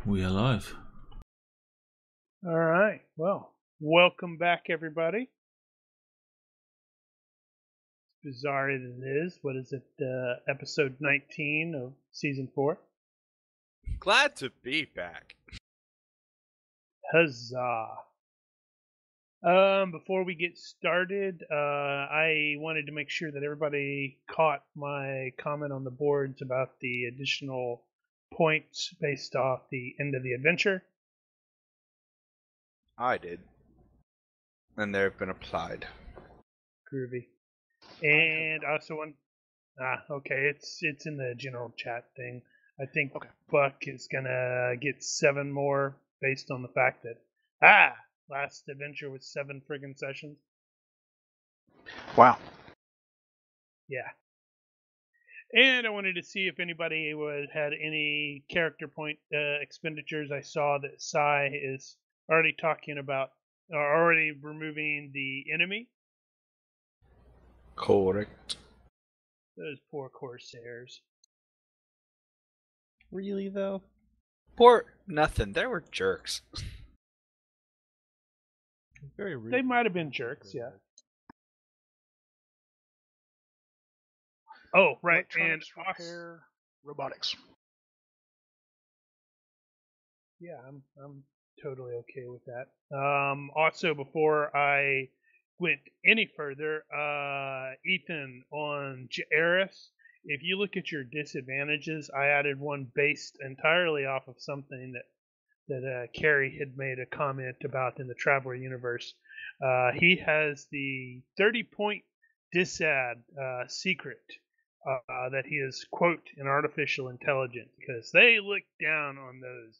We are live. All right. Well, welcome back, everybody. As bizarre as it is, what is it? Episode 19 of season 4. Glad to be back. Huzzah! Before we get started, I wanted to make sure that everybody caught my comment on the boards about the additional points based off the end of the adventure. I did. And they've been applied. Groovy. And I also want. Okay, it's in the general chat thing. I think Buck is gonna get 7 more based on the fact that last adventure was 7 friggin' sessions. Wow. Yeah. And I wanted to see if anybody had any character point expenditures. I saw that Sai is already talking about, already removing the enemy. Correct. Those poor Corsairs. Really, though? Poor nothing. They were jerks. Very rude. They might have been jerks, yeah. Oh, right. And repair robotics. Yeah, I'm totally okay with that. Also, before I went any further, Ethan, on Jairus, if you look at your disadvantages, I added one based entirely off of something that Carrie had made a comment about in the Traveller universe. He has the 30-point disad secret that he is, quote, an artificial intelligence, because they look down on those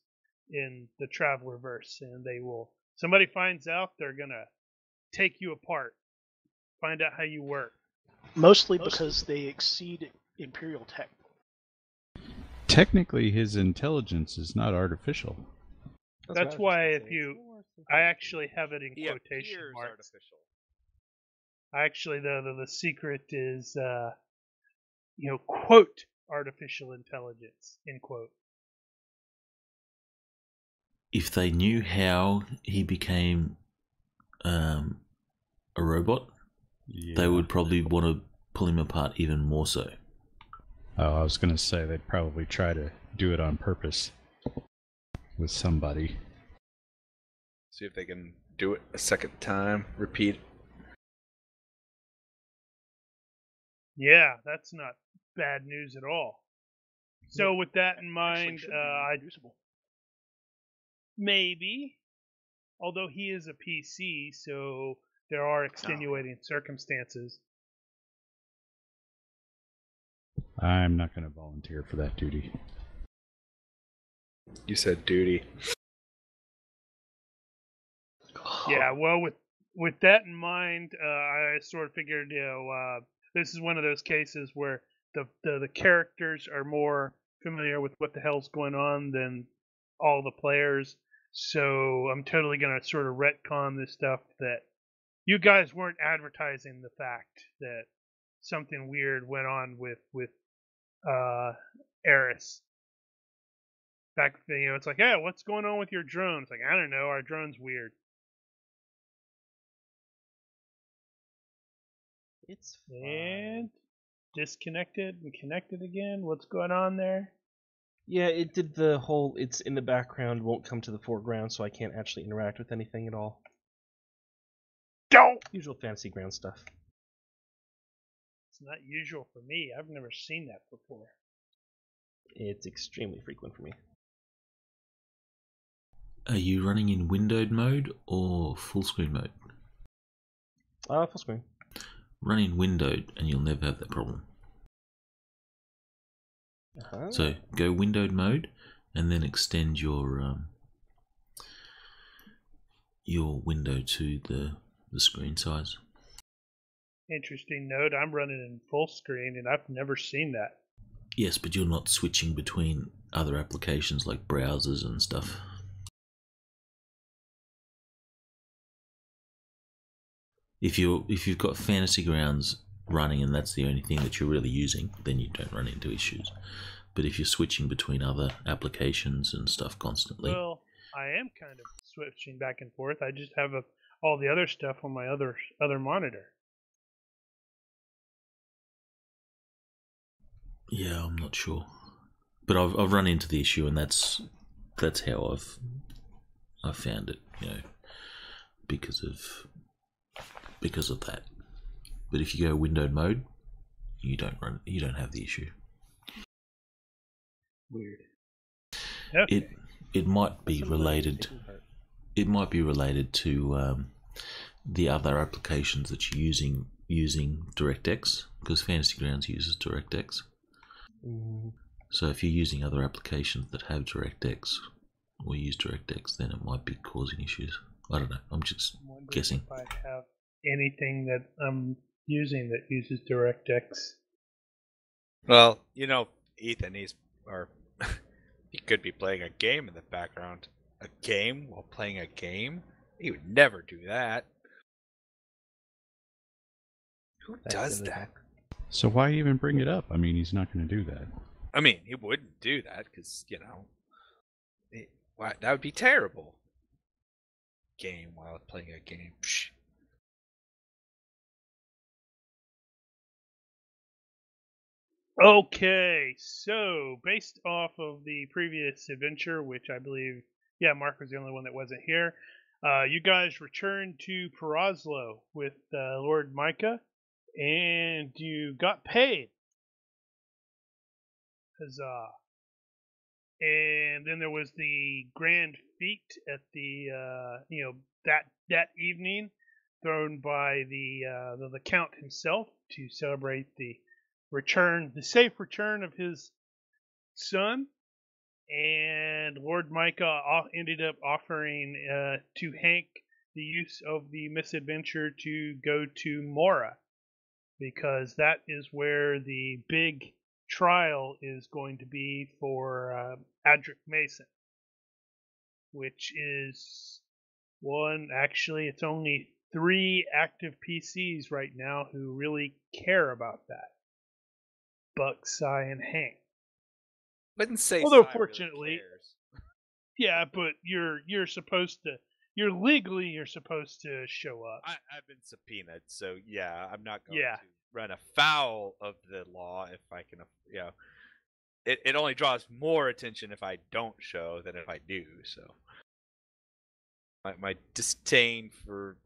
in the Traveller verse, and they will, somebody finds out, they're gonna take you apart, find out how you work. Mostly because they exceed Imperial tech. Technically, his intelligence is not artificial. That's why I actually have it in He quotation appears marks. artificial. Actually, the secret is, quote, artificial intelligence, end quote. If they knew how he became a robot, they would probably want to pull him apart even more so. Oh, I was going to say they'd probably try to do it on purpose with somebody. See if they can do it a second time. Repeat. Yeah, that's not bad news at all. So with that in mind, maybe, although he is a PC, so there are extenuating circumstances. I'm not going to volunteer for that duty. You said duty. Yeah, well, with that in mind, I sort of figured, this is one of those cases where the characters are more familiar with what the hell's going on than all the players. So I'm totally going to sort of retcon this stuff that you guys weren't advertising the fact that something weird went on with Eris. Back, it's like, yeah, what's going on with your drone? It's like, I don't know, our drone's weird. It's fine. And disconnected and connected again. What's going on there? Yeah, it did the whole, it's in the background, won't come to the foreground, so I can't actually interact with anything at all. Don't! Usual fantasy ground stuff. It's not usual for me. I've never seen that before. It's extremely frequent for me. Are you running in windowed mode or full screen mode? Full screen. Run in windowed and you'll never have that problem. So go windowed mode and then extend your window to the screen size. Interesting note, I'm running in full screen and I've never seen that. Yes, but you're not switching between other applications like browsers and stuff. If you've got Fantasy Grounds running and that's the only thing that you're really using, then you don't run into issues. But if you're switching between other applications and stuff constantly, Well, I am kind of switching back and forth. I just have all the other stuff on my other monitor. yeah, I'm not sure. But I've run into the issue, and that's how I've found it. You know, because of that. But if you go windowed mode, you don't have the issue. Weird. Okay. It might be related. It might be related to the other applications that you're using DirectX, because Fantasy Grounds uses DirectX. So if you're using other applications that have DirectX or use DirectX, then it might be causing issues. I don't know. I'm just guessing. If I have anything that I'm using that uses DirectX. Well, you know, Ethan, he could be playing a game in the background. A game while playing a game? He would never do that. Who does that? So why even bring it up? I mean, he's not going to do that. I mean, he wouldn't do that because, you know, that would be terrible. Game while playing a game. Psh. Okay, so based off of the previous adventure, which I believe, Mark was the only one that wasn't here, you guys returned to Perazlo with Lord Micah, and you got paid. Huzzah. And then there was the grand fete at the, that evening, thrown by the Count himself to celebrate the safe return of his son. And Lord Micah ended up offering to Hank the use of the misadventure to go to Mora, because that is where the big trial is going to be for Adric Mason, which is it's only 3 active PCs right now who really care about that. Buck, Cy, and Hank. Wouldn't say. Although Cy fortunately, really cares. yeah, but you're supposed to. You're supposed to show up. I've been subpoenaed, so yeah, I'm not going to run afoul of the law if I can. You know, it only draws more attention if I don't show than if I do. So my disdain for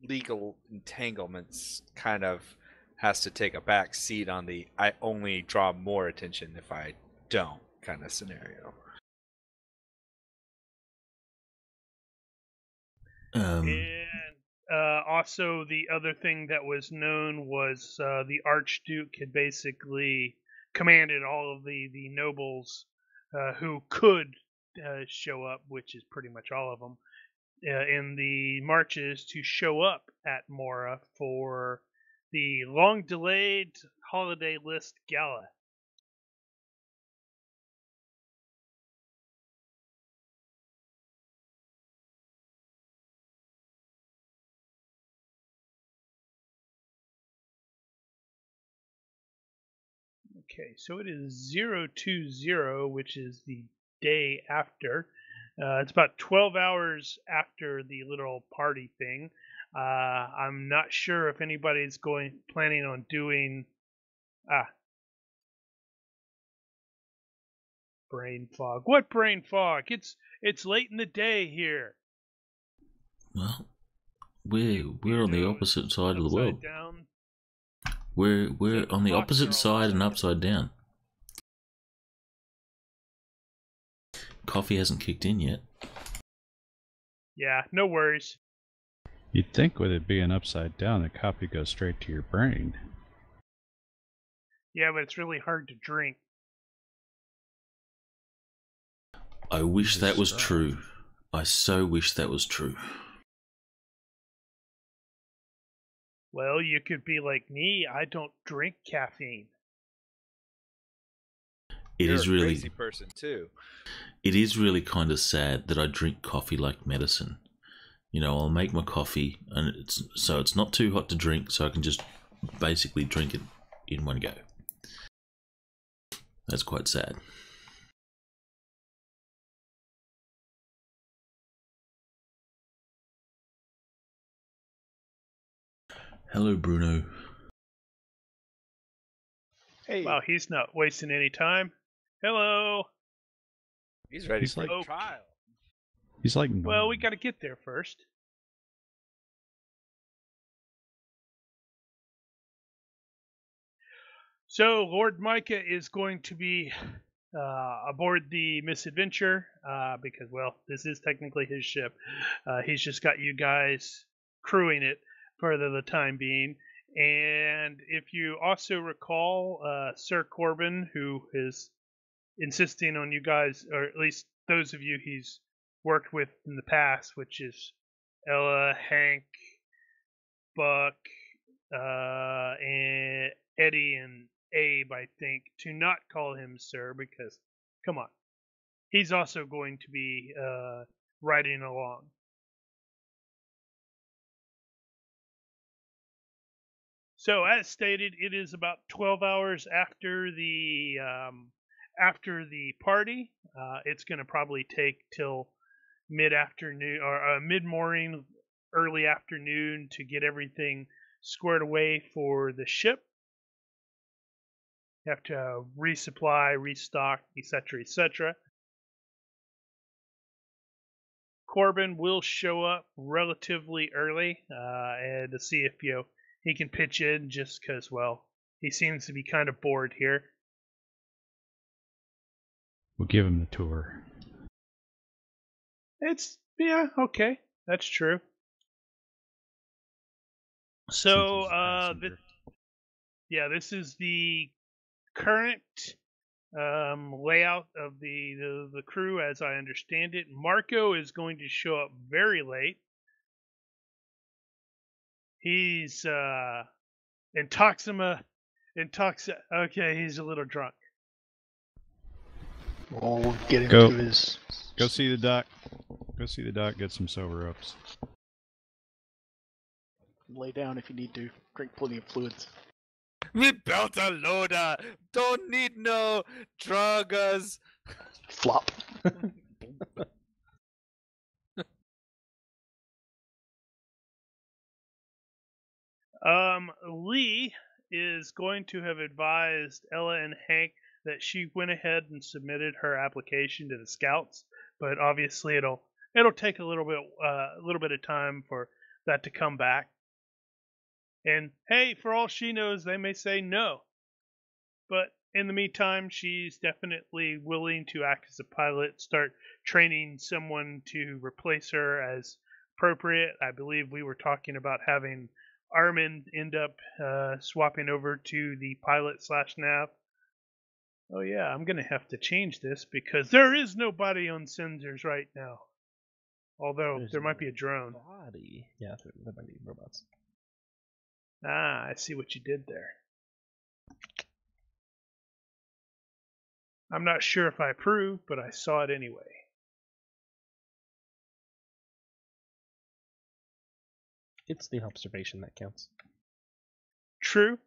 legal entanglements kind of has to take a back seat on the I only draw more attention if I don't kind of scenario. And also the other thing that was known was the Archduke had basically commanded all of the nobles who could show up, which is pretty much all of them, in the marches to show up at Mora for the long-delayed holiday list gala. Okay, so it is 020, which is the day after. It's about 12 hours after the little party thing. I'm not sure if anybody's planning on doing brain fog. What brain fog? It's late in the day here. Well, we're on the opposite side of the world. Down. We're on the opposite side and upside down. Coffee hasn't kicked in yet. Yeah, no worries. You'd think with it being upside down, the coffee goes straight to your brain. Yeah, but it's really hard to drink. I wish that was true. I so wish that was true. Well, you could be like me. I don't drink caffeine. You're a crazy person too. It is really kind of sad that I drink coffee like medicine. You know, I'll make my coffee, and it's not too hot to drink, so I can just basically drink it in one go. That's quite sad. Hello, Bruno. Hey, Wow, he's not wasting any time. Hello. He's ready He's for like- the trial. He's like, Well, we Norm. got to get there first. So Lord Micah is going to be aboard the Misadventure because, well, this is technically his ship. He's just got you guys crewing it for the time being. And if you also recall, Sir Corbin, who is insisting on you guys, or at least those of you he's worked with in the past, which is Ella, Hank, Buck, and Eddie and Abe, I think, to not call him sir because, come on, he's also going to be riding along. So, as stated, it is about 12 hours after the party. It's going to probably take till mid-afternoon or mid-morning, early afternoon to get everything squared away for the ship. You have to resupply, restock, etc., etc. Corbin will show up relatively early and to see if he can pitch in, just because, well, he seems to be kind of bored here. We'll give him the tour. Yeah, okay, that's true. So, Since he's a passenger. this is the current layout of the crew as I understand it. Marco is going to show up very late. He's okay, he's a little drunk. we'll get him Go. to his. Go see the doc. Go see the doc. Get some sober ups. Lay down if you need to. Drink plenty of fluids. Me built a loader. Don't need no druggers. Flop. Lee is going to have advised Ella and Hank that she went ahead and submitted her application to the Scouts, but obviously it'll take a little bit of time for that to come back. And hey, for all she knows, they may say no. But in the meantime, she's definitely willing to act as a pilot, start training someone to replace her as appropriate. I believe we were talking about having Armin end up swapping over to the pilot/nav. Oh yeah, I'm going to have to change this because there is nobody on sensors right now. Although there might be a drone. Body. Yeah, there might be robots. Ah, I see what you did there. I'm not sure if I approve, but I saw it anyway. It's the observation that counts. True.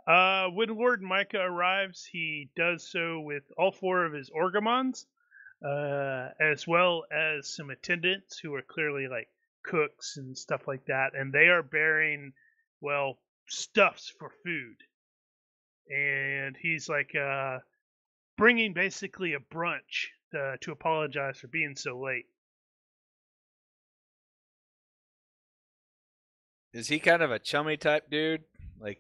When Lord Micah arrives, he does so with all 4 of his Orgamons, as well as some attendants who are clearly like cooks and stuff like that, and they are bearing, well, stuffs for food. And he's like bringing basically a brunch to apologize for being so late. Is he kind of a chummy type dude? Like,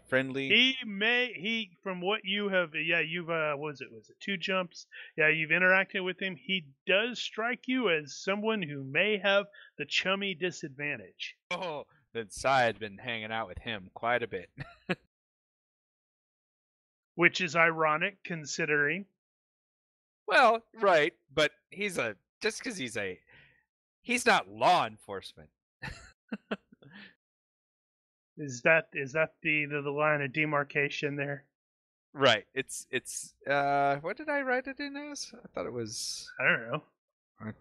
friendly? He from what you have, you've was it 2 jumps? Yeah, you've interacted with him. He does strike you as someone who may have the chummy disadvantage. Oh, then Sai had been hanging out with him quite a bit. Which is ironic considering. Well, right, but he's not law enforcement. Is that the line of demarcation there? Right. It's what did I write it in as? I thought it was I don't know.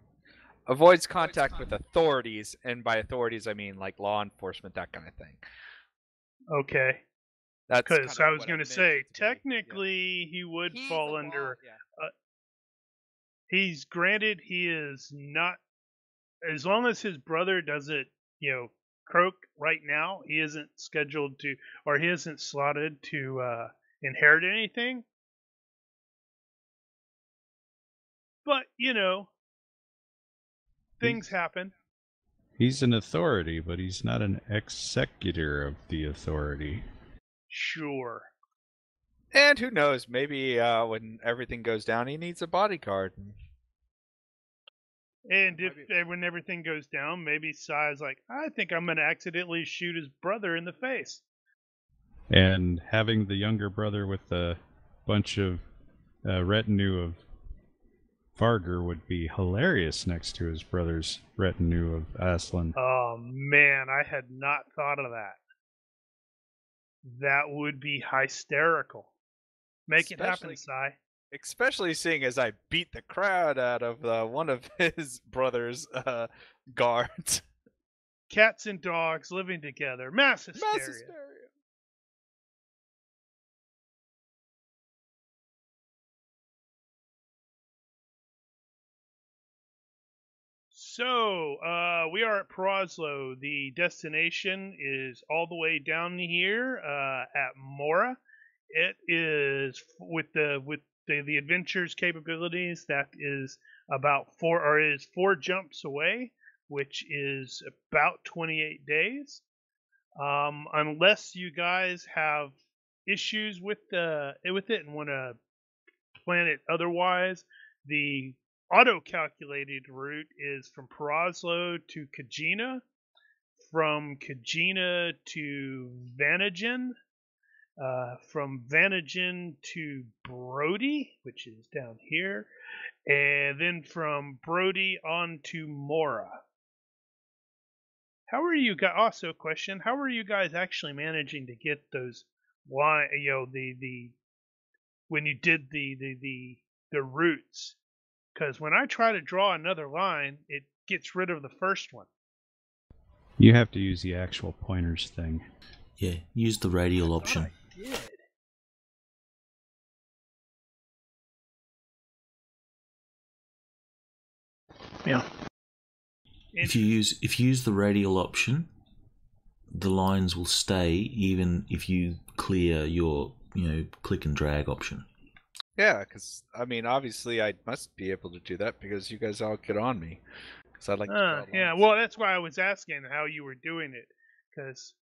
avoids contact with authorities, and by authorities I mean like law enforcement, that kind of thing. Okay. That's Because kind I of was what going to meant say, it to be, yeah. technically, he would He's fall the under. law, yeah. He's granted he is not, as long as his brother doesn't, Croak right now. He isn't scheduled to, or he isn't slotted to inherit anything. But, things happen. He's an authority, but he's not an executor of the authority. Sure. And who knows? Maybe when everything goes down, he needs a bodyguard. And when everything goes down, maybe Sai's like, I think I'm going to accidentally shoot his brother in the face. And having the younger brother with a bunch of retinue of Varger would be hilarious next to his brother's retinue of Aslan. Oh, man, I had not thought of that. That would be hysterical. Make it happen, Sai. Especially seeing as I beat the crowd out of one of his brother's guards. Cats and dogs living together. Mass hysteria. Mass hysteria. So, we are at Proslo. The destination is all the way down here at Mora. It is with the adventure's capabilities. That is about 4 jumps away, which is about 28 days. Unless you guys have issues with it and want to plan it otherwise, the auto-calculated route is from Proslo to Kachina, from Kachina to Vanagon, from Vanagon to Brody, which is down here, and then from Brody on to Mora. How are you guys? Also, question: how are you guys actually managing to get those line? When you did the routes? Because when I try to draw another line, it gets rid of the first one. You have to use the actual pointers thing. Yeah, use the radial option. I did. Yeah. If you use the radial option, the lines will stay even if you clear your click and drag option. Yeah, because obviously I must be able to do that because you guys all get on me. Because I like to draw yeah, lines. well, that's why I was asking how you were doing it. Because,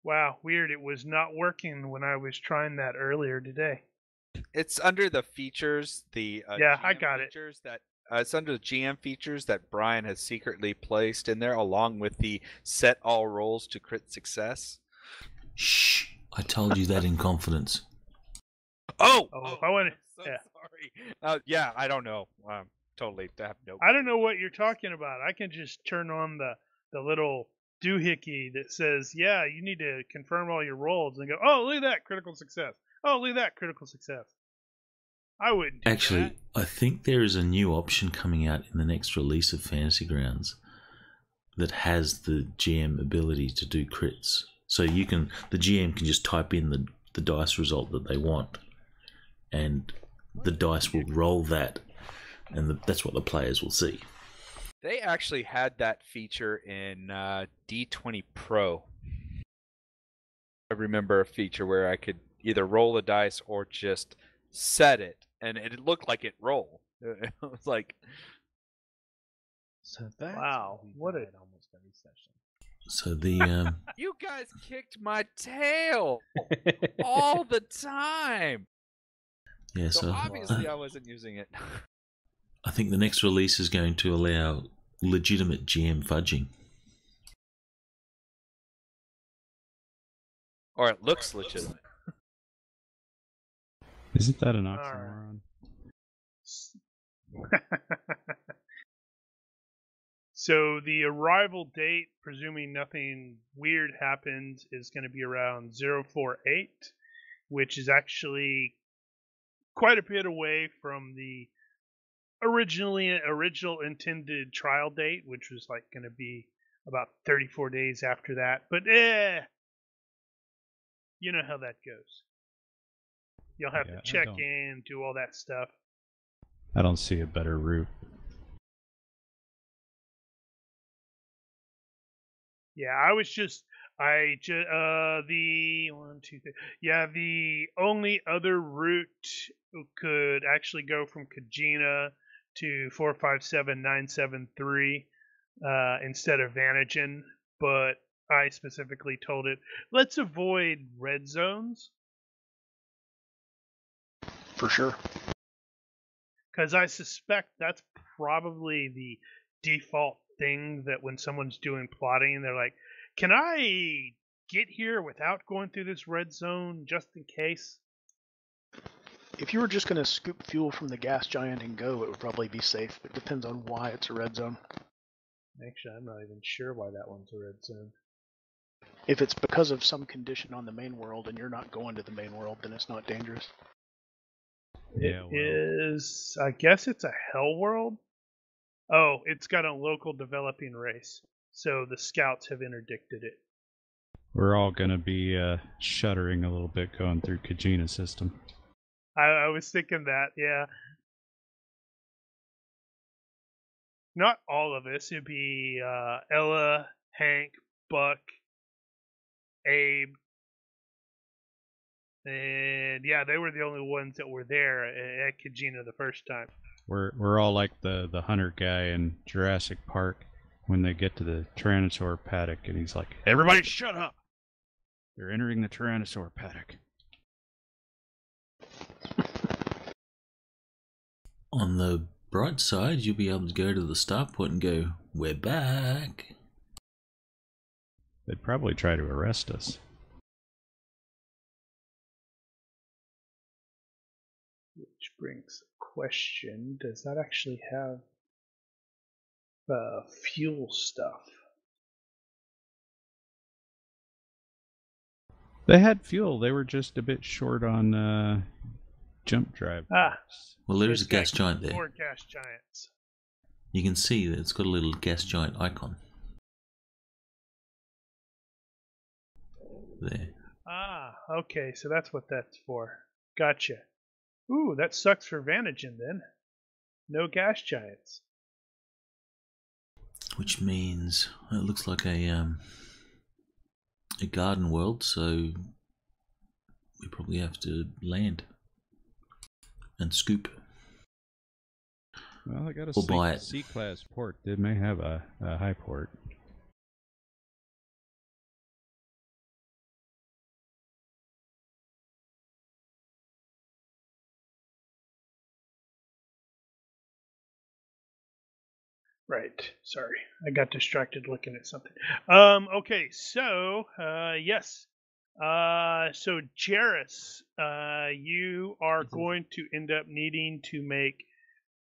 wow, weird. It was not working when I was trying that earlier today. It's under the features, the yeah, GM I got features that it's under the GM features that Brian has secretly placed in there, along with the set all rolls to crit success. Shh! I told you that in confidence. I want to. So Yeah. sorry. Yeah, I don't know. Totally. I have no. I don't know what you're talking about. I can just turn on the little doohickey that says, yeah, you need to confirm all your rolls and go, oh, look at that, critical success. Oh, look at that, critical success. I wouldn't do Actually, that. I think there is a new option coming out in the next release of Fantasy Grounds that has the GM ability to do crits. So the GM can just type in the dice result that they want, and the dice will roll that, and that's what the players will see. They actually had that feature in D20 Pro. I remember a feature where I could either roll the dice or just set it, and it looked like it rolled. It was like, So that's Wow, what a- almost every session. So the you guys kicked my tail all the time. yeah, So so obviously I wasn't using it. I think the next release is going to allow legitimate GM fudging. Or it looks legitimate. Isn't that an oxymoron? So the arrival date, presuming nothing weird happens, is going to be around 048, which is actually quite a bit away from the original intended trial date, which was like going to be about 34 days after that. But you know how that goes. You'll have to check in, do all that stuff. I don't see a better route. Yeah, the one, two, three. Yeah, the only other route could actually go from Kachina to 457973 instead of Vanagon, but I specifically told it, let's avoid red zones. For sure. Because I suspect that's probably the default thing that when someone's doing plotting, they're like, can I get here without going through this red zone just in case? If you were just going to scoop fuel from the gas giant and go, it would probably be safe. It depends on why it's a red zone. Actually, I'm not even sure why that one's a red zone. If it's because of some condition on the main world and you're not going to the main world, then it's not dangerous. Yeah, It is, I guess it's a hell world? Oh, it's got a local developing race, so the scouts have interdicted it. we're all gonna be shuddering a little bit going through Kachina's system. I was thinking that, yeah. Not all of us. It'd be Ella, Hank, Buck, Abe, and yeah, they were the only ones that were there at Kachina the first time. We're all like the hunter guy in Jurassic Park when they get to the Tyrannosaur paddock, and he's like, "Everybody, shut up! They're entering the Tyrannosaur paddock." On the bright side, you'll be able to go to the start point and go, "We're back." They'd probably try to arrest us. Which brings a question: does that actually have fuel stuff? They had fuel. They were just a bit short on jump drive. Ah, Well, there is a it's got gas giant there. 4 gas giants. You can see that it's got a little gas giant icon. There. Ah, okay, so that's what that's for. Gotcha. Ooh, that sucks for Vanagon then. No gas giants. Which means it looks like a garden world, so we probably have to land and scoop. Well, I got Or buy a it. C-class port. They may have a high port. Right. Sorry. I got distracted looking at something. Okay, so yes. So Jairus, you are going to end up needing to make,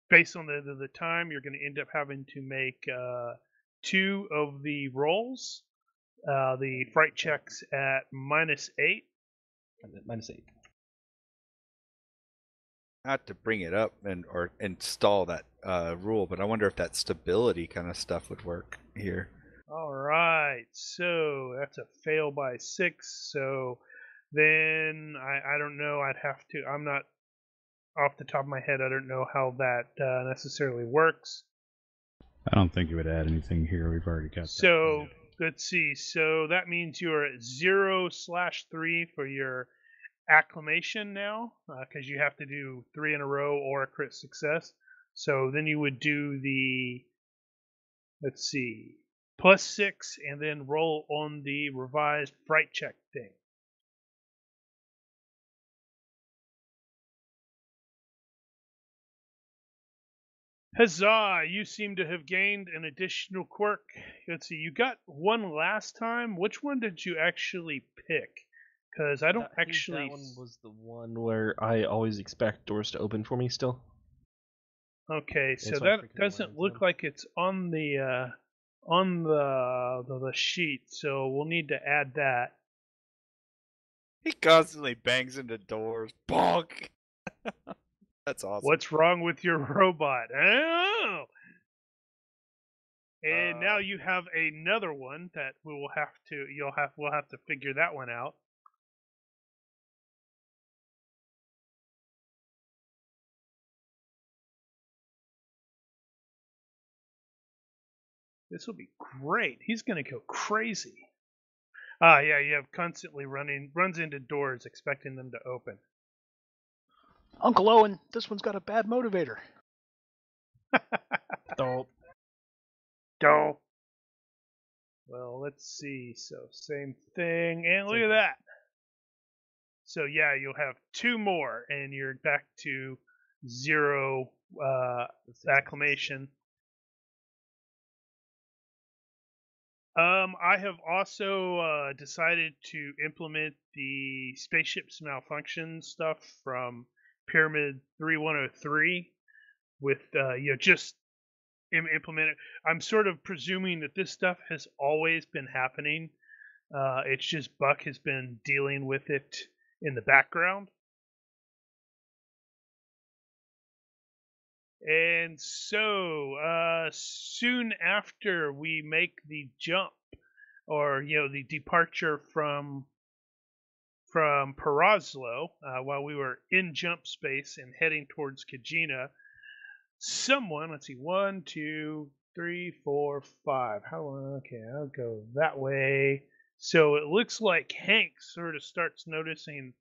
based on the time, you're going to end up having to make 2 of the rolls. The fright checks at -8. -8. Not to bring it up or install that rule, but I wonder if that stability kind of stuff would work here. All right, so that's a fail by 6. So then I don't know. I'd have to. I'm not off the top of my head. I don't know how that necessarily works. I don't think it would add anything here. We've already got that. So let's see. So that means you're at 0/3 for your acclamation now, because you have to do 3 in a row or a crit success. So then you would do the, let's see, +6 and then roll on the revised fright check thing. Huzzah! You seem to have gained an additional quirk. Let's see, you got one last time. Which one did you actually pick? Because I don't actually. That one was the one where I always expect doors to open for me still. Okay, so so I that freaking doesn't learned look them. like it's on the sheet. So we'll need to add that. He constantly bangs into doors. Bonk! That's awesome. What's wrong with your robot? Oh! And now you have another one that we will have to. We'll have to figure that one out. This will be great. He's gonna go crazy. Ah, yeah, you have constantly runs into doors expecting them to open. Uncle Owen, this one's got a bad motivator. Don't. Well, let's see. So same thing, and look at that. So yeah, you'll have 2 more, and you're back to 0 acclamation. I have also decided to implement the spaceship's malfunction stuff from Pyramid 3103 with just implement it. I'm sort of presuming that this stuff has always been happening. It's just Buck has been dealing with it in the background. And so, soon after we make the jump, or the departure from Perazlo, while we were in jump space and heading towards Kachina, someone, let's see, 1, 2, 3, 4, 5. Okay, I'll go that way. So it looks like Hank sort of starts noticing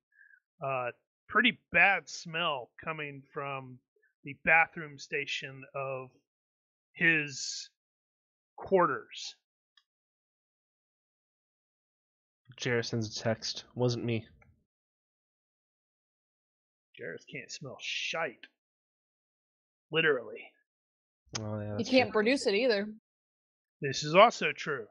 pretty bad smell coming from the bathroom station of his quarters. Jarrett sends a text. Wasn't me. Jarrett can't smell shite. Literally. Oh, yeah, You that's can't true. produce it either. This is also true.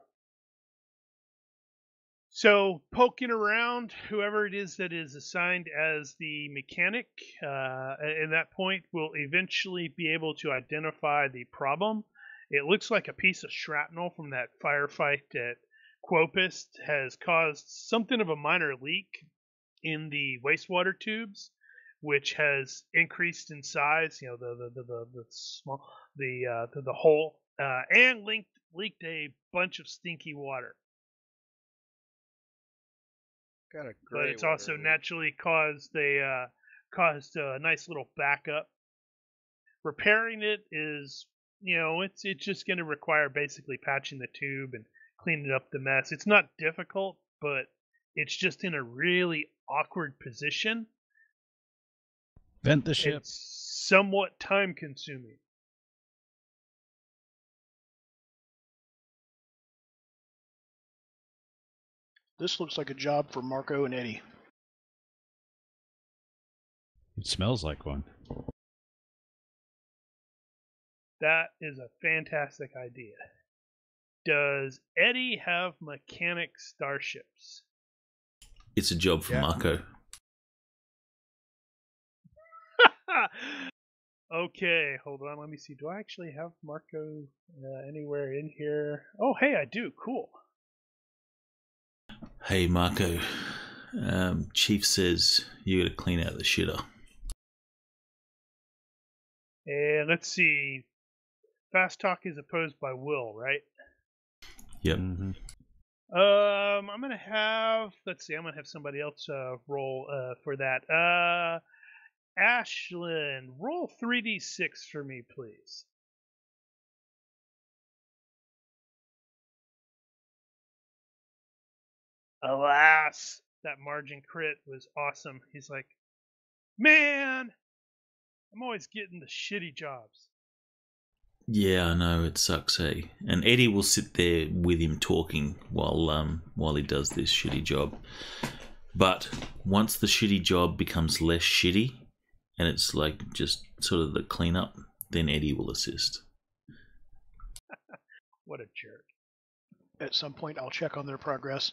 So, poking around, whoever it is that is assigned as the mechanic, at that point, will eventually be able to identify the problem. It looks like a piece of shrapnel from that firefight at Quopus has caused something of a minor leak in the wastewater tubes, which has increased in size. The hole, and leaked a bunch of stinky water. Got a But gray it's also water leak. naturally caused a nice little backup. Repairing it is, it's just going to require basically patching the tube and cleaning up the mess. It's not difficult, but it's just in a really awkward position. Vent the ship. It's somewhat time consuming. This looks like a job for Marco and Eddie. It smells like one. That is a fantastic idea. Does Eddie have mechanic starships? It's a job for Yeah. Marco. Okay, hold on. Let me see. Do I actually have Marco anywhere in here? Oh, hey, I do. Cool. Hey, Marco. Chief says you gotta clean out the shitter. And let's see. Fast talk is opposed by will, right? Yep. Mm-hmm. I'm gonna have. Let's see. I'm gonna have somebody else roll for that. Ashlyn, roll 3d6 for me, please. Alas, that margin crit was awesome. He's like, man, I'm always getting the shitty jobs. Yeah, I know, it sucks, eh? And Eddie will sit there with him talking while he does this shitty job. But once the shitty job becomes less shitty, and it's like just sort of the cleanup, then Eddie will assist. What a jerk. At some point, I'll check on their progress,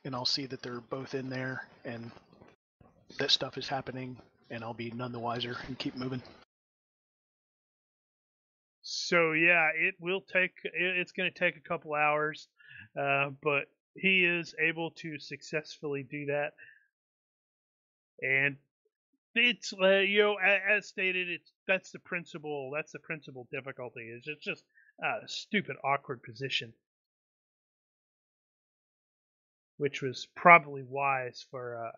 and I'll see that they're both in there, and that stuff is happening, and I'll be none the wiser and keep moving. So yeah, it's going to take a couple hours, but he is able to successfully do that. And it's as stated, that's the principal difficulty. Is it's just a stupid awkward position, which was probably wise for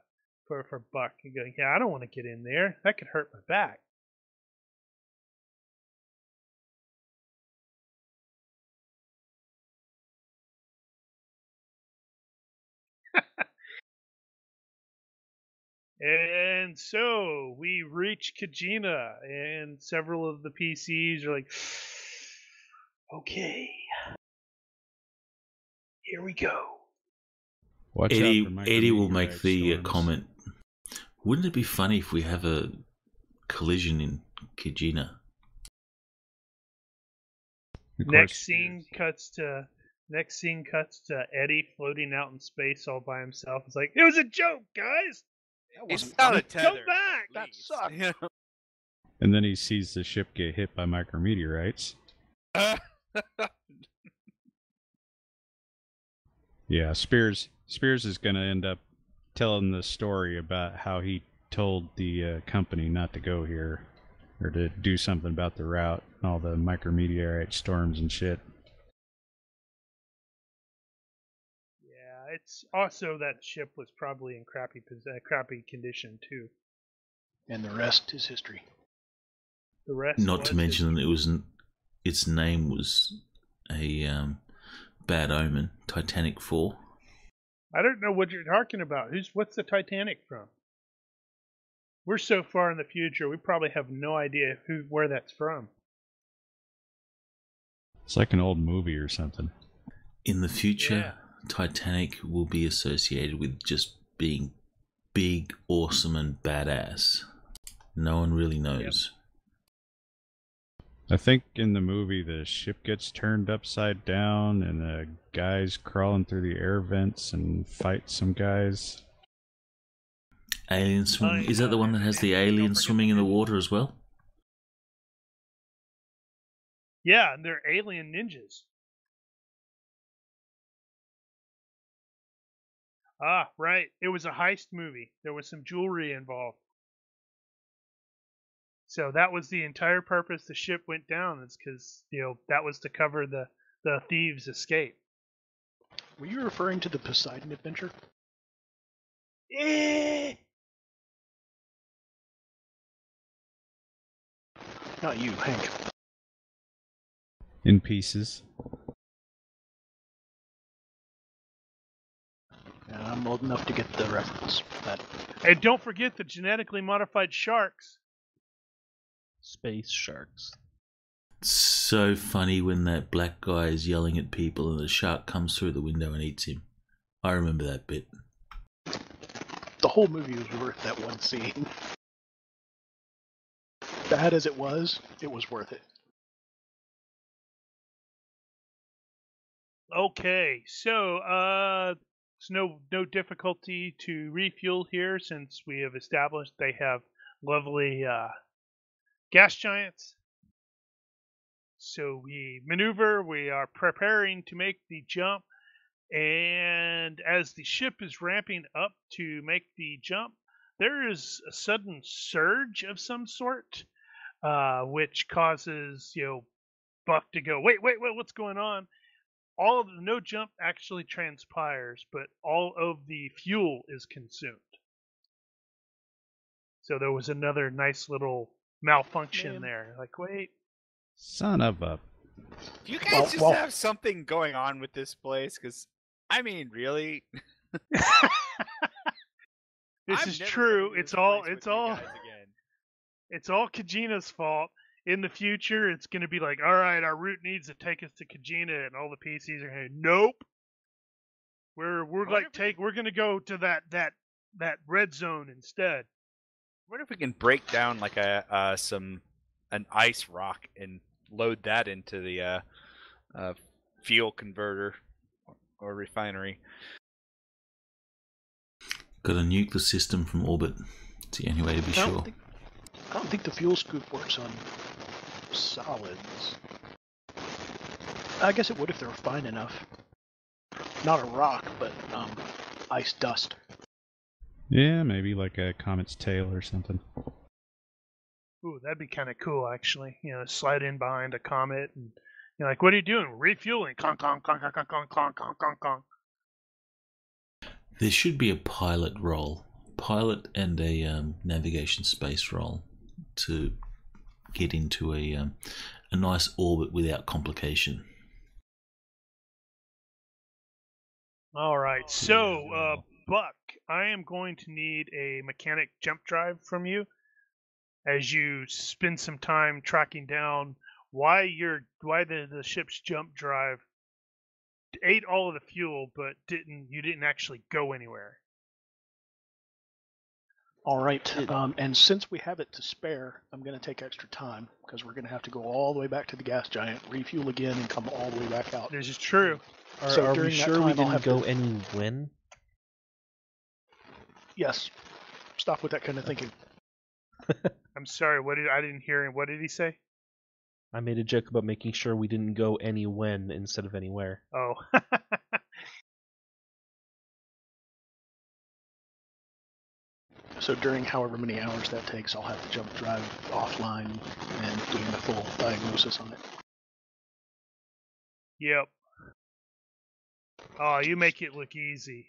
Buck. You go, yeah, I don't want to get in there. That could hurt my back. And so we reach Kachina, and several of the PCs are like, okay, here we go. Watch out for Eddie will make micrometeorite the storms. comment, wouldn't it be funny if we have a collision in Kachina? Of course, Next scene cuts to Eddie floating out in space all by himself. It's like, it was a joke, guys. That He's wasn't not funny. a tether. Come back. at That least. sucked. You And then he sees the ship get hit by micrometeorites. know? Yeah, Spears is going to end up telling the story about how he told the company not to go here or to do something about the route and all the micrometeorite storms and shit. Yeah, it's also that ship was probably in crappy condition too. And the rest is history. The rest. Not was to mention history. that its name was a bad omen, Titanic 4. I don't know what you're talking about. What's the Titanic from? We're so far in the future, we probably have no idea where that's from. It's like an old movie or something. In the future, Yeah. Titanic will be associated with just being big, awesome, and badass. No one really knows. I think in the movie the ship gets turned upside down and the guy's crawling through the air vents and fight some guys. Alien swim. Is that the one that has the Don't alien forget swimming in the water as well? Yeah, and they're alien ninjas. Ah, right. It was a heist movie. There was some jewelry involved. So that was the entire purpose the ship went down. It's because, that was to cover the thieves' escape. Were you referring to the Poseidon adventure? Not you, Hank. In pieces. Yeah, I'm old enough to get the reference. That And don't forget the genetically modified sharks. Space sharks. So funny when that black guy is yelling at people and the shark comes through the window and eats him. I remember that bit. the whole movie was worth that one scene. Bad as it was worth it. Okay, so it's no difficulty to refuel here since we have established they have lovely gas giants. So we maneuver, we are preparing to make the jump, and as the ship is ramping up to make the jump, there is a sudden surge of some sort, which causes, Buck to go, wait, what's going on? All of the no jump actually transpires, but all of the fuel is consumed. So there was another nice little malfunction Man. there. Like, wait. Son of a... Do you guys just well- have something going on with this place? Because, I mean, really? This I'm is never true. coming to It's this all place it's with you all guys again. it's all Kachina's fault. In the future, it's going to be like, all right, our route needs to take us to Kachina, and all the PCs are going, nope. We're going to go to that red zone instead. What if we can break down like an ice rock and load that into the fuel converter or refinery? Got to nuke the system from orbit. It's the only way to be I sure. don't think the fuel scoop works on solids. I guess it would if they were fine enough. Not a rock, but ice dust. Yeah, maybe like a comet's tail or something. Ooh, that'd be kind of cool, actually. Slide in behind a comet, and you're like, what are you doing? Refueling. Conk, conk, conk, conk, conk, conk, conk, conk, conk, conk. There should be a pilot role. Pilot and a navigation space role to get into a nice orbit without complication. All right, so Buck, I am going to need a mechanic jump drive from you as you spend some time tracking down why the ship's jump drive ate all of the fuel, but you didn't actually go anywhere. All right. And since we have it to spare, I'm going to take extra time because we're going to have to go all the way back to the gas giant, refuel again, and come all the way back out. This is true. So Are we during that sure we time, I'll didn't have go to- any when? Yes. Stop with that kind of thinking. I'm sorry. I didn't hear him. What did he say? I made a joke about making sure we didn't go any when instead of anywhere. Oh. So during however many hours that takes, I'll have to jump drive offline and doing the full diagnosis on it. Yep. Oh, you make it look easy.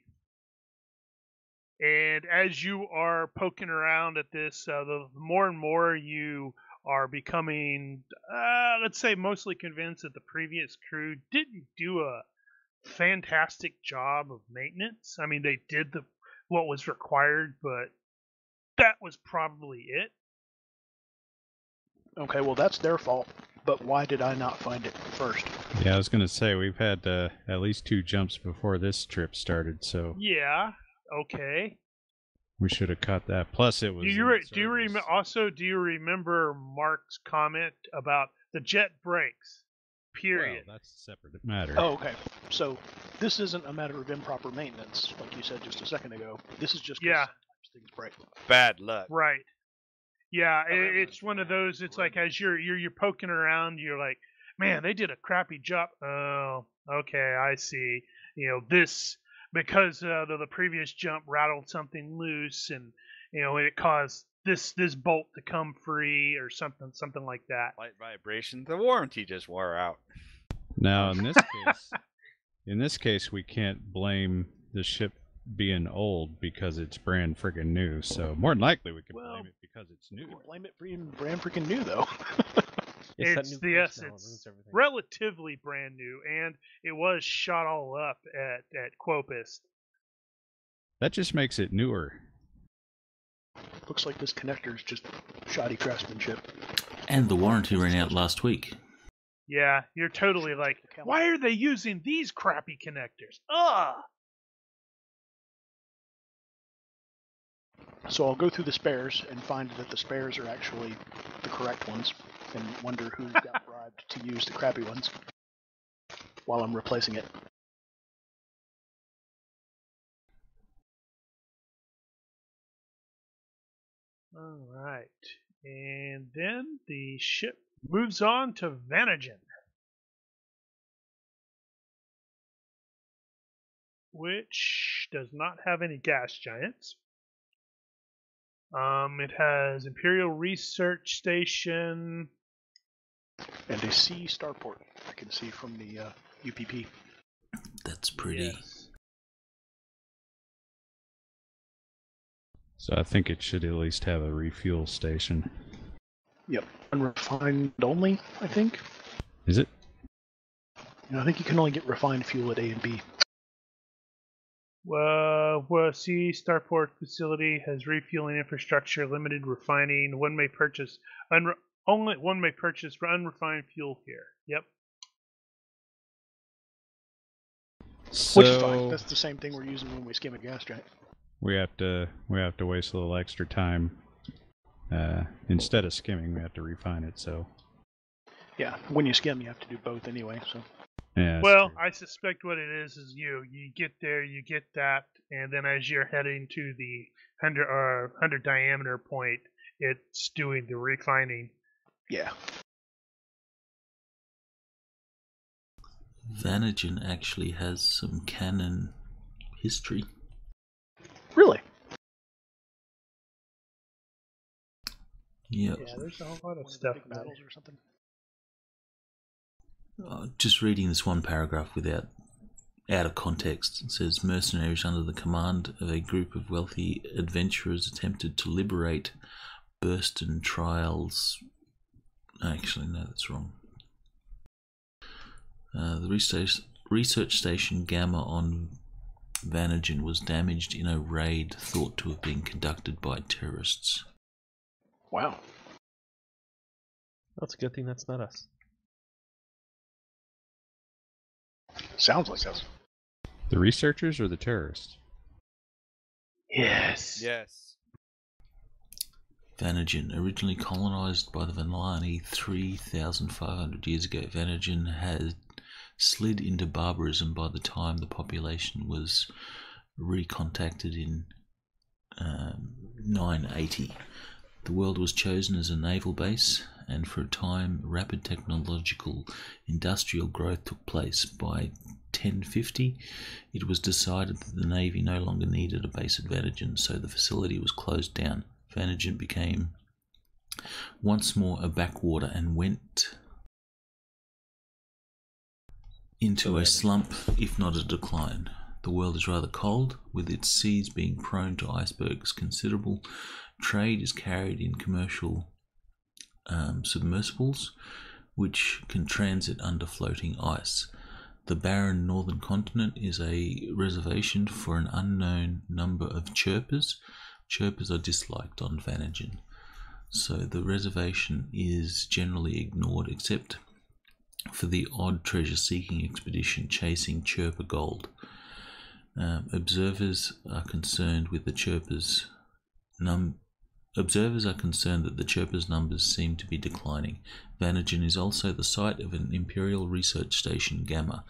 And as you are poking around at this, the more and more you are becoming, let's say, mostly convinced that the previous crew didn't do a fantastic job of maintenance. I mean, they did what was required, but that was probably it. Okay, well that's their fault, but why did I not find it first? Yeah, I was going to say, we've had at least 2 jumps before this trip started, so Yeah. Okay. we should have caught that. Plus, it was. Do you remember Mark's comment about the jet brakes? Period. Well, that's a separate matter. Oh, okay. So this isn't a matter of improper maintenance, like you said just a second ago. This is just 'cause Yeah. sometimes things break. Bad luck. Right. Yeah, Oh, that it's was one of bad. those. It's like as you're poking around, you're like, man, they did a crappy job. Oh, okay, I see. This because the previous jump rattled something loose, and it caused this bolt to come free or something like that. Light vibration. The warranty just wore out. Now, in this case, we can't blame the ship being old because it's brand freaking new. So more than likely, we can blame it because it's You new. can blame it being brand freaking new, though. It's relatively brand new, and it was shot all up at Quopus. That just makes it newer. Looks like this connector is just shoddy craftsmanship. And the warranty ran out last week. Yeah, you're totally like, why are they using these crappy connectors? Ugh! So I'll go through the spares and find that the spares are actually the correct ones, and wonder who got bribed to use the crappy ones while I'm replacing it. All right. And then the ship moves on to Vanagon, which does not have any gas giants. It has Imperial Research Station. And a C starport, I can see from the UPP. That's pretty. Yes. So I think it should at least have a refuel station. Yep. Unrefined only, I think. Is it? I think you can only get refined fuel at A and B. Well, C Starport facility has refueling infrastructure, limited refining. One may purchase only one may purchase unrefined fuel here. Yep. So Which is fine. That's the same thing we're using when we skim a gas giant. we have to waste a little extra time. Instead of skimming, we have to refine it. So Yeah, when you skim, you have to do both anyway. So yeah. that's Well, true. I suspect what it is you get there, you get that, and then as you're heading to the 100 diameter point, it's doing the refining. yeah. Vanagon actually has some canon history. Really? Yep. Yeah, there's a whole lot of One the stuff big about battles it. or something. Just reading this one paragraph out of context. It says mercenaries under the command of a group of wealthy adventurers attempted to liberate Burston Trials. Actually, no, that's wrong. The research station Gamma on Vanagon was damaged in a raid thought to have been conducted by terrorists. Wow. That's a good thing that's not us. Sounds like us. The researchers or the terrorists? Yes. Yes. Vanagon, originally colonized by the Vanlani 3,500 years ago, Vanagon had slid into barbarism by the time the population was recontacted in 980. The world was chosen as a naval base, and for a time rapid technological industrial growth took place. By 1050, it was decided that the Navy no longer needed a base at Vanagon, so the facility was closed down. Vanagon became once more a backwater and went into a slump, if not a decline. The world is rather cold, with its seas being prone to icebergs. Considerable trade is carried in commercial submersibles, which can transit under floating ice. The barren northern continent is a reservation for an unknown number of chirpers. Chirpers are disliked on Vanagon, so the reservation is generally ignored except for the odd treasure-seeking expedition chasing chirper gold. Observers are concerned that the chirpers' numbers seem to be declining. Vanagon is also the site of an Imperial research station, Gamma.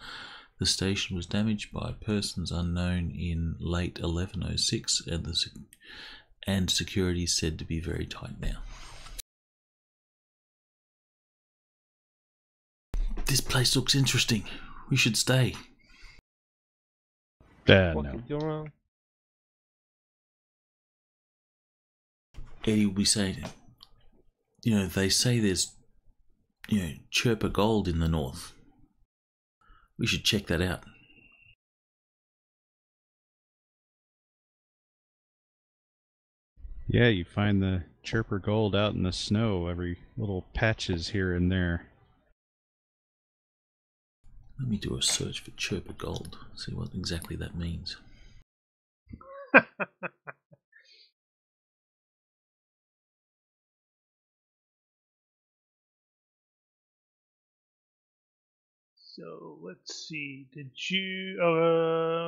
The station was damaged by persons unknown in late 1106, and security is said to be very tight now. This place looks interesting. We should stay. What No. could go wrong? Eddie will be saying, they say there's, chirper gold in the north. We should check that out. Yeah, you find the chirper gold out in the snow, every little patches here and there. Let me do a search for chirper gold, see what exactly that means. So let's see. Did you?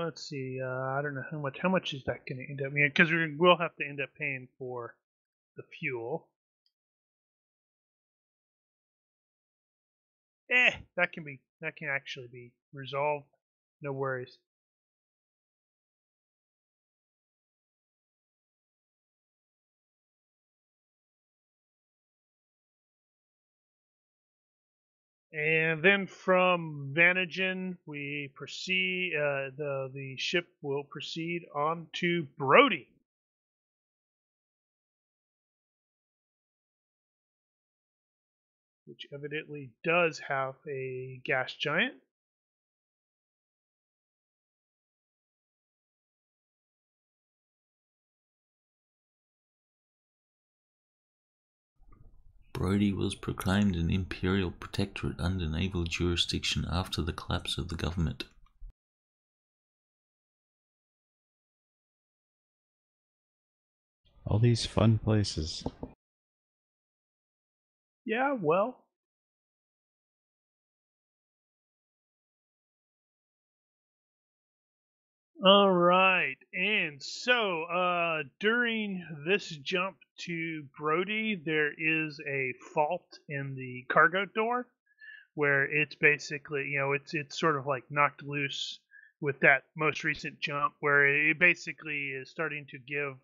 Let's see. I don't know how much. How much is that going to end up? Because we'll have to end up paying for the fuel. That can actually be resolved. No worries. And then from Vanagon, we proceed. The ship will proceed on to Brody, which evidently does have a gas giant. Brody was proclaimed an imperial protectorate under naval jurisdiction after the collapse of the government. All these fun places. Yeah, well. All right, and so during this jump to Brody, there is a fault in the cargo door where it's basically, it's sort of like knocked loose with that most recent jump, where it basically is starting to give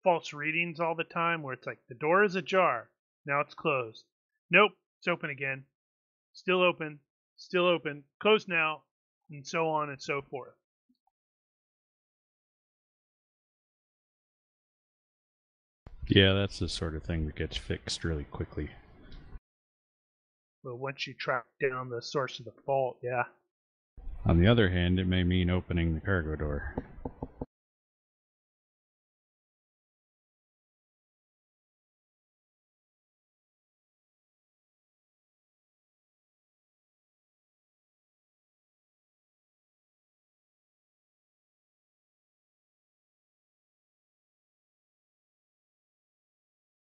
false readings all the time, where it's like the door is ajar, now it's closed. Nope, it's open again. Still open, closed now, and so on and so forth. Yeah, that's the sort of thing that gets fixed really quickly. But once you track down the source of the fault, yeah. On the other hand, it may mean opening the cargo door.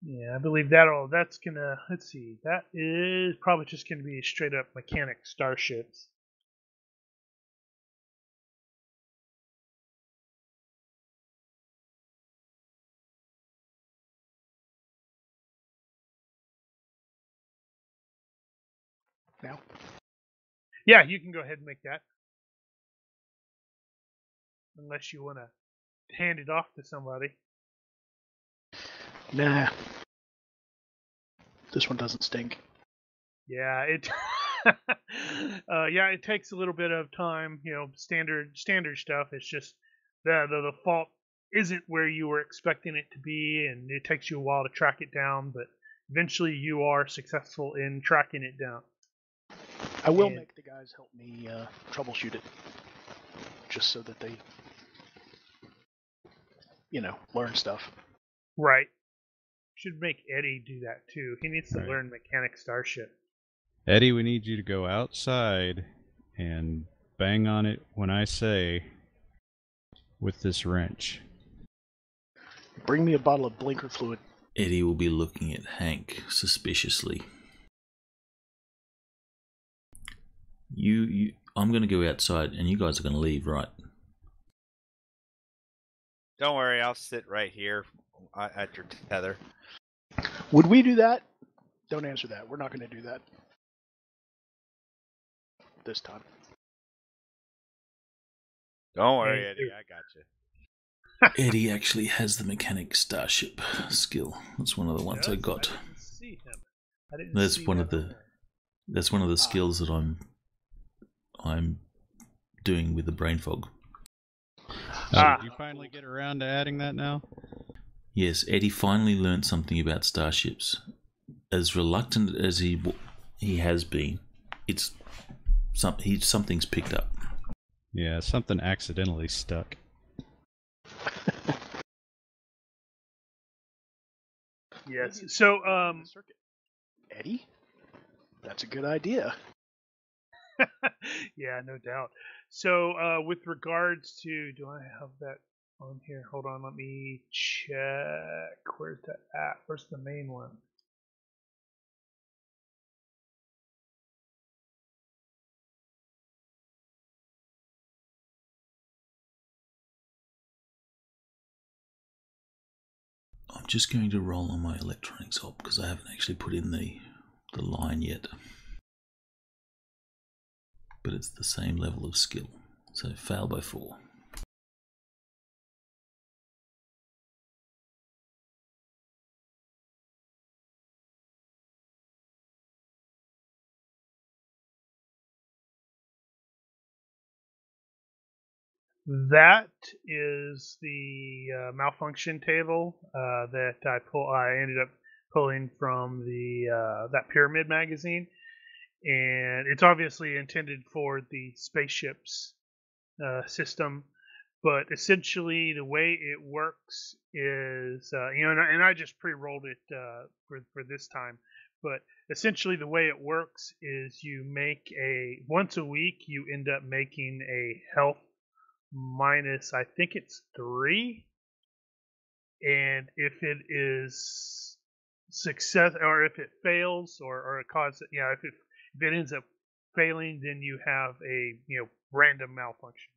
Yeah, I believe that's gonna, let's see, that is probably just gonna be straight up mechanic starships. Now, Yeah, you can go ahead and make that. Unless you want to hand it off to somebody. nah. This one doesn't stink. Yeah, it takes a little bit of time, standard stuff. It's just the fault isn't where you were expecting it to be, and it takes you a while to track it down, but eventually you are successful in tracking it down. I will make the guys help me troubleshoot it, just so that they, learn stuff. Right. Should make Eddie do that too. He needs to learn mechanic starship. Eddie, we need you to go outside and bang on it when I say with this wrench. Bring me a bottle of blinker fluid. Eddie will be looking at Hank suspiciously. I'm going to go outside and you guys are going to leave, right? Don't worry, I'll sit right here at your tether. Would we do that? Don't answer that. We're not going to do that this time. Don't worry, Eddie, I got you. Eddie actually has the mechanic starship skill. That's one of the ones I got. I didn't see him. That's one of the skills that I'm doing with the brain fog. Did you finally get around to adding that now? Yes, Eddie finally learned something about starships. As reluctant as he has been, something's picked up. Yeah, something accidentally stuck. Yes. So, Eddie, that's a good idea. yeah, no doubt. So, with regards to, do I have that on here? Hold on, let me check. Where's that at? Where's the main one? I'm just going to roll on my electronics op because I haven't actually put in the line yet. But it's the same level of skill. So fail by 4. That is the malfunction table that I ended up pulling from the that pyramid magazine, and it's obviously intended for the spaceships system. But essentially, the way it works is, and I just pre-rolled it for this time. But essentially, the way it works is you make once a week you end up making a health minus, I think it's 3, and if it is success, or if it fails, or it causes, if it ends up failing, then you have a random malfunction.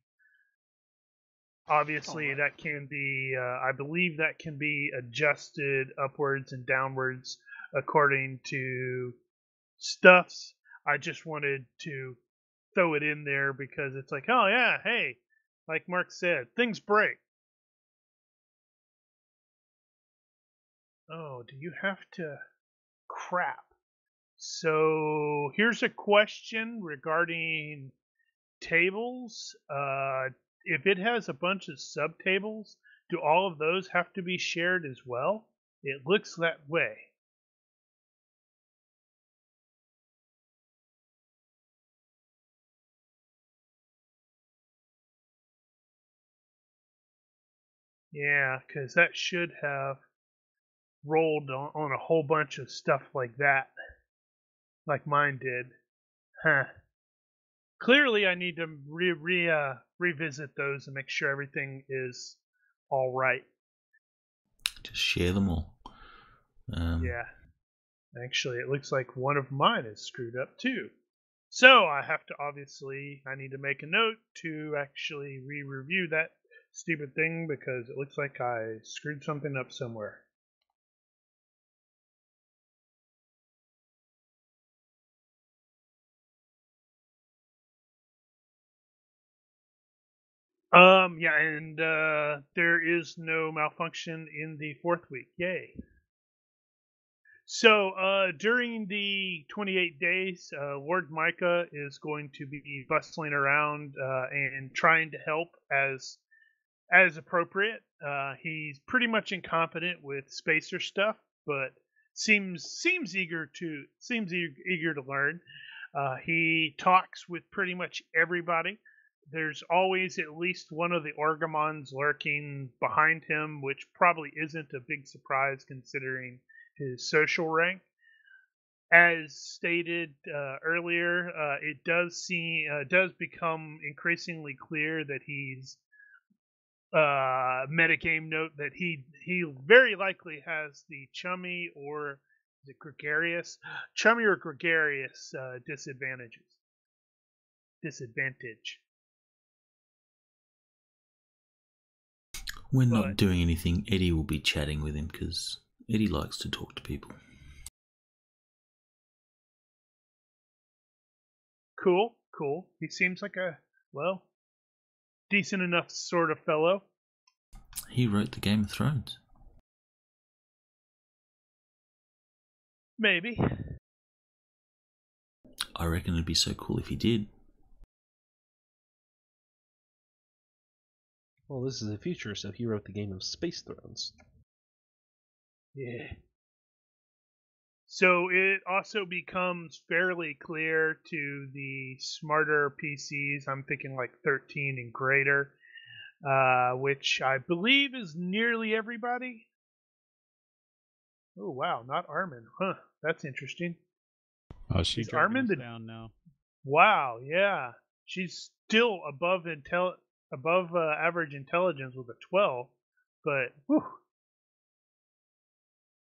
Obviously, that can be, I believe that can be adjusted upwards and downwards according to stuffs. I just wanted to throw it in there because it's like, oh yeah, hey, like Mark said, things break. Oh, do you have to? Crap. So here's a question regarding tables. If it has a bunch of subtables, do all of those have to be shared as well? It looks that way. Yeah, because that should have rolled on a whole bunch of stuff like that, like mine did. Huh. Clearly, I need to revisit those and make sure everything is all right. Just share them all. Yeah. Actually, it looks like one of mine is screwed up too. So I have to I need to make a note to actually re-review that stupid thing because it looks like I screwed something up somewhere. Yeah, and there is no malfunction in the 4th week. Yay. So, during the 28 days, Lord Micah is going to be bustling around and trying to help as appropriate. He's pretty much incompetent with spacer stuff, but seems eager to learn. He talks with pretty much everybody. There's always at least one of the Orgamons lurking behind him, which probably isn't a big surprise considering his social rank. As stated earlier, it does become increasingly clear that he's metagame note that he very likely has the chummy or the gregarious disadvantage. When But- not doing anything, Eddie will be chatting with him because Eddie likes to talk to people. Cool. He seems like a decent enough sort of fellow. He wrote the Game of Thrones. Maybe. I reckon it'd be so cool if he did. Well, this is the future, so he wrote the game of Space Thrones. Yeah. So it also becomes fairly clear to the smarter PCs, I'm thinking like 13 and greater, which I believe is nearly everybody. Oh, wow, not Armin. Huh, that's interesting. Oh, she Is dragging Armin us the- down now. Wow, yeah. She's still above average intelligence with a 12, but whew.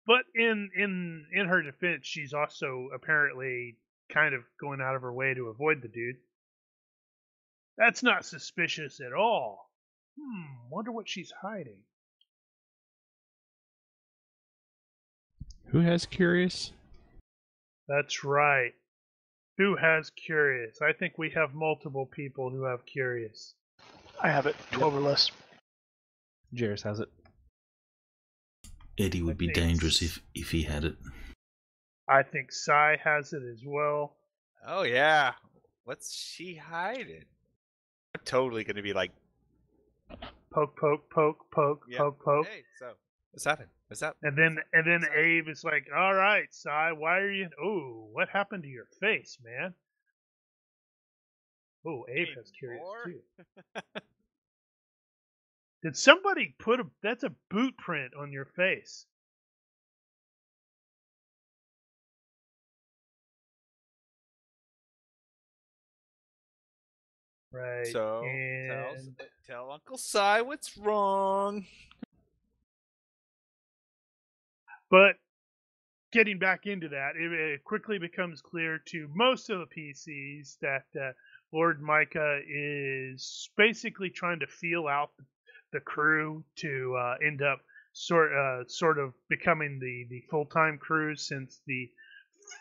But in her defense, she's also apparently kind of going out of her way to avoid the dude. That's not suspicious at all. Wonder what she's hiding. Who has Curious? That's right. Who has Curious? I think we have multiple people who have Curious. I have it, 12 or less. Jairus has it. Eddie would I be think dangerous if he had it. I think Sai has it as well. Oh yeah. What's she hiding? I'm totally gonna be like, Poke, poke, poke, poke, yeah. poke, poke. Hey, so what's happening? What's up? And then Abe is like, "All right, Sai, why are you? Oh, what happened to your face, man?" Oh, Abe has Curious more? too. Did somebody put that's a boot print on your face? Right. So and tell Uncle Si what's wrong. but getting back into that, it quickly becomes clear to most of the PCs that Lord Micah is basically trying to feel out the crew to end up sort of becoming the full-time crew, since the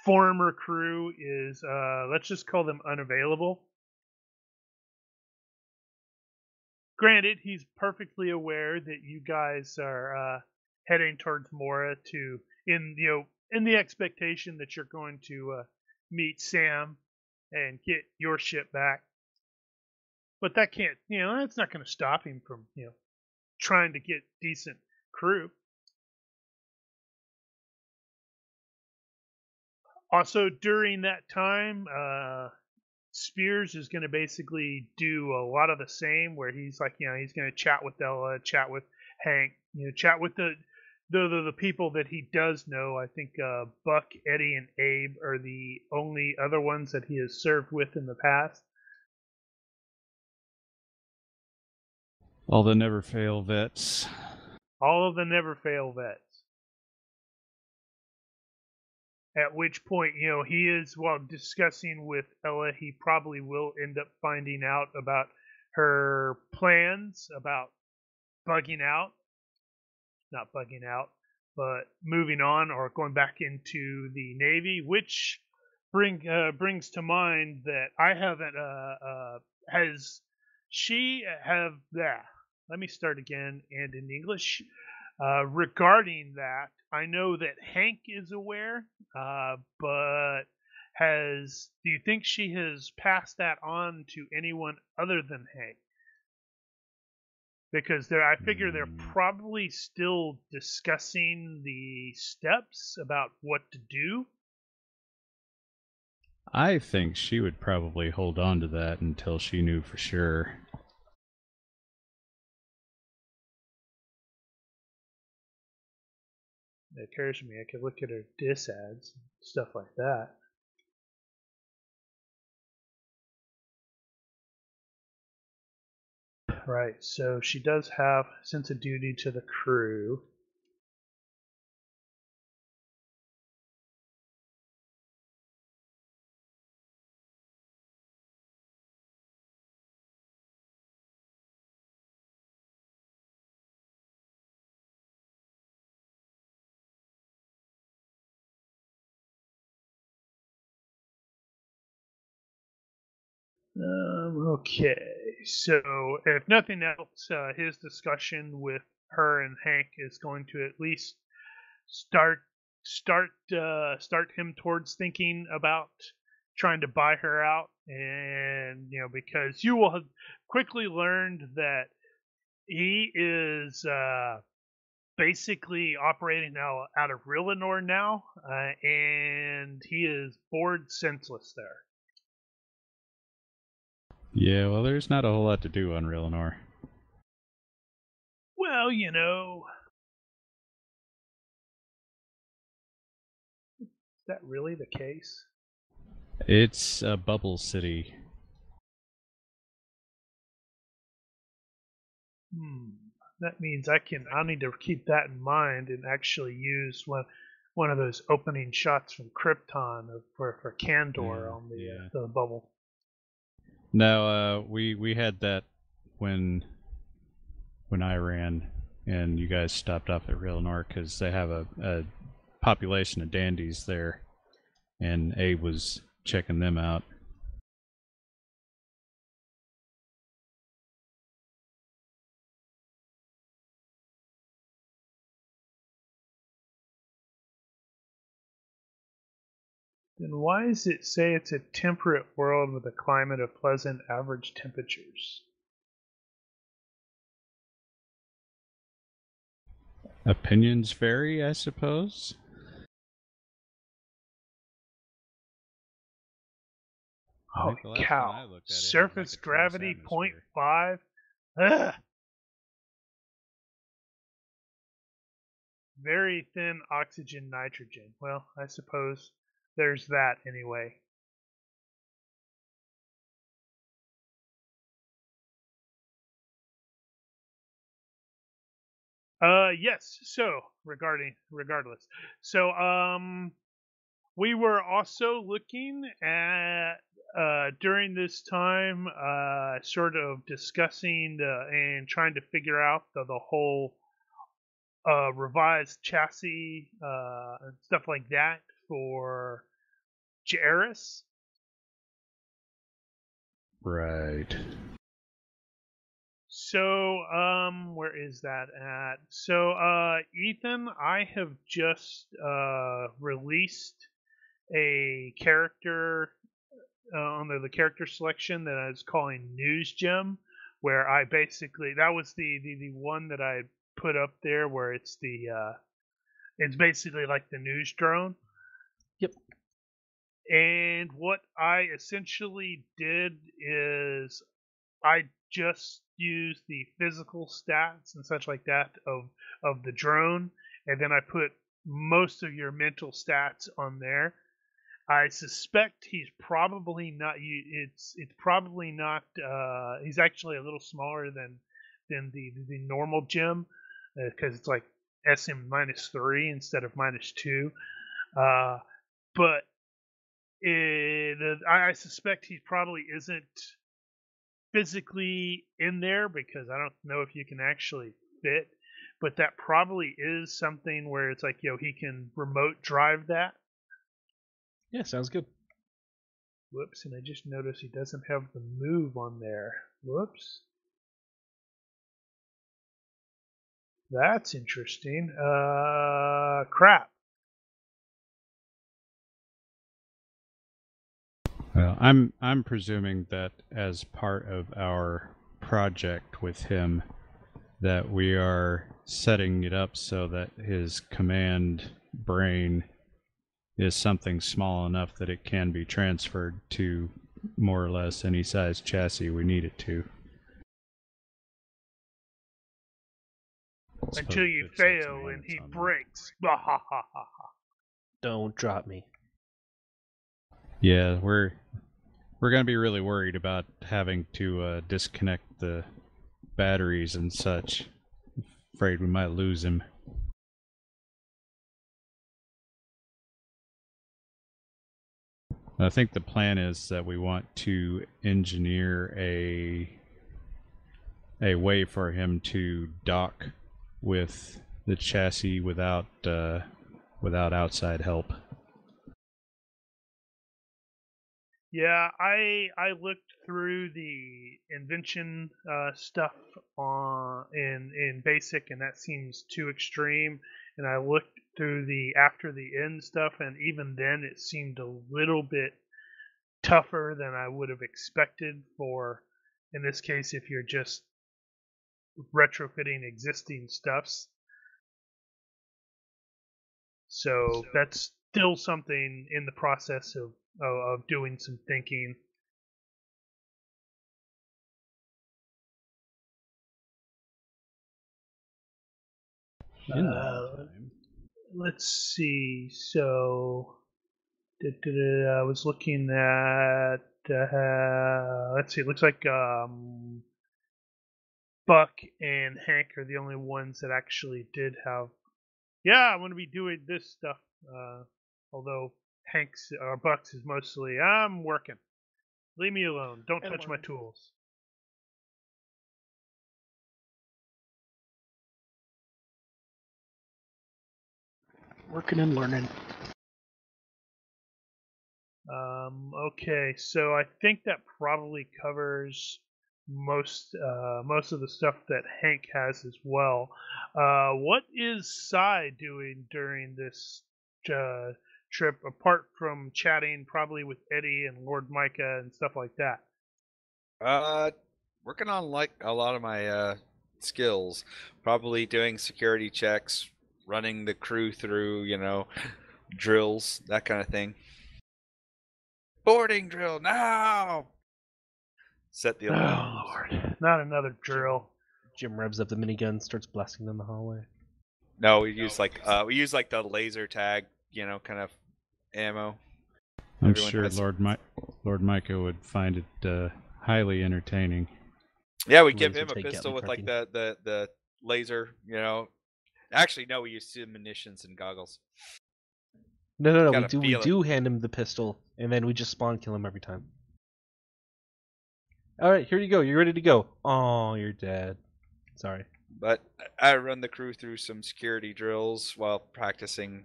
former crew is let's just call them unavailable. Granted, he's perfectly aware that you guys are heading towards Mora in the expectation that you're going to meet Sam and get your ship back. But that can't, that's not going to stop him from, trying to get decent crew. Also, during that time, Spears is going to basically do a lot of the same, where he's like, he's going to chat with Ella, chat with Hank, chat with the people that he does know. I think Buck, Eddie, and Abe are the only other ones that he has served with in the past. All the never fail vets. All of the never fail vets. At which point, he is, while discussing with Ella, he probably will end up finding out about her plans about bugging out. Not bugging out, but moving on or going back into the Navy, which brings to mind that I haven't, has she have, let me start again and in English. Regarding that, I know that Hank is aware, but do you think she has passed that on to anyone other than Hank? Because I figure they're probably still discussing the steps about what to do. I think she would probably hold on to that until she knew for sure. It occurs to me I could look at her dis ads, stuff like that. Right, so she does have sense of duty to the crew. Okay, so if nothing else, his discussion with her and Hank is going to at least start him towards thinking about trying to buy her out, and because you will have quickly learned that he is basically operating out of Rillenor now, and he is bored senseless there. Yeah, well, there's not a whole lot to do on Rillenor. Well, is that really the case? It's a bubble city. That means I need to keep that in mind and actually use one of those opening shots from Krypton for Kandor on the bubble. No, we had that when I ran, and you guys stopped off at Rillenor because they have a population of dandies there, and Abe was checking them out. Then why does it say it's a temperate world with a climate of pleasant average temperatures? Opinions vary, I suppose. Holy cow. Surface gravity 0.5? Ugh. Very thin oxygen nitrogen. Well, I suppose there's that anyway. Yes. So regardless. So we were also looking at during this time sort of discussing and trying to figure out the whole revised chassis and stuff like that for Jairus. Right. So, where is that at? So, Ethan, I have just released a character under the character selection that I was calling News Gem, where I basically, that was the one that I put up there, where it's it's basically like the news drone. Yep. And what I essentially did is I just used the physical stats and such like that of the drone, and then I put most of your mental stats on there. I suspect he's probably not. It's probably not. He's actually a little smaller than the normal gem, because it's like SM -3 instead of -2. but I suspect he probably isn't physically in there because I don't know if you can actually fit. But that probably is something where it's like, he can remote drive that. Yeah, sounds good. Whoops, and I just noticed he doesn't have the move on there. Whoops. That's interesting. Crap. Well, I'm presuming that as part of our project with him, that we are setting it up so that his command brain is something small enough that it can be transferred to more or less any size chassis we need it to. Until you fail and he breaks. Ha ha ha ha. Don't drop me. Yeah, we're going to be really worried about having to disconnect the batteries and such. Afraid we might lose him. I think the plan is that we want to engineer a way for him to dock with the chassis without outside help. Yeah, I looked through the invention stuff in basic, and that seems too extreme. And I looked through the after the end stuff, and even then it seemed a little bit tougher than I would have expected for, in this case, if you're just retrofitting existing stuffs. So that's still something in the process of doing some thinking. Let's see. So, I was looking at. Let's see. It looks like Buck and Hank are the only ones that actually did have. Yeah, I'm going to be doing this stuff. Although Hank's or Buck's is mostly I'm working. Leave me alone. Don't touch my tools. Working and learning. Okay, so I think that probably covers most of the stuff that Hank has as well. What is Cy doing during this trip, apart from chatting probably with Eddie and Lord Micah and stuff like that? Working on like a lot of my skills. Probably doing security checks, running the crew through, drills, that kind of thing. Boarding drill now. Set the alarm. Oh Lord, not another drill. Jim revs up the minigun, starts blasting down the hallway. No, we use like the laser tag, kind of ammo. I'm sure Lord Micah would find it highly entertaining. Yeah, we give him a pistol with like the laser, Actually, no, we use munitions and goggles. No. We do hand him the pistol, and then we just spawn kill him every time. All right, here you go. You're ready to go. Oh, you're dead. Sorry. But I run the crew through some security drills while practicing,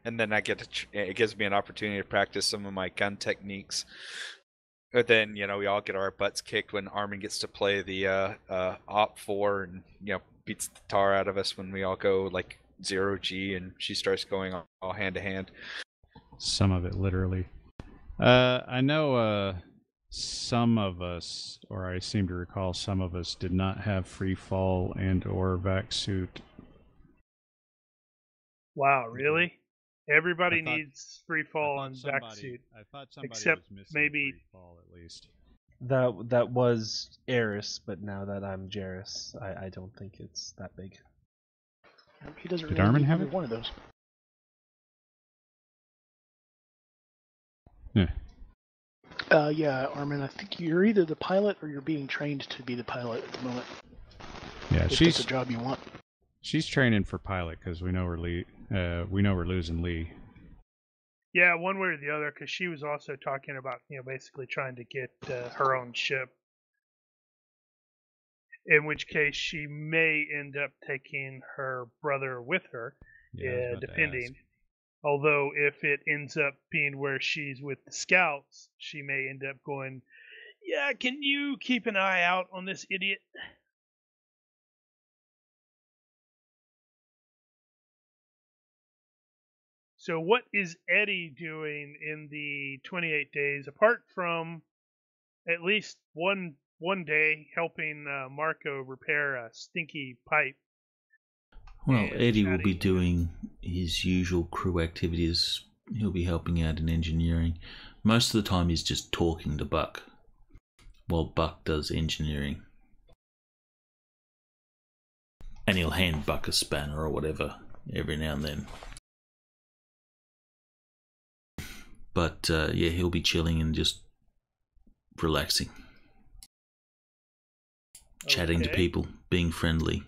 and then it gives me an opportunity to practice some of my gun techniques. But then, we all get our butts kicked when Armin gets to play the Op 4 and, beats the tar out of us when we all go like 0G and she starts going all hand to hand. Some of it literally. I know some of us, or I seem to recall some of us, did not have free fall and or vac suit. Wow, really? Everybody needs free fall and vac suit. I thought somebody except was missing maybe free fall at least. That was Eris, but now that I'm Jairus, I don't think it's that big. He doesn't Did really Armin need have either it? one of those. Yeah. Yeah, Armin, I think you're either the pilot or you're being trained to be the pilot at the moment. Yeah, if that's a job you want. She's training for pilot because we know we're losing Lee. Yeah, one way or the other, because she was also talking about, basically trying to get her own ship. In which case, she may end up taking her brother with her, Yeah, I was about to depending. ask. Although, if it ends up being where she's with the scouts, she may end up going, "Yeah, can you keep an eye out on this idiot?" So what is Eddie doing in the 28 days, apart from at least one day helping Marco repair a stinky pipe? Well, And Eddie will be chatting doing his usual crew activities. He'll be helping out in engineering. Most of the time he's just talking to Buck, while Buck does engineering. And he'll hand Buck a spanner or whatever every now and then. But yeah, he'll be chilling and just relaxing. Chatting to Okay. people, being friendly.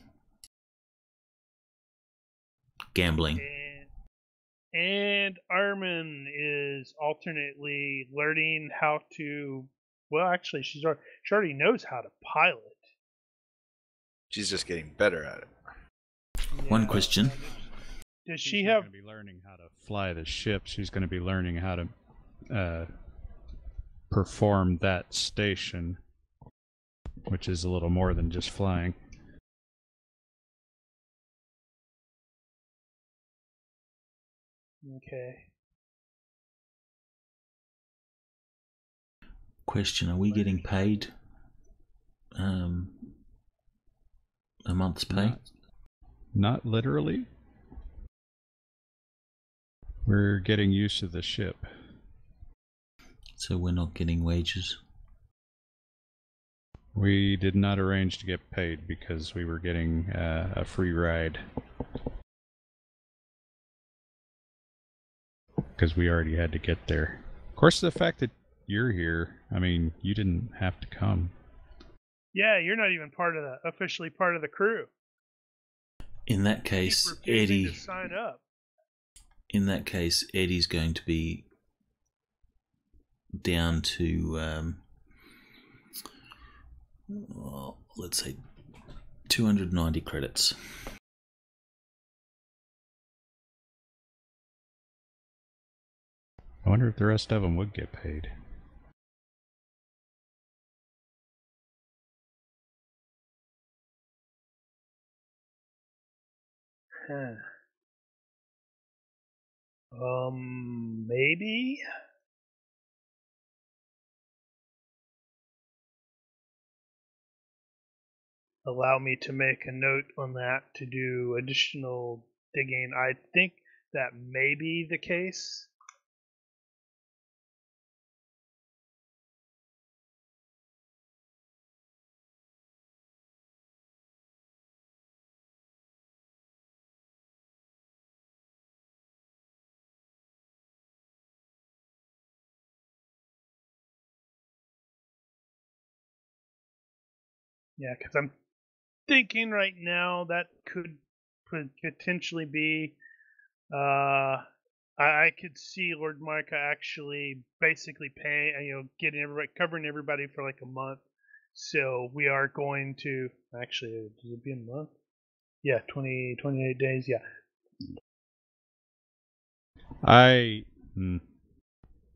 Gambling. And Armin is alternately learning how to. Well, actually, she already knows how to pilot. She's just getting better at it. One Yeah. question. Does She's she not have? going to be learning how to fly the ship. She's going to be learning how to perform that station, which is a little more than just flying. Okay. Question: are we getting paid a month's pay? Not literally. We're getting used to the ship. So we're not getting wages. We did not arrange to get paid because we were getting a free ride. Because we already had to get there. Of course, the fact that you're here, I mean, you didn't have to come. Yeah, you're not even officially part of the crew. In that Keep case, refusing Eddie. to sign up. In that case, Eddie's going to be down to, well, let's say 290 credits. I wonder if the rest of them would get paid. Huh. Maybe. Allow me to make a note on that to do additional digging. I think that may be the case. Yeah, because I'm thinking right now that could potentially be. I could see Lord Micah actually basically paying, getting covering everybody for like a month. So we are going to actually. Does it be a month? Yeah, 28 days. Yeah.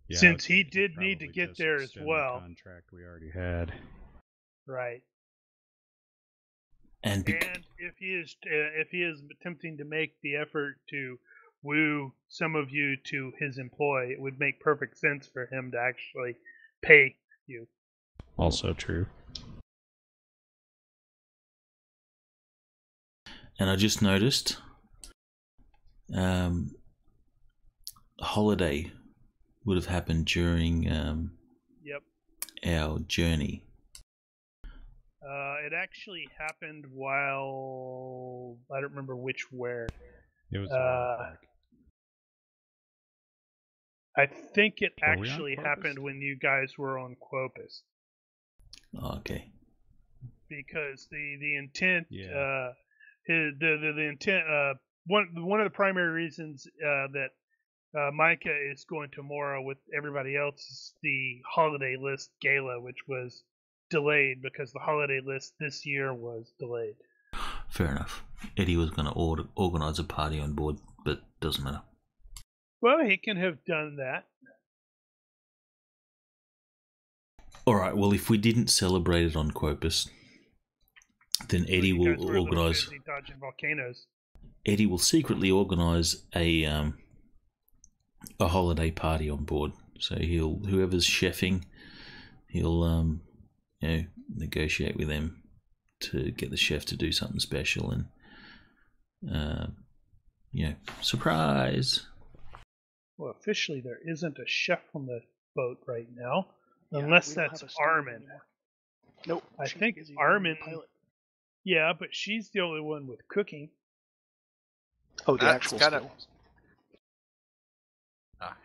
Yeah, Since I would he think did he'd need to probably get just there as extend well. the contract we already had. Right. And if he is attempting to make the effort to woo some of you to his employ, it would make perfect sense for him to actually pay you. Also true. And I just noticed holiday would have happened during Yep. our journey. It actually happened while I don't remember where. It was a while back. I think it Were we on actually Corpus? happened when you guys were on Quopus. Oh, okay. Because the intent, Yeah. the intent, one of the primary reasons that Micah is going tomorrow with everybody else. It's the holiday list gala, which was delayed because the holiday list this year was delayed. Fair enough. Eddie was going to organise a party on board, but doesn't matter. Well, he can have done that. All right. Well, if we didn't celebrate it on Quopus, then Eddie You guys will were a little organise. busy dodging volcanoes. Eddie will secretly organise a holiday party on board. So whoever's chefing, he'll negotiate with them to get the chef to do something special and surprise. Well, officially there isn't a chef on the boat right now, Yeah, unless we don't that's have a steward Armin. anymore. Nope. I she's think busy Armin. being the pilot. Yeah, but she's the only one with cooking. Oh, the That's actual kinda- skills.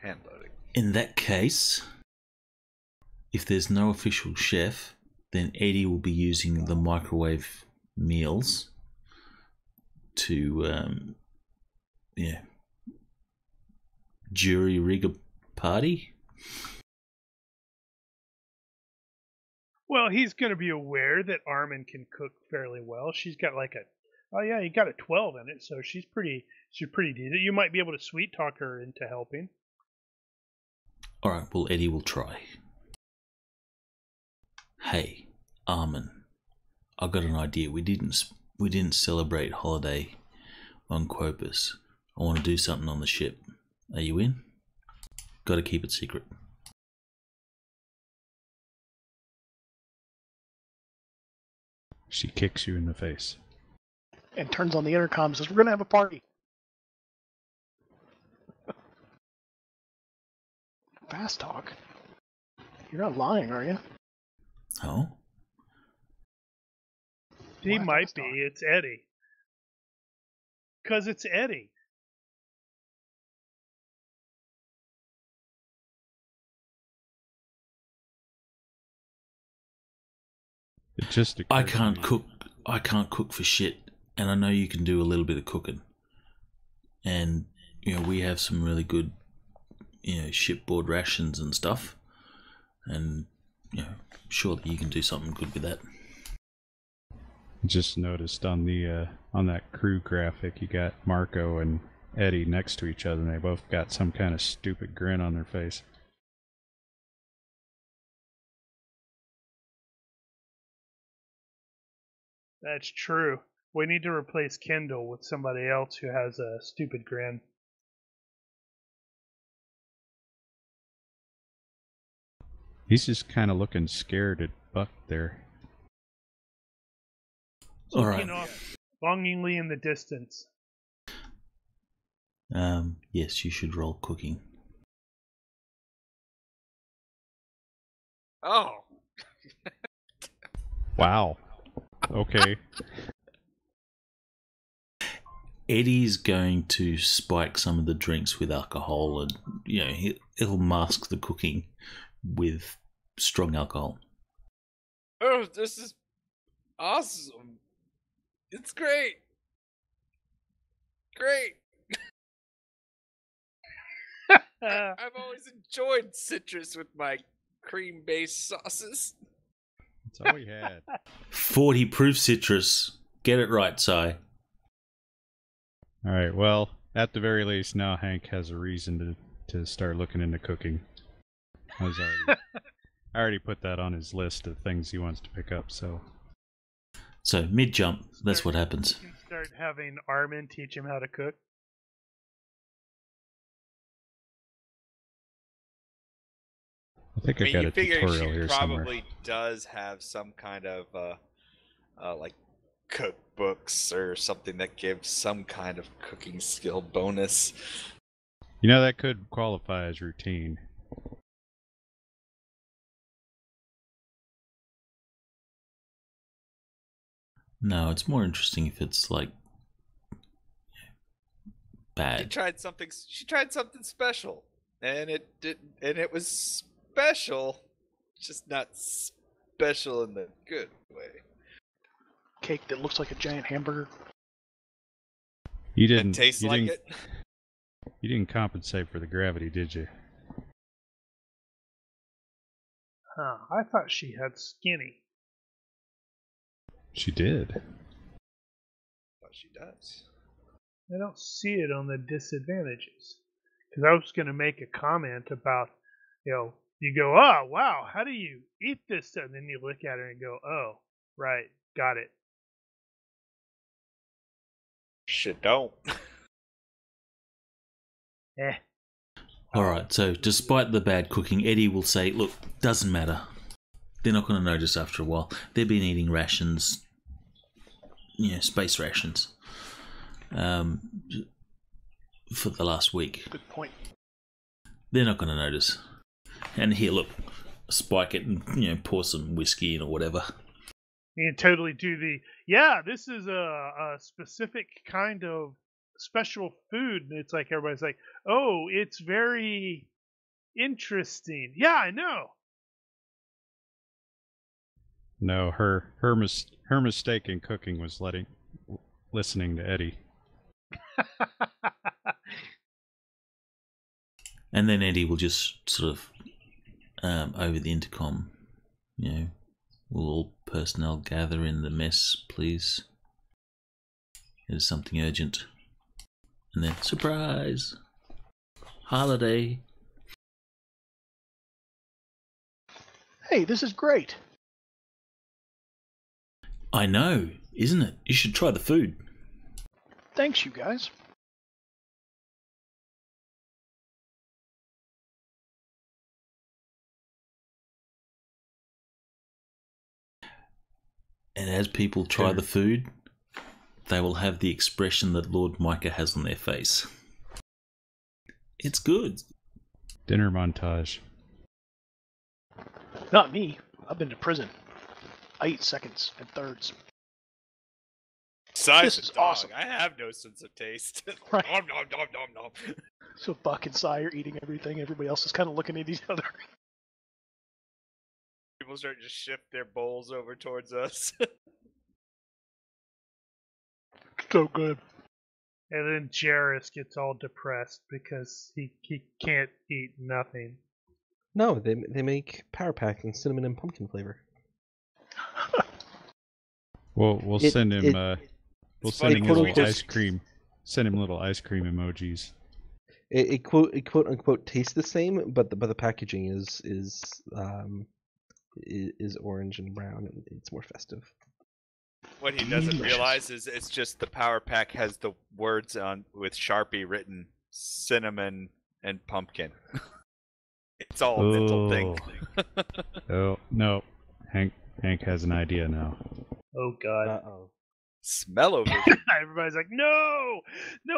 Hand loading. In that case, if there's no official chef, then Eddie will be using the microwave meals to jury rig a party. Well, he's going to be aware that Armin can cook fairly well. She's got he got a 12 in it, so she's pretty decent. You might be able to sweet talk her into helping. All right, well, Eddie will try. Hey, Armin, I got an idea. We didn't celebrate holiday on Quopus. I want to do something on the ship. Are you in? Got to keep it secret. She kicks you in the face. And turns on the intercom and says, "We're going to have a party." Fast talk. You're not lying, are you? Oh? He Why might fast be. talk? It's Eddie. Because it's Eddie. It just I occurred to can't me. cook. I can't cook for shit, and I know you can do a little bit of cooking. And we have some really good, shipboard rations and stuff, and surely you can do something good with that. Just noticed on the on that crew graphic, you got Marco and Eddie next to each other, and they both got some kind of stupid grin on their face. That's true. We need to replace Kendall with somebody else who has a stupid grin. He's just kind of looking scared at Buck there. All Looking right. off longingly in the distance. Yes, you should roll cooking. Oh, Wow. Okay. Eddie's going to spike some of the drinks with alcohol, and he'll mask the cooking with strong alcohol. oh, this is awesome. It's great. Great. I've always enjoyed citrus with my cream-based sauces. That's all we had. 40 proof citrus. Get it right, Si. All right. Well, at the very least, now Hank has a reason to start looking into cooking. I already put that on his list of things he wants to pick up. So mid jump, that's what happens. You can start having Armin teach him how to cook. I think I I mean, got you a figure tutorial she here probably somewhere. does have some kind of like cookbooks or something that gives some kind of cooking skill bonus. That could qualify as routine. No, it's more interesting if it's like She bad. tried something special, and it was special, just not special in the good way. Cake that looks like a giant hamburger. You It didn't. tastes you like didn't, it. You didn't compensate for the gravity, did you? Huh, I thought she had skinny. She did. What she does. I don't see it on the disadvantages. Because I was going to make a comment about, you go, oh, wow, how do you eat this stuff? And then you look at it and go, oh, right, got it. Shit, don't. Eh. Alright, so despite the bad cooking, Eddie will say, look, doesn't matter. They're not going to notice after a while. They've been eating rations, space rations, for the last week. Good point. They're not going to notice. And here, look, spike it and, pour some whiskey in or whatever. You can totally do this is a specific kind of special food. And it's like everybody's like, oh, it's very interesting. Yeah, I know. No, her mistake in cooking was listening to Eddie. And then Eddie will just sort of, over the intercom, will all personnel gather in the mess, please? There's something urgent. And then, surprise! Holiday! Hey, this is great. I know, isn't it? You should try the food. Thanks, you guys. And as people try the food, they will have the expression that Lord Micah has on their face. It's good. Dinner montage. Not me. I've been to prison. I eat seconds and thirds. Size This of is dog. awesome. I have no sense of taste. Right. Nom, nom, nom, nom, nom. So Buck and Sire eating everything. Everybody else is kind of looking at each other. People start to shift their bowls over towards us. So good. And then Jairus gets all depressed because he can't eat nothing. No, they make Power Pack in cinnamon and pumpkin flavor. We'll It- send him. it- We'll send him quote little unquote- ice cream. Send him little ice cream emojis. It quote unquote tastes the same, but the packaging is orange and brown, and it's more festive. What he doesn't Delicious. realize is it's just the Power Pack has the words on with Sharpie written cinnamon and pumpkin. It's all a mental thing. Oh no, Hank has an idea now. Oh, God. Uh-oh. Smell-o-vision. Everybody's like, no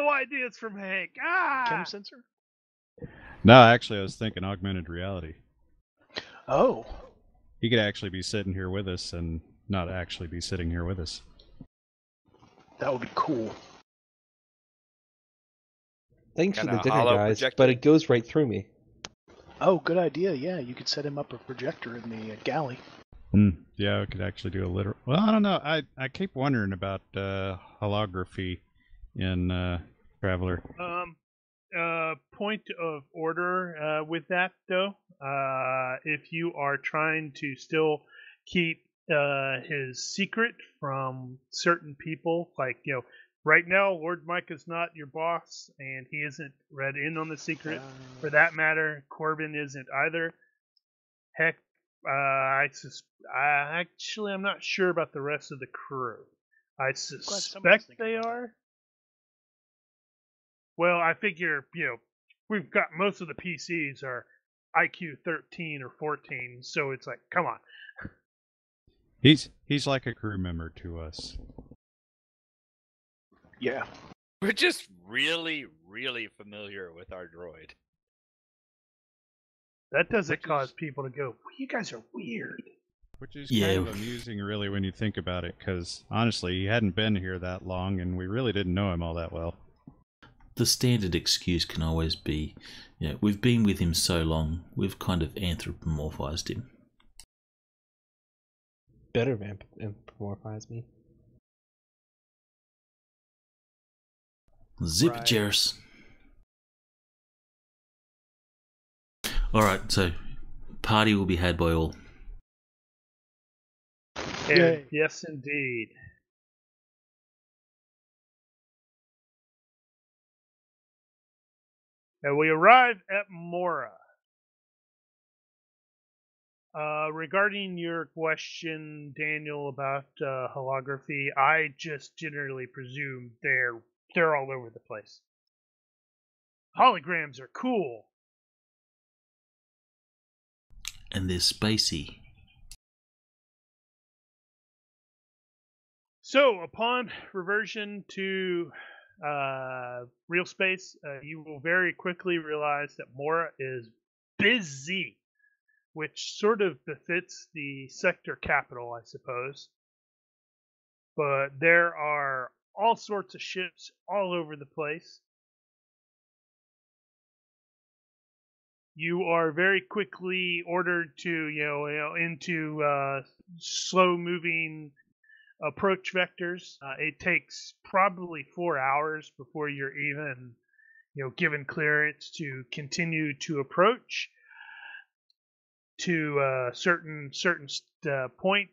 ideas from Hank. Ah! Chem sensor? No, actually, I was thinking augmented reality. Oh. He could actually be sitting here with us and not actually be sitting here with us. That would be cool. Thanks for Kinda the dinner, hollow guys, projector. but it goes right through me. Oh, good idea. Yeah, you could set him up a projector in the galley. Yeah, we could actually do a literal. Well, I don't know. I keep wondering about holography in Traveller. Point of order with that, though. If you are trying to still keep his secret from certain people, like, right now, Lord Micah's not your boss, and he isn't read in on the secret. For that matter, Corbin isn't either. Heck, I'm not sure about the rest of the crew. I somebody's suspect thinking they about are. Well, I figure, we've got most of the PCs are IQ 13 or 14, so it's like, come on. He's like a crew member to us. Yeah. We're just really, really familiar with our droid. That doesn't cause people to go, you guys are weird. Which is Yeah. kind of amusing, really, when you think about it, because honestly, he hadn't been here that long, and we really didn't know him all that well. The standard excuse can always be, we've been with him so long, we've kind of anthropomorphized him. Better anthropomorphize me. Zip Right. Jairus. Alright, so party will be had by all. And Yay. yes, indeed. And we arrive at Mora. Regarding your question, Daniel, about holography, I just generally presume they're all over the place. Holograms are cool. And they're spacey. So, upon reversion to real space, you will very quickly realize that Mora is busy, which sort of befits the sector capital, I suppose. But there are all sorts of ships all over the place. You are very quickly ordered to, into slow-moving approach vectors. It takes probably 4 hours before you're even, given clearance to continue to approach to a certain point.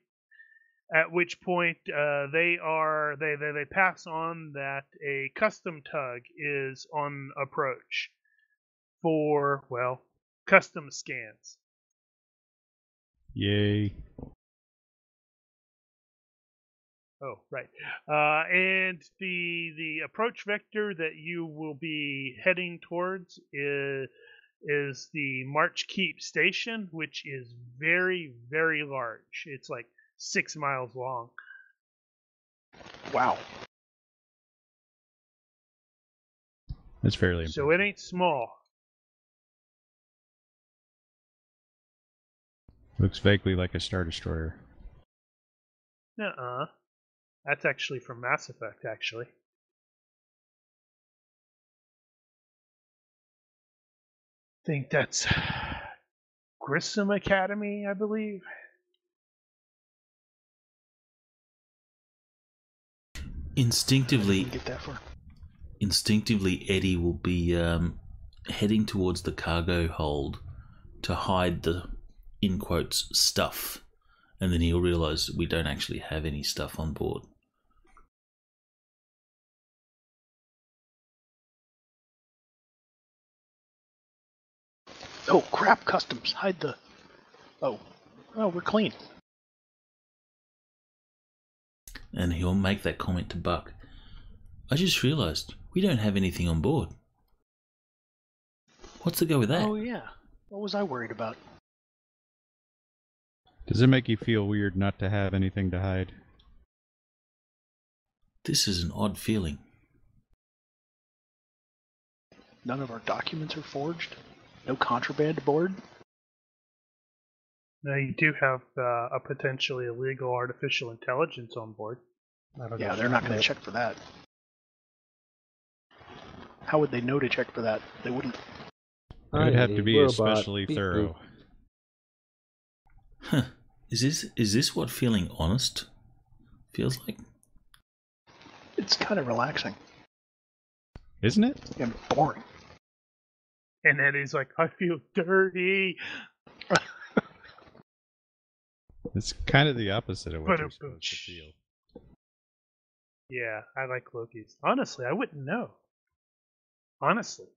At which point they pass on that a custom tug is on approach for custom scans. Yay. Oh, right. And the approach vector that you will be heading towards is the March Keep Station, which is very, very large. It's like 6 miles long. Wow. That's fairly impressive. So it ain't small. Looks vaguely like a Star Destroyer. Nuh-uh. That's actually from Mass Effect, actually. I think that's Grissom Academy, I believe. Instinctively, Get that far. Eddie will be heading towards the cargo hold to hide the, in quotes, stuff. And then he'll realise that we don't actually have any stuff on board. Oh, crap, customs. Hide the... Oh, we're clean. And he'll make that comment to Buck. I just realised we don't have anything on board. What's the go with that? Oh, yeah. What was I worried about? Does it make you feel weird not to have anything to hide? This is an odd feeling. None of our documents are forged? No contraband aboard? Now you do have a potentially illegal artificial intelligence on board. Yeah, they're not going to check for that. How would they know to check for that? They wouldn't. It would have to be robot. especially Beep, thorough. Huh. Is this what feeling honest feels like? It's kind of relaxing Isn't it? and boring. And Eddie's like, I feel dirty. It's kind of the opposite of what But you're supposed to feel. Yeah, I like Loki's. Honestly, I wouldn't know. Honestly.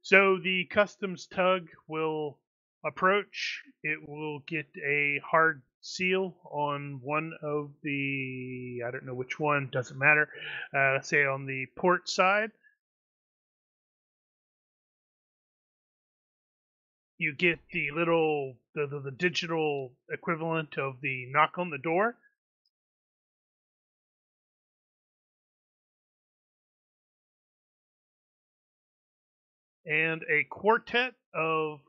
So the customs tug will approach. It will get a hard seal on one of the, I don't know which one, doesn't matter. Let's say on the port side. You get the little, the digital equivalent of the knock on the door. And a quartet of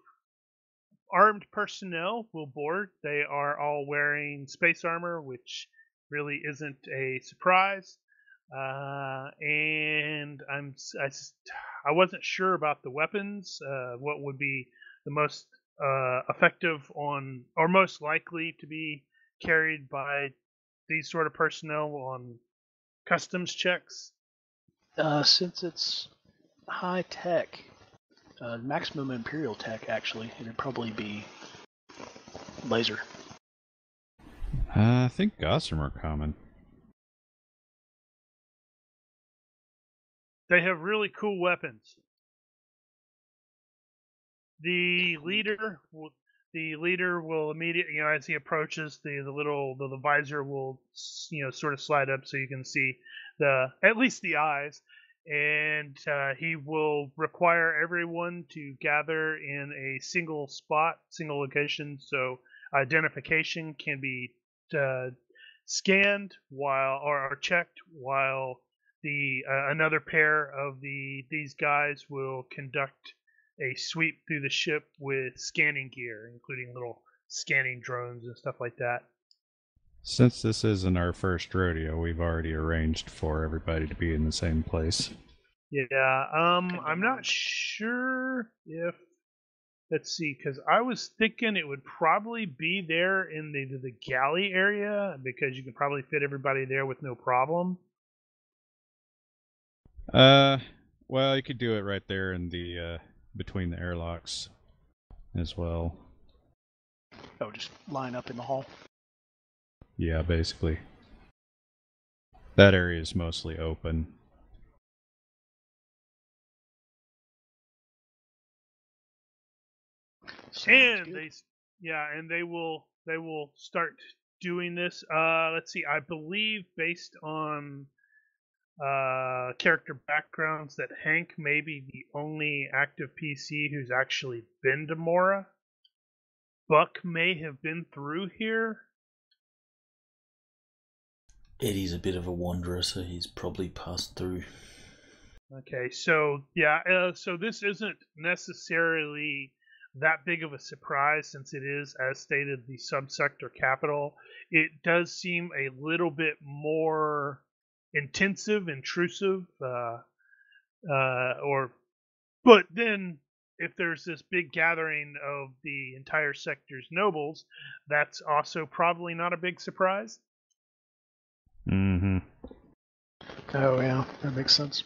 armed personnel will board. They are all wearing space armor, which really isn't a surprise. And I wasn't sure about the weapons. What would be the most effective on, or most likely to be carried by these sort of personnel on customs checks? Since it's high tech. Maximum Imperial tech, actually. It'd probably be laser. I think Gossam are common. They have really cool weapons. The leader will immediately, as he approaches, the visor will, sort of slide up so you can see at least the eyes, and he will require everyone to gather in a single location, so identification can be scanned or checked while another pair of these guys will conduct a sweep through the ship with scanning gear, including little scanning drones and stuff like that. Since this isn't our first rodeo, we've already arranged for everybody to be in the same place. Yeah, I'm not sure if... Let's see, because I was thinking it would probably be there in the galley area, because you can probably fit everybody there with no problem. Well, you could do it right there in the between the airlocks as well. Oh, just line up in the hall. Yeah, basically. That area is mostly open. And they will start doing this. Let's see, I believe based on character backgrounds that Hank may be the only active PC who's actually been to Mora. Buck may have been through here. Eddie's a bit of a wanderer, so he's probably passed through. Okay, so so this isn't necessarily that big of a surprise, since it is, as stated, the subsector capital. It does seem a little bit more intensive, intrusive, but then if there's this big gathering of the entire sector's nobles, that's also probably not a big surprise. Mm-hmm. Oh, yeah, that makes sense.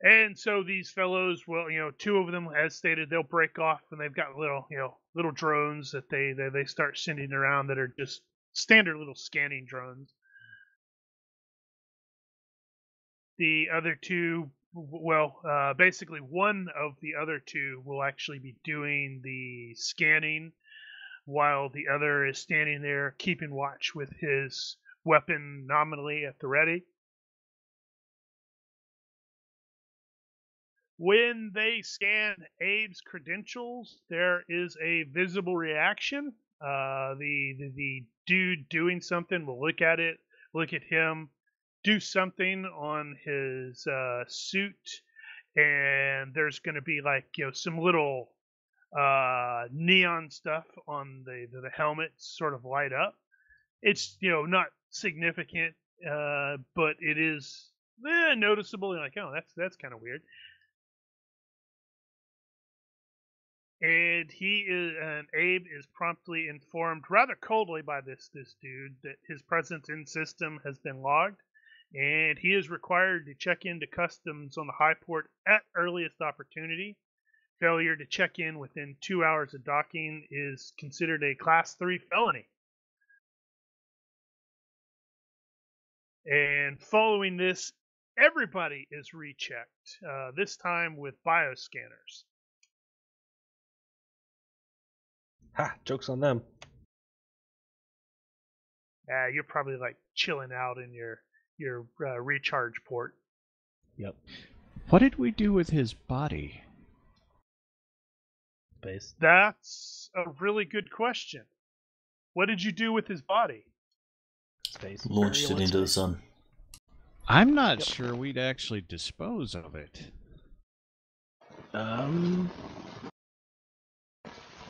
And so these fellows will, two of them, as stated, they'll break off, and they've got little drones that they start sending around that are just standard little scanning drones. The other two, basically one of the other two will actually be doing the scanning, while the other is standing there keeping watch with his weapon nominally at the ready. When they scan Abe's credentials, there is a visible reaction. The dude doing something will look at it, look at him, do something on his suit, and there's going to be some little neon stuff on the helmet sort of light up. It's not significant, but it is noticeable. You're like, oh, that's kind of weird. And Abe is promptly informed, rather coldly, by this dude that his presence in system has been logged, and he is required to check into customs on the high port at earliest opportunity. Failure to check in within 2 hours of docking is considered a Class 3 felony. And following this, everybody is rechecked, this time with bioscanners. Ha! Joke's on them. You're probably chilling out in your recharge port. Yep. What did we do with his body? Space. That's a really good question. What did you do with his body? Space. Launched it into the sun. I'm not sure we'd actually dispose of it.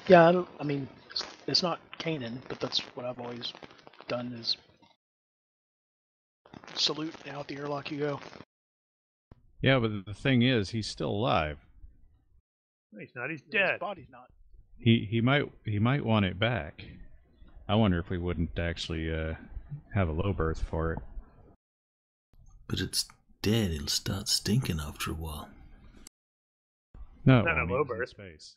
Yeah, I mean, it's not Canaan, but that's what I've always done, is salute, out the airlock you go. Yeah, but the thing is, he's still alive. No, he's not. He's dead. His body's not. He might want it back. I wonder if we wouldn't actually have a low berth for it. But it's dead, it'll start stinking after a while. No, Not a it low won't, he's in birth. space.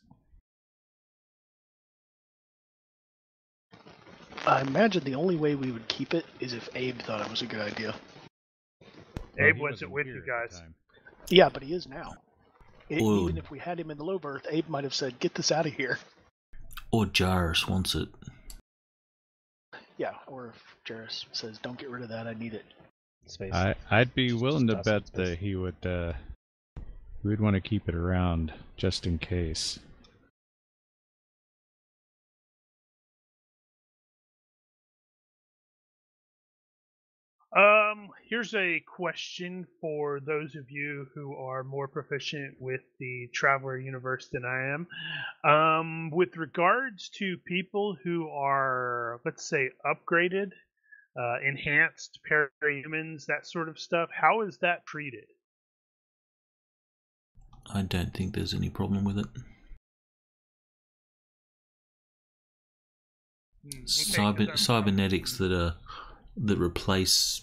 I imagine the only way we would keep it is if Abe thought it was a good idea. Well, Abe he wasn't with here you at the guys. time. Yeah, but he is now. Or- Even if we had him in the low berth, Abe might have said, "Get this out of here." Or Jairus wants it. Yeah, or if Jairus says, "Don't get rid of that, I need it." Space. I'd be Just willing to dust it, bet space. that he would. We'd want to keep it around just in case. Here's a question for those of you who are more proficient with the Traveller universe than I am. With regards to people who are, let's say, upgraded, enhanced parahumans, that sort of stuff, how is that treated? I don't think there's any problem with it. Cybernetics that replace,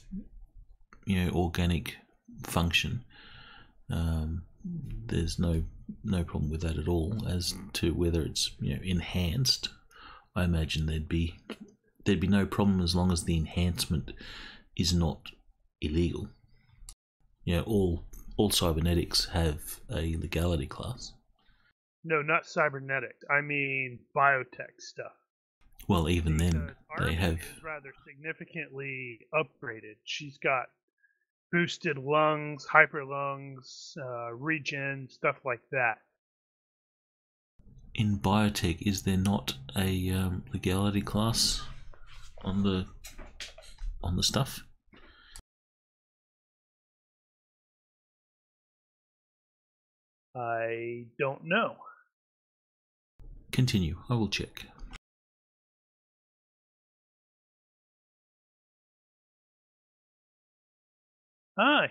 organic function. There's no problem with that at all. As to whether it's enhanced, I imagine there'd be no problem as long as the enhancement is not illegal. All cybernetics have a legality class. No, not cybernetics. I mean biotech stuff. Well, even then, Because they Armin have. is rather significantly upgraded. She's got boosted lungs, hyper lungs, regen, stuff like that. In biotech, is there not a legality class on the stuff? I don't know. Continue. I will check.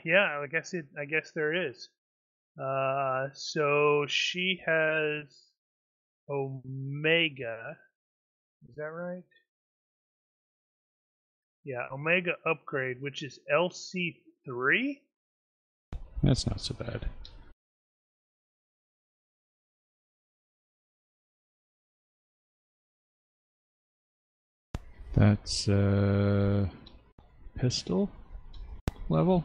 Yeah, I guess there is. So she has Omega. Is that right? Yeah, Omega upgrade, which is LC3. That's not so bad. That's pistol level.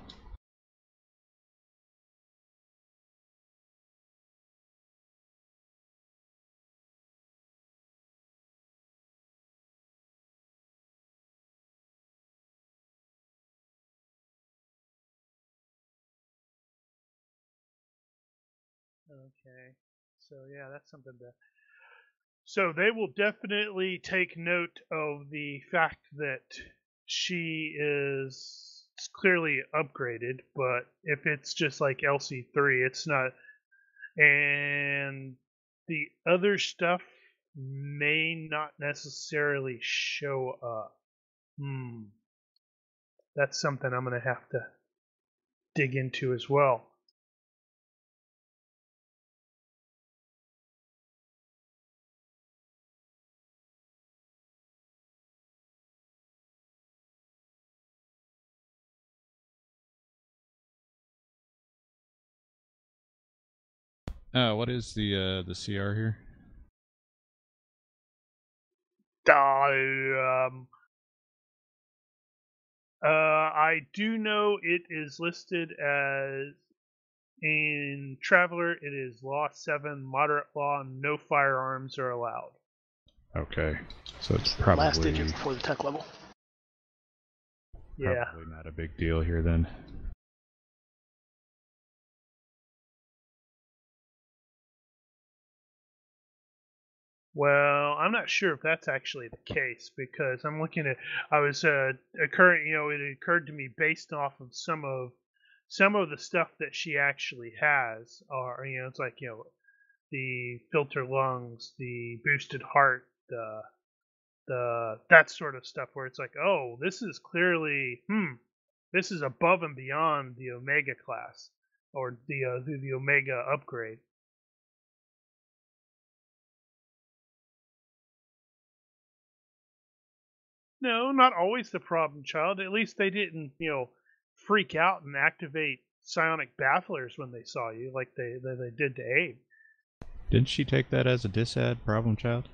Okay. So yeah, that's something to. So they will definitely take note of the fact that she is clearly upgraded, but if it's just like LC3, it's not. And the other stuff may not necessarily show up. That's something I'm going to have to dig into as well. What is the CR here? I do know it is listed as in Traveller. It is Law 7, Moderate Law, no firearms are allowed. Okay, so it's The probably last digit before the tech level. Yeah. probably not a big deal here then. Well, I'm not sure if that's actually the case because I'm looking at. I was occurring. It occurred to me based off of some of the stuff that she actually has, or it's like the filter lungs, the boosted heart, the that sort of stuff where it's like, oh, this is clearly this is above and beyond the Omega class or the Omega upgrade. No, not always the problem child. At least they didn't, freak out and activate psionic bafflers when they saw you, like they did to Abe. Didn't she take that as a disad, problem child?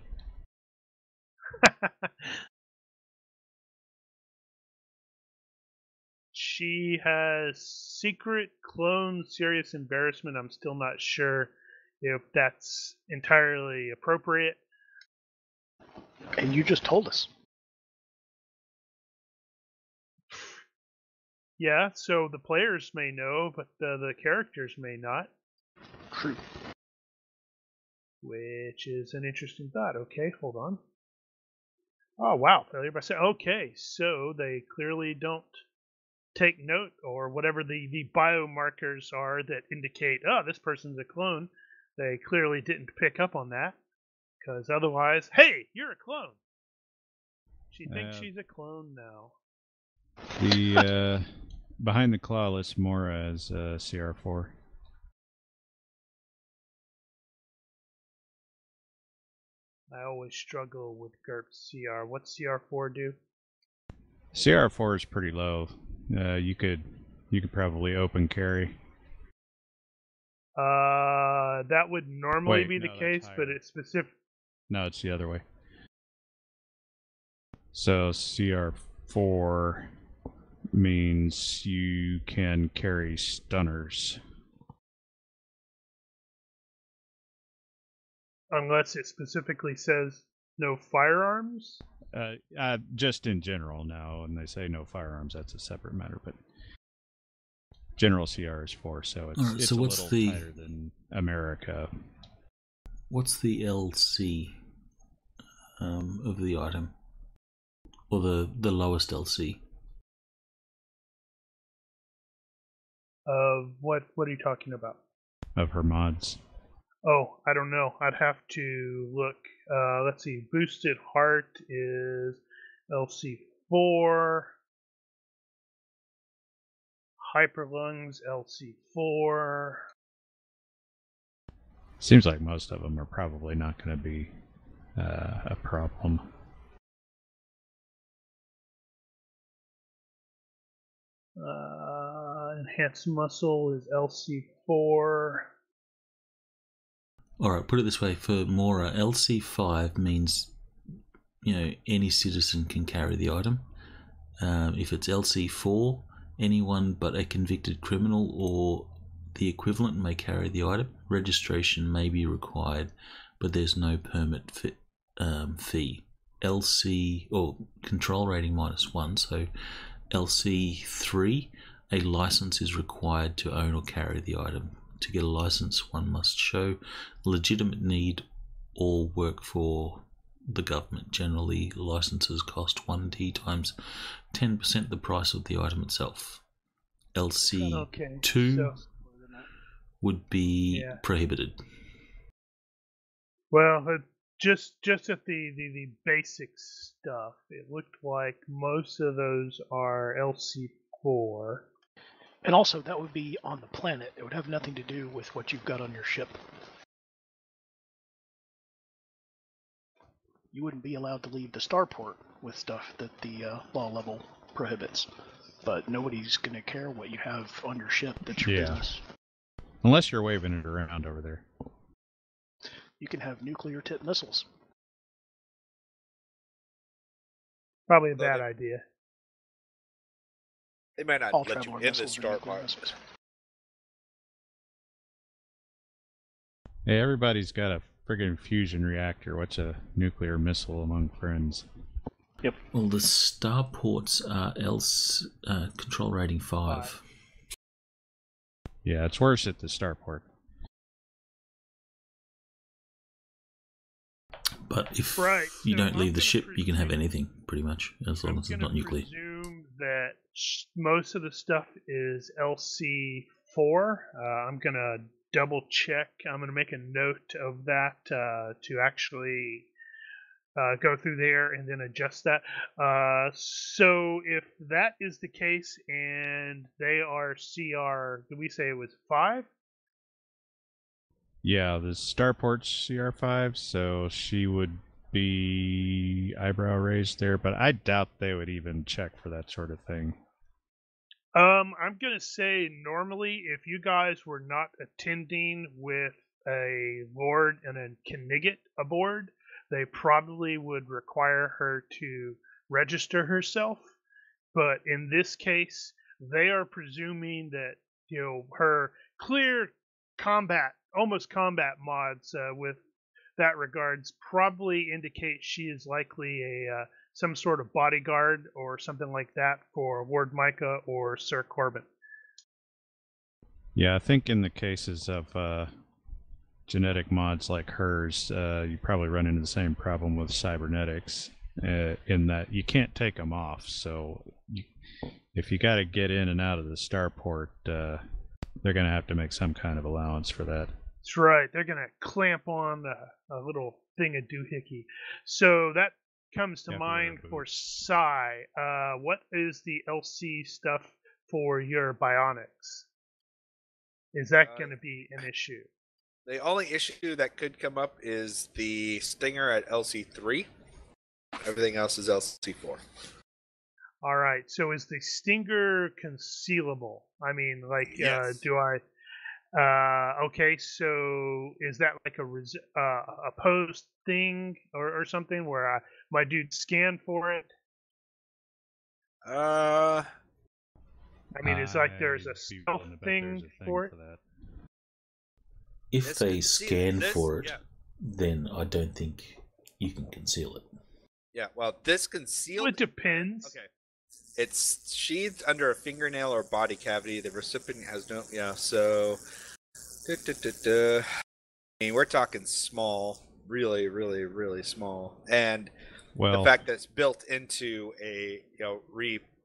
She has secret clone serious embarrassment. I'm still not sure if that's entirely appropriate. And you just told us. Yeah, so the players may know, but the characters may not. True. Which is an interesting thought. Okay, hold on. Oh, wow. Failure by saying. Okay, so they clearly don't take note, or whatever the biomarkers are that indicate, oh, this person's a clone. They clearly didn't pick up on that. Because otherwise, hey, you're a clone. She thinks she's a clone now. The behind the claw lists Mora as CR4. I always struggle with GURPS CR. What's CR4 do? CR4 is pretty low. You could probably open carry. That would normally Wait, be the no, case, that's but higher. it's specific. No, it's the other way. So CR4 means you can carry stunners. Unless it specifically says no firearms. Just in general now, when they say no firearms, that's a separate matter. But general CR is 4, so it's, Alright, it's so a what's little the- tighter than America. What's the LC of the item? Or the lowest LC? Of what are you talking about? Of her mods. Oh, I don't know. I'd have to look. Let's see. Boosted Heart is LC4. Hyperlungs LC4. Seems like most of them are probably not going to be a problem. Enhanced Muscle is LC4. Alright, put it this way, for Mora, LC5 means, any citizen can carry the item. If it's LC4, anyone but a convicted criminal or the equivalent may carry the item. Registration may be required, but there's no permit fee. LC, or control rating -1, so LC3, a license is required to own or carry the item. To get a license, one must show legitimate need or work for the government. Generally, licenses cost 1D times 10% the price of the item itself. LC2 would be prohibited. Well, just at the basic stuff, it looked like most of those are LC4. And also, that would be on the planet. It would have nothing to do with what you've got on your ship. You wouldn't be allowed to leave the starport with stuff that the law level prohibits. But nobody's going to care what you have on your ship. That's your business. Unless you're waving it around over there. You can have nuclear tip missiles. Probably a bad idea. They might not All let you Traveller in the missiles are nuclear Starport. missiles. Hey, everybody's got a friggin' fusion reactor. What's a nuclear missile among friends? Well, the starports are control rating 5. Yeah, it's worse at the starport. But if you so don't I'm leave the gonna ship, you can have presume- anything, pretty much, as long as it's not nuclear. I'm presume that most of the stuff is LC4. I'm going to double check. I'm going to make a note of that to actually go through there and then adjust that. So if that is the case and they are CR, did we say it was 5? Yeah, the starport's CR5, so she would be eyebrow raised there, but I doubt they would even check for that sort of thing. I'm gonna say normally, if you guys were not attending with a lord and a Knigget aboard, they probably would require her to register herself. But in this case, they are presuming that her clear combat, almost combat mods with that regards probably indicate she is likely a some sort of bodyguard or something like that for Lord Micah or Sir Corbin. Yeah, I think in the cases of genetic mods like hers, you probably run into the same problem with cybernetics, in that you can't take them off. So if you got to get in and out of the starport, they're going to have to make some kind of allowance for that. That's right. They're going to clamp on a little thing of doohickey. So that comes to mind for Psy. What is the LC stuff for your bionics? Is that going to be an issue? The only issue that could come up is the Stinger at LC3. Everything else is LC4. All right. So is the Stinger concealable? I mean, like, yes. do I? Okay. So is that like a post thing or something where my dude scan for it? I mean, it's like there's a stealth thing for it. If they scan for it, then I don't think you can conceal it. Yeah, well, this concealed... Well, it depends. Okay. It's sheathed under a fingernail or body cavity. The recipient has no... Yeah, so... I mean, we're talking small. Really, really, really small. And the fact that it's built into a...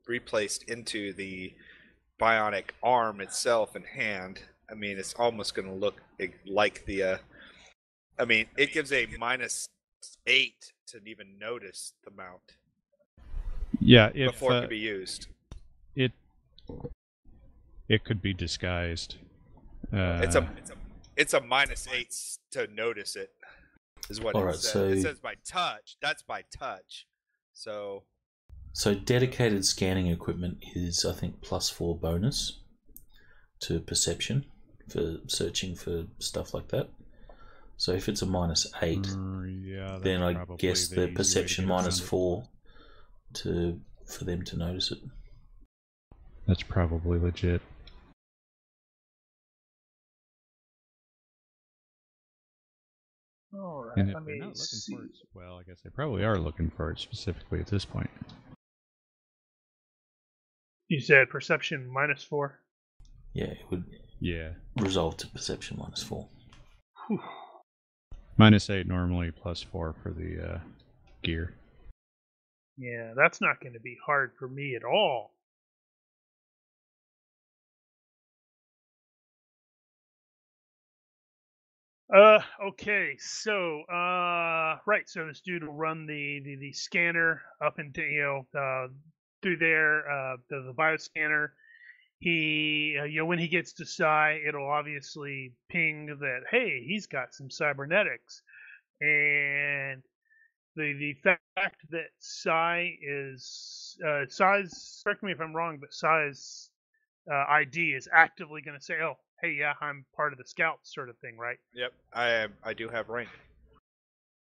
replaced into the bionic arm itself and hand... I mean, it's almost going to look like the... I mean, it gives a -8 to even notice the mount. Yeah, before it could be used. It could be disguised. It's a -8 to notice it. Is what it says. So it says by touch. That's by touch. So dedicated scanning equipment is, I think, +4 bonus to perception for searching for stuff like that. So if it's a -8, then I guess the perception -4 for them to notice it. That's probably legit. All right. And if they're not looking for it, well, I guess they probably are looking for it specifically at this point. You said perception -4? Yeah, it would resolve to perception -4. Whew. -8 normally, +4 for the gear. Yeah, that's not going to be hard for me at all. Okay, so right, so this dude will run the scanner up and through there, the bioscanner. He when he gets to Psy, it'll obviously ping that, hey, he's got some cybernetics, and the fact that Psy is Psy's, correct me if I'm wrong, but Psy's ID is actively going to say, oh, hey, yeah, I'm part of the scouts sort of thing, right? Yep, I do have rank.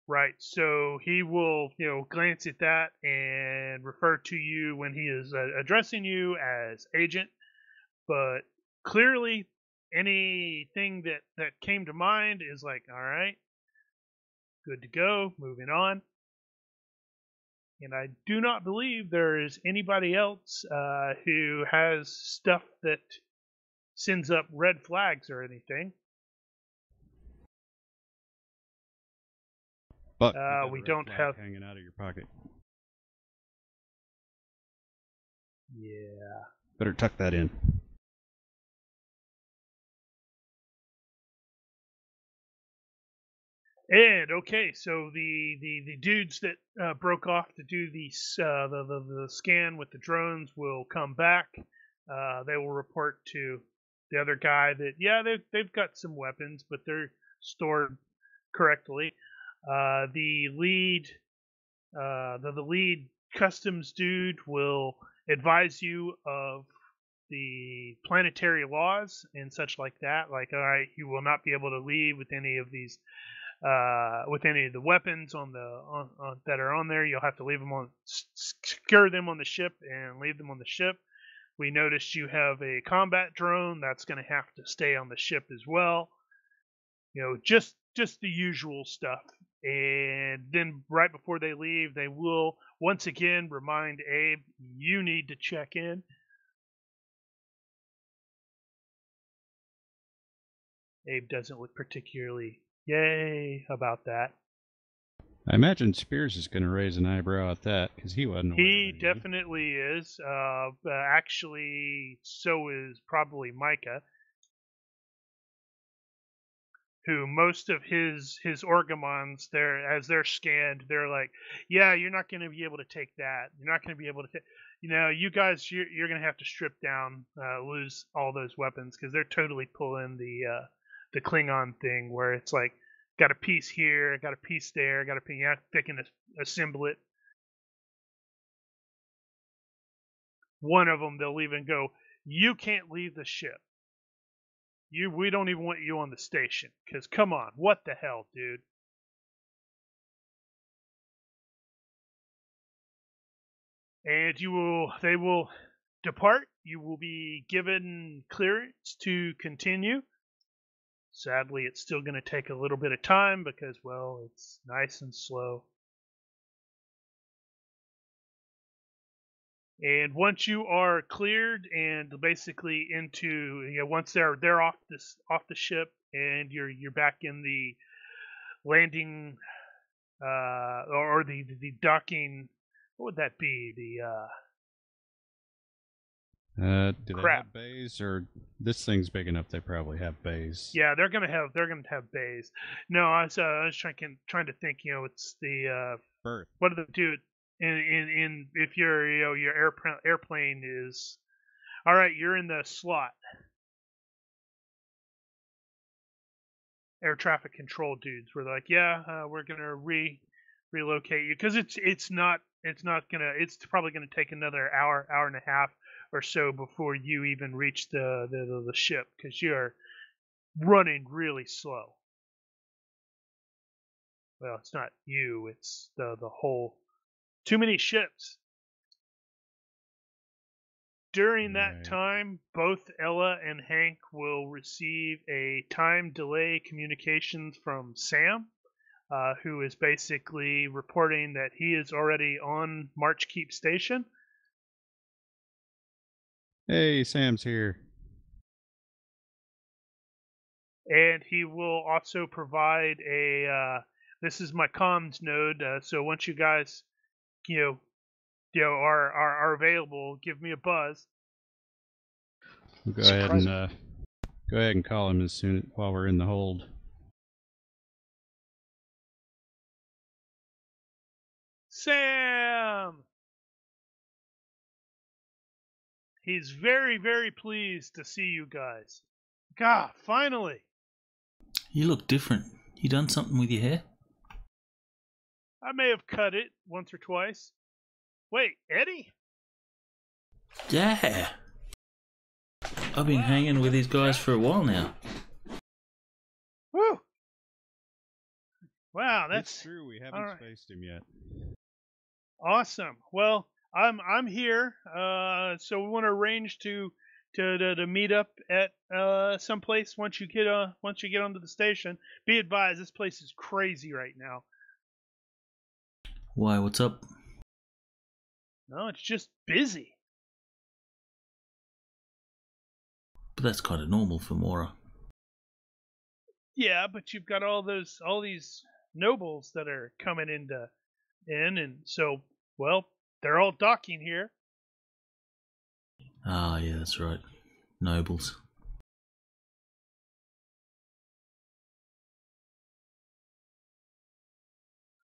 Right, so he will, glance at that and refer to you when he is addressing you as agent. But clearly, anything that came to mind is like, all right, good to go, moving on. And I do not believe there is anybody else who has stuff that sends up red flags or anything. But we don't have hanging out of your pocket. Yeah. Better tuck that in. And okay, so the dudes that broke off to do the scan with the drones will come back. They will report to the other guy that they've got some weapons, but they're stored correctly. The lead customs dude will advise you of the planetary laws and such like that. Like, all right, you will not be able to leave with any of these, with any of the weapons on that are on there. You'll have to leave them on, secure them on the ship and leave them on the ship. We noticed you have a combat drone that's going to have to stay on the ship as well. Just the usual stuff. And then right before they leave, they will once again remind Abe, you need to check in. Abe doesn't look particularly yay about that. I imagine Spears is going to raise an eyebrow at that because he wasn't aware He of anything. definitely is. Actually, so is probably Micah, who most of his Orgamons, as they're scanned, they're like, yeah, you're not going to be able to take that. You're not going to be able to take. You guys, you're going to have to strip down, lose all those weapons because they're totally pulling the Klingon thing where it's like, got a piece here, got a piece there, got a piece. They can assemble it. One of them, they'll even go, you can't leave the ship. We don't even want you on the station. Because, come on, what the hell, dude? And they will depart. You will be given clearance to continue. Sadly, it's still going to take a little bit of time because, well, it's nice and slow. And once you are cleared and basically into, once they're off the ship and you're back in the landing, or the docking, what would that be? Do they crap. have bays, or this thing's big enough? They probably have bays. Yeah, they're gonna have bays. No, I was trying to think. It's the Berth. what do they do? In if your airplane is all right, you're in the slot. Air traffic control dudes were like, yeah, we're gonna relocate you because it's probably gonna take another hour and a half or so before you even reach the ship because you're running really slow. Well, it's not you, it's the whole too many ships. During that time, both Ella and Hank will receive a time delay communications from Sam, who is basically reporting that he is already on Marchkeep Station. Hey, Sam's here. And he will also provide this is my comms node, so once you guys, are available, give me a buzz. We'll go ahead and call him while we're in the hold. Sam! He's very, very pleased to see you guys. God, finally! You look different. You done something with your hair? I may have cut it once or twice. Wait, Eddie? Yeah. I've been hanging with these guys for a while now. Woo! Wow, That's true. We haven't spaced him yet. Awesome. Well, I'm here. So we want to arrange to meet up at someplace once you get onto the station. Be advised, this place is crazy right now. Why, what's up? No, it's just busy. But that's kind of normal for Mora. Yeah, but you've got all these nobles that are coming in, and so, well, they're all docking here. Ah, yeah, that's right. Nobles.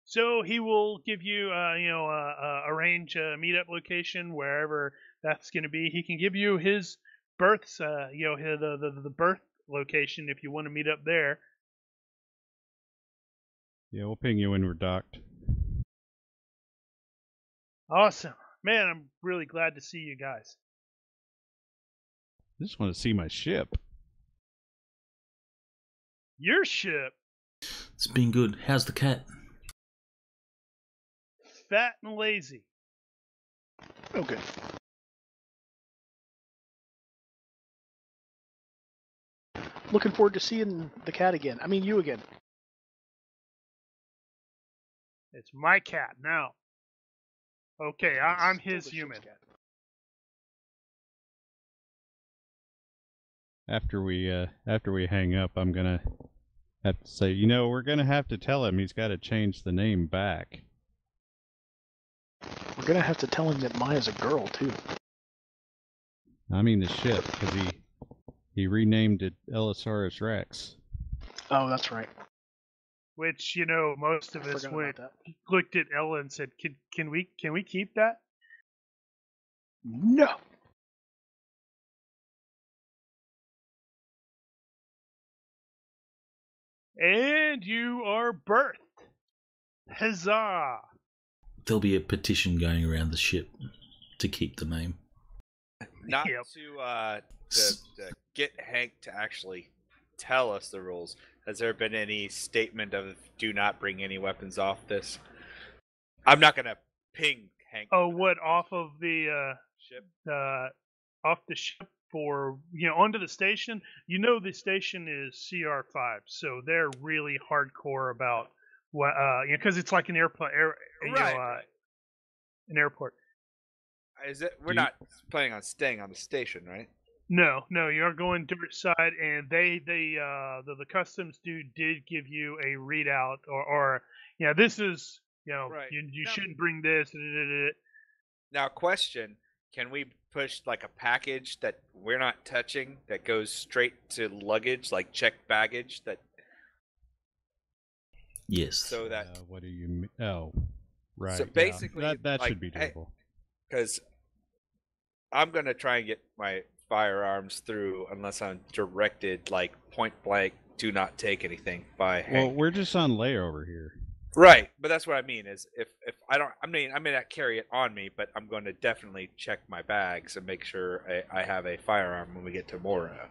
So he will give you, arrange a meetup location wherever that's going to be. He can give you his births, the birth location if you want to meet up there. Yeah, we'll ping you when we're docked. Awesome. Man, I'm really glad to see you guys. I just want to see my ship. Your ship, It's been good. How's the cat? fat and lazy. Oh, good. Looking forward to seeing the cat again. I mean, you again. It's my cat now. Okay, I'm Still his the ship's human. cat. After we hang up, I'm gonna have to say, we're gonna have to tell him he's got to change the name back. We're gonna have to tell him that Maya's a girl too. I mean the ship, because he renamed it Ellosaurus Rex. Oh, that's right. Which most of us Forgot about that. looked at Ella and said, "Can we keep that?" No. And you are birthed. Huzzah! There'll be a petition going around the ship to keep the name. Not Yep. to get Hank to actually tell us the rules. Has there been any statement of do not bring any weapons off this? I'm not gonna ping Hank. Oh, what off of the ship? off the ship for onto the station? The station is CR5, so they're really hardcore about what because it's like an airport, Right. an airport. Is it? We're not planning on staying on the station, right? No, you're going dirt side, and the customs dude did give you a readout, or this is Right. you Now- shouldn't bring this. Now, question: can we push like a package that we're not touching that goes straight to luggage, like checked baggage? That Yes. so that What do you mean? Oh, right. So yeah. basically, that like, should be doable. because I'm gonna try and get my firearms through unless I'm directed, like point blank, do not take anything by Well, Hank. we're just on layover here. Right, but that's what I mean is if I don't, I may not carry it on me, but I'm going to definitely check my bags and make sure I have a firearm when we get to Mora.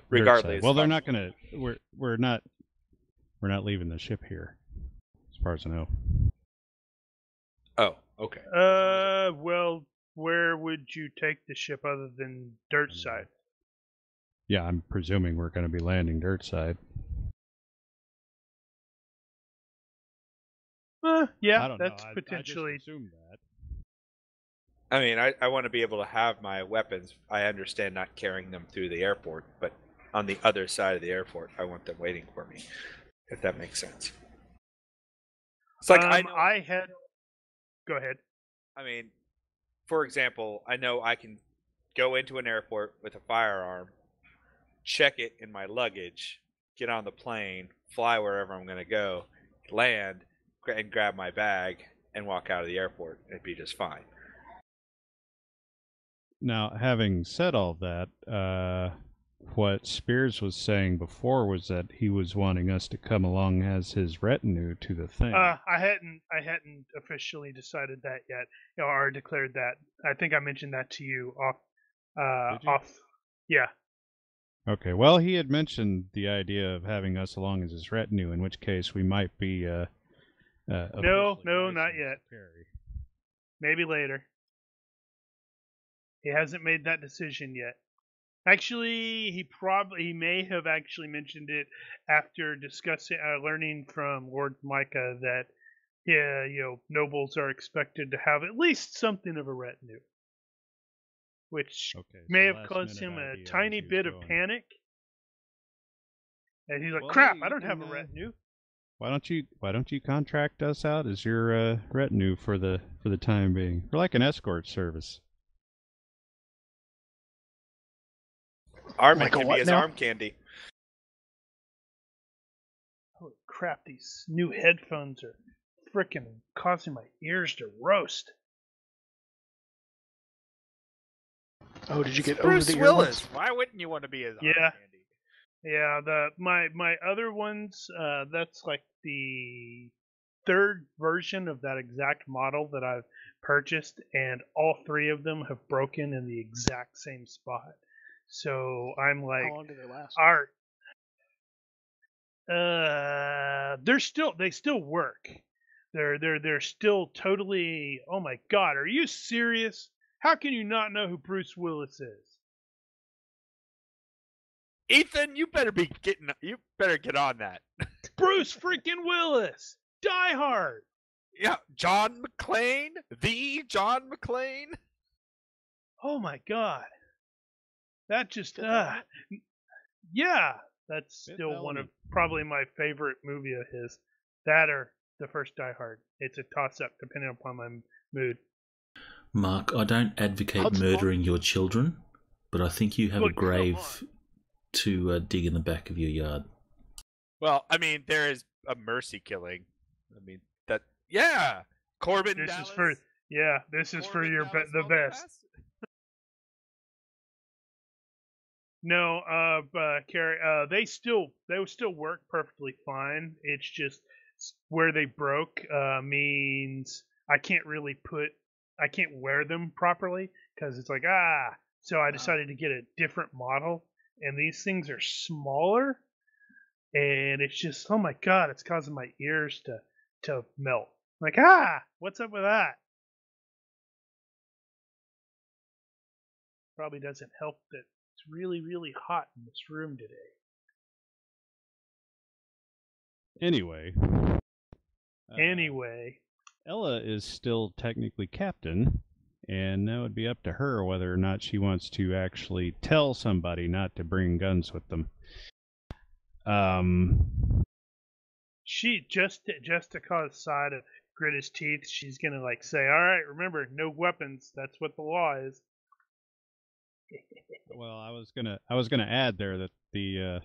Regardless, Well, they're not gonna. We're not leaving the ship here, as far as I know. Oh, okay. Well, where would you take the ship other than dirt side? Yeah, I'm presuming we're going to be landing dirt side. Yeah, I don't know. that's I potentially. just assumed that. I mean, I want to be able to have my weapons. I understand not carrying them through the airport, but on the other side of the airport, I want them waiting for me, if that makes sense. It's like I had. Go ahead. I mean, for example, I know I can go into an airport with a firearm, check it in my luggage, get on the plane, fly wherever I'm going to go, land, and grab my bag, and walk out of the airport. It'd be just fine. Now, having said all that, what Spears was saying before was that he was wanting us to come along as his retinue to the thing. I hadn't officially decided that yet, or declared that. I think I mentioned that to you off. Did you? Off. Yeah. Okay, well, he had mentioned the idea of having us along as his retinue, in which case we might be. No, not licensed yet. to carry. Maybe later. He hasn't made that decision yet. Actually, he may have actually mentioned it after discussing, learning from Lord Micah that, nobles are expected to have at least something of a retinue, which may have caused him a tiny bit of panic. And he's like, Well, "Crap, hey, I don't you have a can, retinue." Why don't you contract us out as your retinue for the time being? We're like an escort service. Arm Like a can what be his now? arm candy. Holy crap! These new headphones are freaking causing my ears to roast. Oh, did you get Bruce over the Willis. earbuds? Why wouldn't you want to be his arm Yeah. candy? Yeah, my other ones, that's like the third version of that exact model that I've purchased, and all three of them have broken in the exact same spot. So I'm like, How long do they last? They still work. They're still totally. Oh my God, are you serious? How can you not know who Bruce Willis is? Ethan, you better get on that. Bruce freaking Willis, Die Hard. Yeah, John McClane, the John McClane. Oh my God, that just Fifth yeah, that's Fifth still one of Element. probably my favorite movie of his. That or the first Die Hard. It's a toss-up depending upon my mood. Mark, I don't advocate Hudson murdering your children, but I think you have Look, a grave to dig in the back of your yard. Well, I mean, there is a mercy killing. I mean, that, yeah. Corbin This Dallas. is for This is for Corbin your Dallas the best. Multipass? No, Carrie, they will still work perfectly fine. It's just where they broke means I can't wear them properly because it's like So I decided to get a different model, and these things are smaller, and it's just, oh my God, it's causing my ears to melt. Like what's up with that? Probably doesn't help that it's really, really hot in this room today. Anyway. Anyway, Ella is still technically captain, and that would be up to her whether or not she wants to actually tell somebody not to bring guns with them. she just to cause Side to grit his teeth, she's gonna like say, "All right, remember, no weapons. That's what the law is." Well, I was gonna add there that the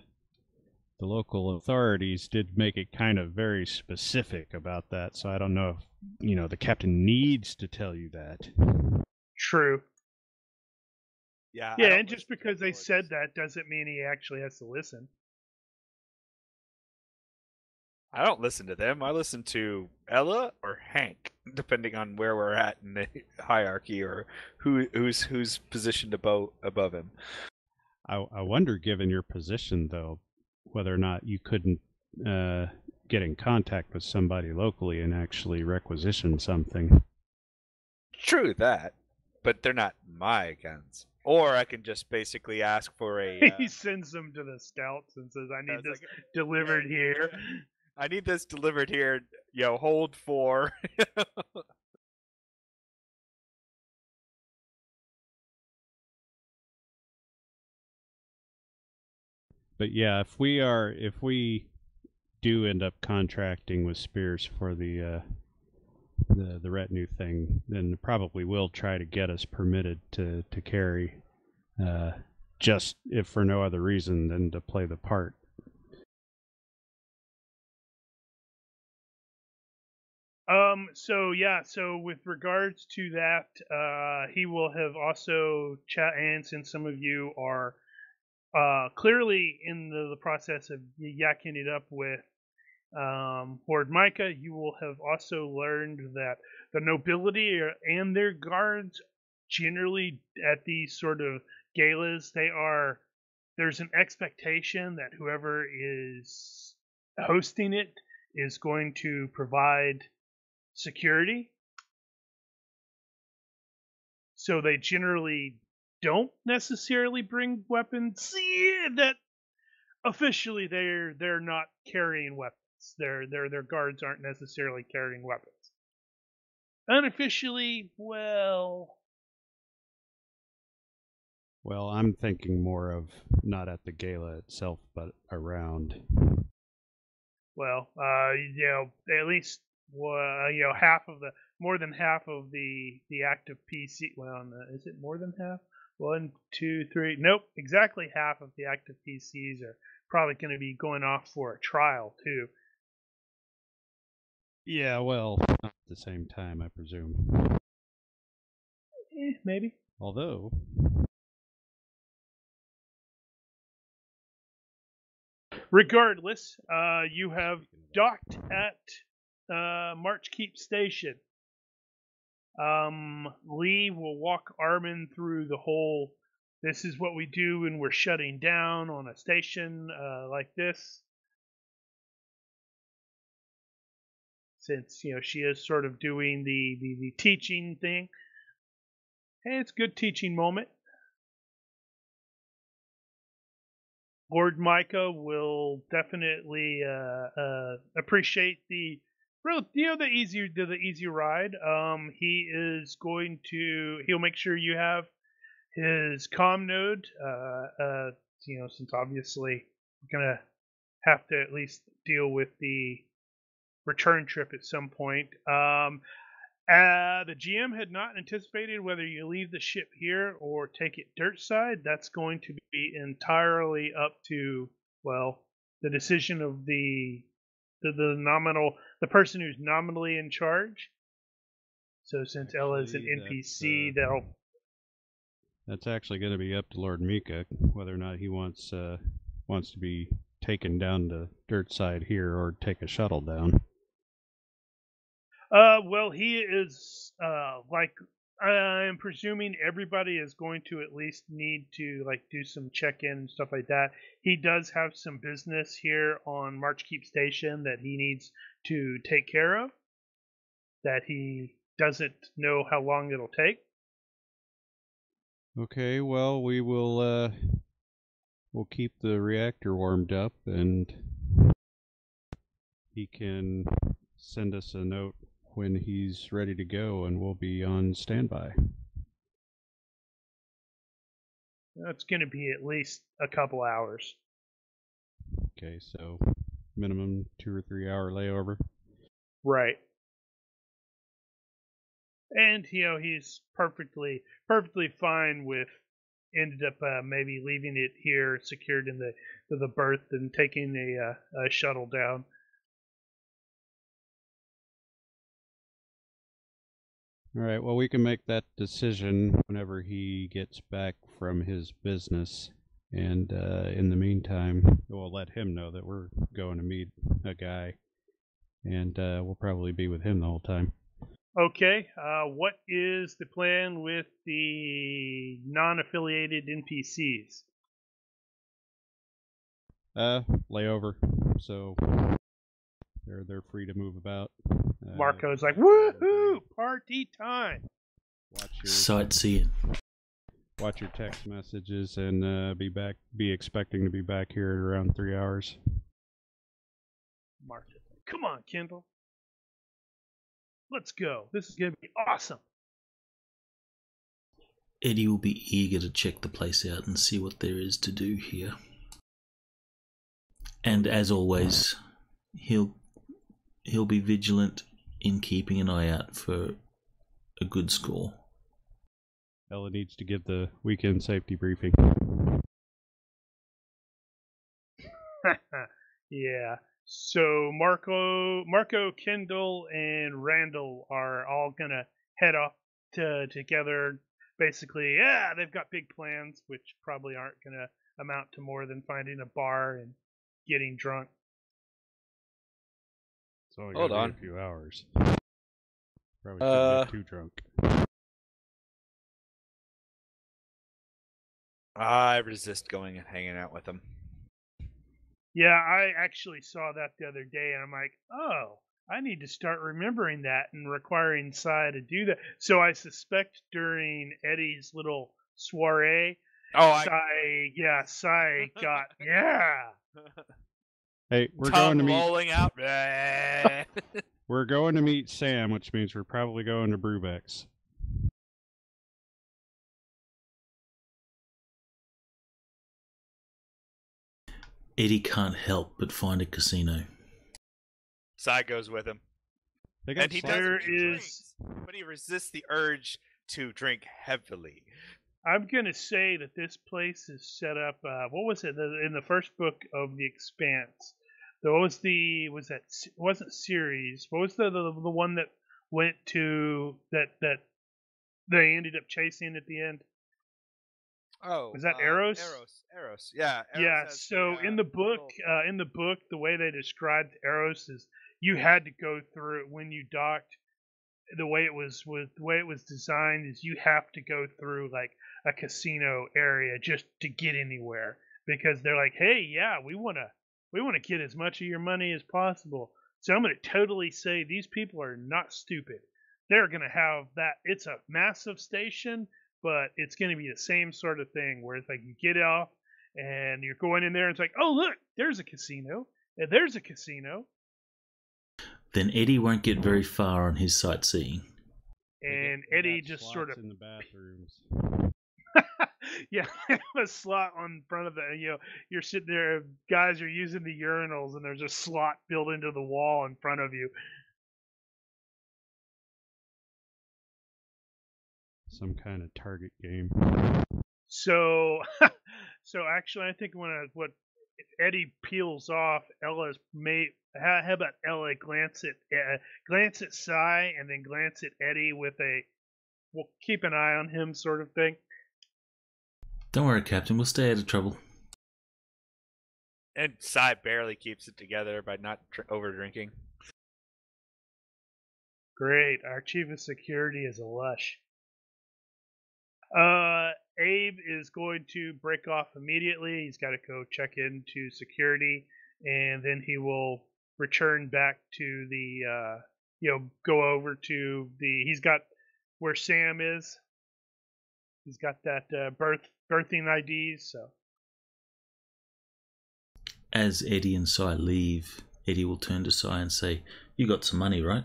local authorities did make it kind of very specific about that, so I don't know if the captain needs to tell you that. True. Yeah. Yeah, and just because they said that doesn't mean he actually has to listen. I don't listen to them. I listen to Ella or Hank, depending on where we're at in the hierarchy or who's positioned above him. I wonder, given your position, though, whether or not you couldn't get in contact with somebody locally and actually requisition something. True that, but they're not my guns. Or I can just basically ask for a. He sends them to the scouts and says, "I need this like, delivered here." I need this delivered here. Hold for. But yeah, if we do end up contracting with Spears for the retinue thing, then probably will try to get us permitted to carry, just if for no other reason than to play the part. So with regards to that, he will have also and since some of you are clearly in the process of yakking it up with Horde Micah, you will have also learned that the nobility and their guards generally at these sort of galas, there's an expectation that whoever is hosting it is going to provide security. So they generally don't necessarily bring weapons. That officially they're not carrying weapons. Their guards aren't necessarily carrying weapons. Unofficially, well, I'm thinking more of not at the gala itself, but around. Well, at least more than half of the active PC. Well, is it more than half? 1, 2, 3. Nope, exactly half of the active PCs are probably going to be going off for a trial too. Yeah, well, not at the same time, I presume. Maybe. Although, regardless, you have docked at March Keep Station. Lee will walk Armin through the whole this is what we do when we're shutting down on a station like this. Since, she is sort of doing the teaching thing. Hey, it's a good teaching moment. Lord Micah will definitely appreciate the easy ride. He'll make sure you have his comm node. Since obviously we're gonna have to at least deal with the return trip at some point. The GM had not anticipated whether you leave the ship here or take it dirt side. That's going to be entirely up to, the decision of the person who's nominally in charge. So since Ella is an NPC, that's actually going to be up to Lord Mika whether or not he wants to be taken down to dirt side here or take a shuttle down. He is, I'm presuming everybody is going to at least need to, do some check-in and stuff like that. He does have some business here on Marchkeep Station that he needs to take care of, that he doesn't know how long it'll take. Okay, well, we'll keep the reactor warmed up, and he can send us a note when he's ready to go, and we'll be on standby. That's going to be at least a couple hours. Okay, so minimum 2 or 3 hour layover. Right. And he's perfectly fine with ended up maybe leaving it here secured in the berth and taking a shuttle down. All right, well, we can make that decision whenever he gets back from his business. And in the meantime, we'll let him know that we're going to meet a guy. And we'll probably be with him the whole time. Okay, what is the plan with the non-affiliated NPCs? Layover. So they're free to move about. Marco's like, woohoo! Party time! Sightseeing. Watch your text messages and be expecting to be back here at around 3 hours. Marco's like, come on, Kendall. Let's go. This is going to be awesome. Eddie will be eager to check the place out and see what there is to do here. And as always, he'll be vigilant in keeping an eye out for a good score. Ella needs to give the weekend safety briefing. Yeah. So Marco, Kendall, and Randall are all gonna head off together. Basically, they've got big plans, which probably aren't gonna amount to more than finding a bar and getting drunk. It's only gonna be a few hours. Probably shouldn't get too drunk. I resist going and hanging out with them. Yeah, I actually saw that the other day, and I'm like, oh, I need to start remembering that and requiring Sai to do that. So I suspect during Eddie's little soiree, Sai got, Hey, we're going to meet. Rolling out. We're going to meet Sam, which means we're probably going to Brubeck's. Eddie can't help but find a casino. Sai goes with him. And he drinks, but he resists the urge to drink heavily. I'm going to say that this place is set up, what was it, in the first book of The Expanse? Wasn't series, what was the one that went to, that they ended up chasing at the end? Oh, was that Eros? Eros, yeah. So in the book, the way they described Eros is you had to go through it when you docked. the way it was designed is you have to go through like a casino area just to get anywhere, because they're like, hey, yeah, we wanna get as much of your money as possible. So I'm gonna totally say these people are not stupid. They're gonna have that. It's a massive station, but it's gonna be the same sort of thing where it's like you get off and you're going in there and it's like, oh look, there's a casino, and there's a casino. Then Eddie won't get very far on his sightseeing. And Eddie just sort of in the bathrooms. yeah, a slot on front of the, you're sitting there, guys are using the urinals and there's a slot built into the wall in front of you. Some kind of target game. So actually I think what if Eddie peels off, Ella's how about Ella glance at Sai and then glance at Eddie with a we'll keep an eye on him sort of thing. Don't worry, Captain. We'll stay out of trouble. And Sai barely keeps it together by not over drinking. Great. Our chief of security is a lush. Abe is going to break off immediately. He's got to go check into security, and then he will return back to the, go over to he's got where Sam is. He's got that birthing IDs, so. As Eddie and Sai leave, Eddie will turn to Sai and say, "You got some money, right?"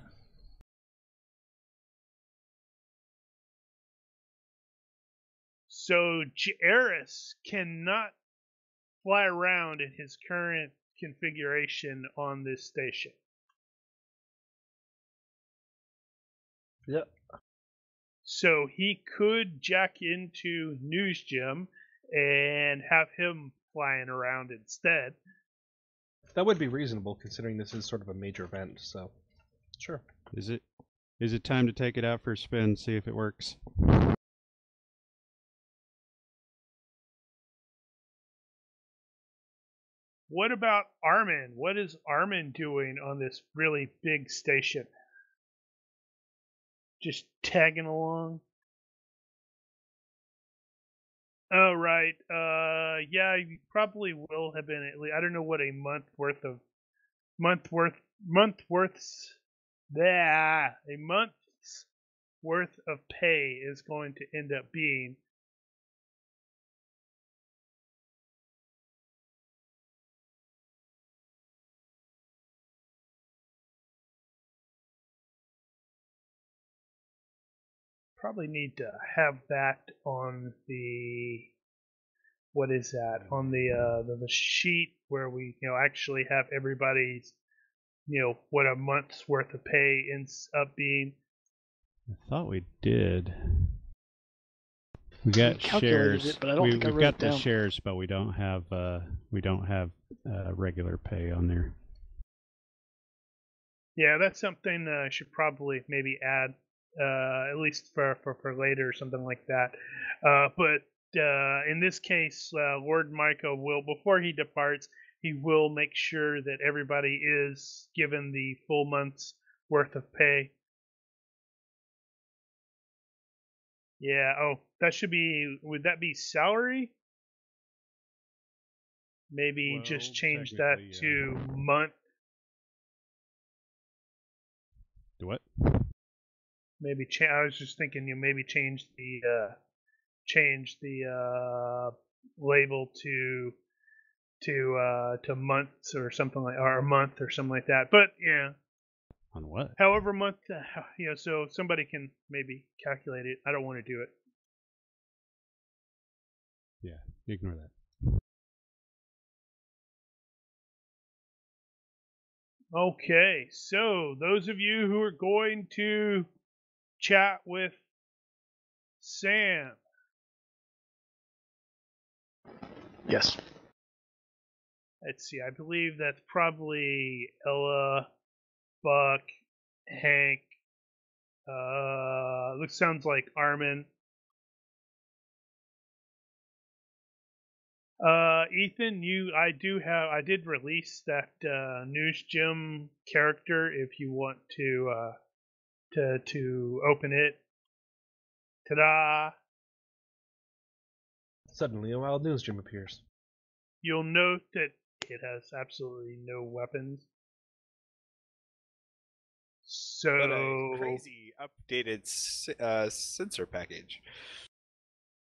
So Jairus cannot fly around in his current configuration on this station. Yep. So he could jack into News Gym and have him flying around instead. That would be reasonable considering this is sort of a major event, so sure. Is it time to take it out for a spin, see if it works? What about Armin? What is Armin doing on this really big station? Just tagging along? Oh, right. Yeah, you probably will have been at least, I don't know what a month's worth of pay is going to end up being. Probably need to have that on the what is that on the sheet where we actually have everybody's what a month's worth of pay ends up being. I thought we did. We got shares. It, but I don't think I we've wrote got it the down. shares, but we don't have regular pay on there. Yeah, that's something I should probably maybe add, at least for later or something like that. But in this case, Lord Micah will, before he departs, he will make sure that everybody is given the full month's worth of pay. Yeah, oh, that should be, would that be salary? Maybe Well, just change that to month. Do what? Maybe I was just thinking maybe change the label to months or something like, or a month or something like that. But yeah. On what? However month, so somebody can maybe calculate it. I don't want to do it. Yeah, ignore that. Okay, so those of you who are going to chat with Sam. Yes. Let's see, I believe that's probably Ella, Buck, Hank, sounds like Armin. Ethan, I did release that News Gym character if you want to to open it. Ta-da! Suddenly, a wild newsroom appears. You'll note that it has absolutely no weapons. So But a crazy updated sensor package.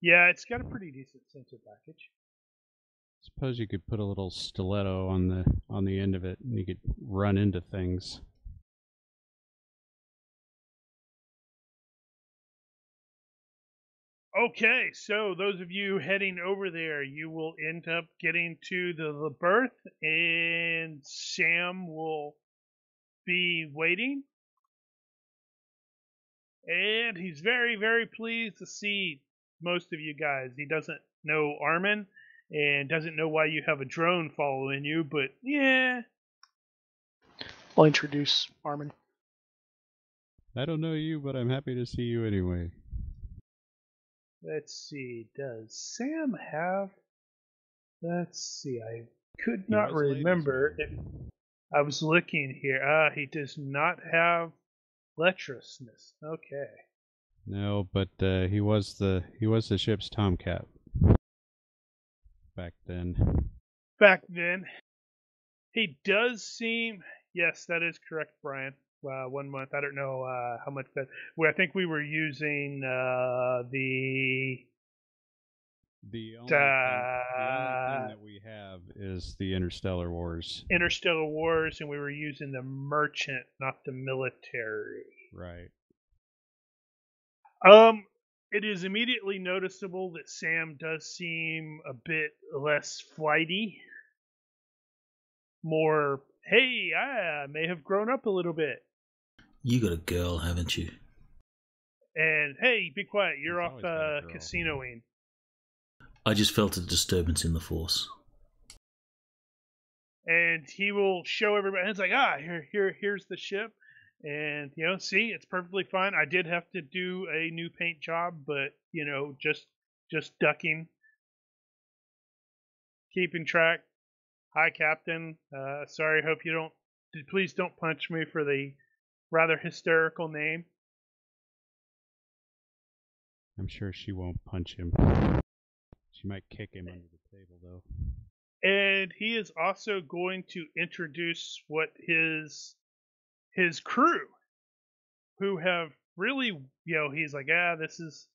yeah, it's got a pretty decent sensor package. Suppose you could put a little stiletto on the end of it, and you could run into things. Okay, so those of you heading over there, you will end up getting to the berth, and Sam will be waiting. And he's very, very pleased to see most of you guys. He doesn't know Armin and doesn't know why you have a drone following you, but yeah. I'll introduce Armin. I don't know you, but I'm happy to see you anyway. Let's see, does Sam have... Let's see, I could He not was ladies' remember. man. If I was looking here. He does not have lecherousness. Okay. No, but he was the ship's tomcat back then. Back then, he does seem... Yes, that is correct, Brian. 1 month. I don't know how much that... Well, I think we were using The only thing that we have is the Interstellar Wars. Interstellar Wars, and we were using the merchant, not the military. Right. It is immediately noticeable that Sam does seem a bit less flighty. More, hey, I may have grown up a little bit. You got a girl, haven't you? And hey, be quiet, you're He's off always got a girl. casinoing. I just felt a disturbance in the force. And he will show everybody. And it's like, here's the ship. And, see, it's perfectly fine. I did have to do a new paint job, but, just ducking. Keeping track. Hi, Captain. Sorry, hope you don't... Please don't punch me for the rather hysterical name. I'm sure she won't punch him. She might kick him under the table, though. And he is also going to introduce what his crew, who have really, he's like, this is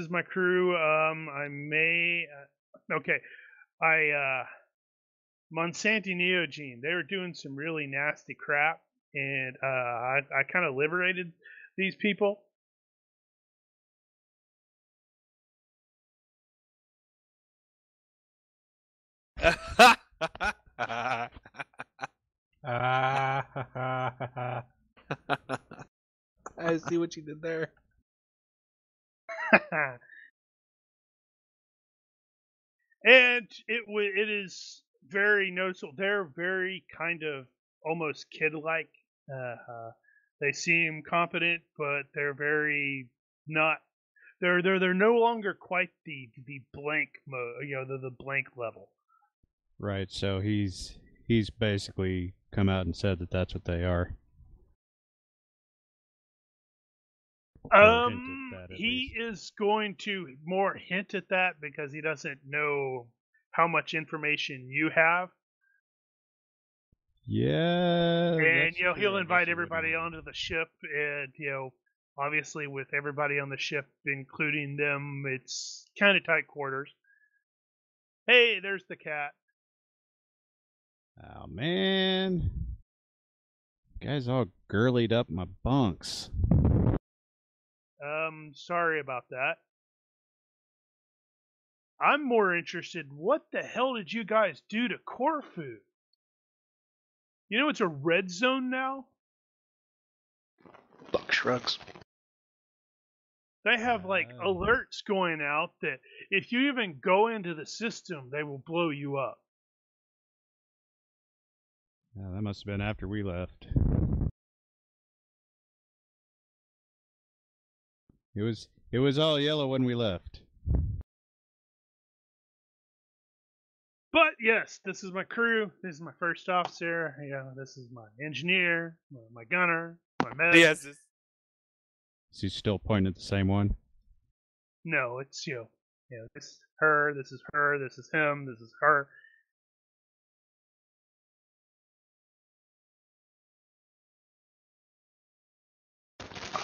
my crew. Monsanto Neogene, they were doing some really nasty crap, and I kind of liberated these people. I see what you did there. And it is very noticeable. They're very kind of almost kid-like. They seem competent, but they're very not. They're no longer quite the blank mode. The blank level. Right. So he's basically come out and said that that's what they are. He is going to more hint at that because he doesn't know how much information you have. Yeah. And he'll invite everybody onto the ship, and obviously with everybody on the ship, including them, it's kind of tight quarters. Hey, there's the cat. Oh man, guys all girlied up my bunks. Sorry about that. I'm more interested, what the hell did you guys do to Corfu? It's a red zone now? Buck shrugs. They have, alerts going out that if you even go into the system, they will blow you up. Yeah, that must have been after we left. It was all yellow when we left. But yes, this is my crew. This is my first officer. This is my engineer, my gunner, my medic. Yes, Is he still pointing at the same one? No, it's this is her, this is her, this is him, this is her.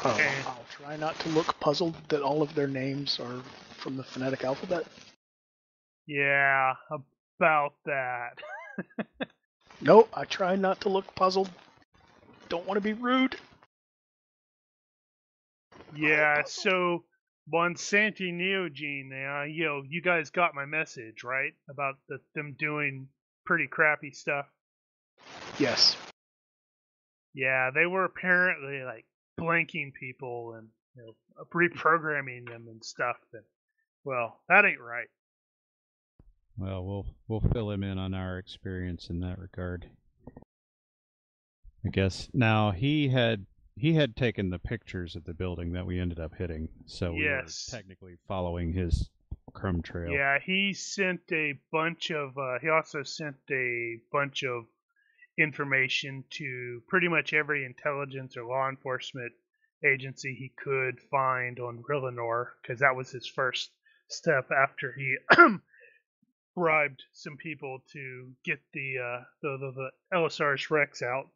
I'll try not to look puzzled that all of their names are from the phonetic alphabet. Yeah, about that. No, I try not to look puzzled. Don't want to be rude. Yeah, so Monsanto Neogene, you guys got my message, right? About them doing pretty crappy stuff. Yes. Yeah, they were apparently like blanking people and reprogramming them and stuff. And well, that ain't right. Well, we'll fill him in on our experience in that regard. I guess now he had taken the pictures of the building that we ended up hitting, so we were technically following his crumb trail. Yeah, he sent a bunch of. He also sent a bunch of information to pretty much every intelligence or law enforcement agency he could find on Rillinor, because that was his first step after he bribed some people to get the LSR's Rex out.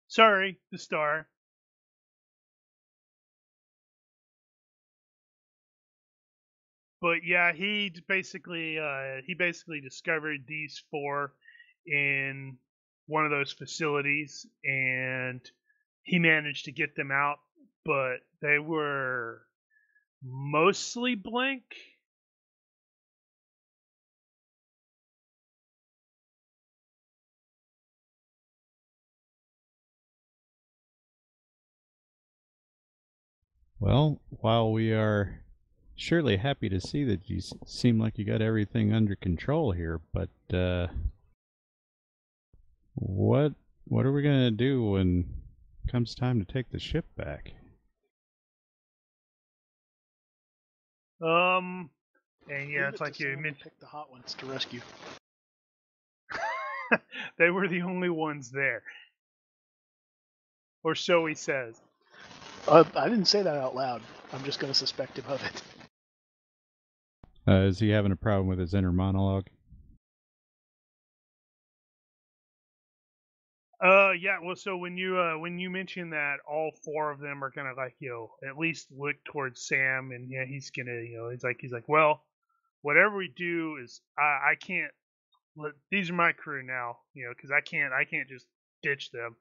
Sorry, the star. But yeah, he basically discovered these four in one of those facilities, and he managed to get them out, but they were mostly blank. Well, while we are surely happy to see that you seem like you got everything under control here, but what are we gonna do when it comes time to take the ship back? And yeah, it's like you mentioned, pick the hot ones to rescue. they were the only ones there, or so he says. I didn't say that out loud. I'm just going to suspect him of it. Is he having a problem with his inner monologue? Yeah. Well, so when you mention that all four of them are gonna at least look towards Sam, and yeah, he's gonna he's like, well, whatever we do is I can't. These are my crew now, because I can't just ditch them.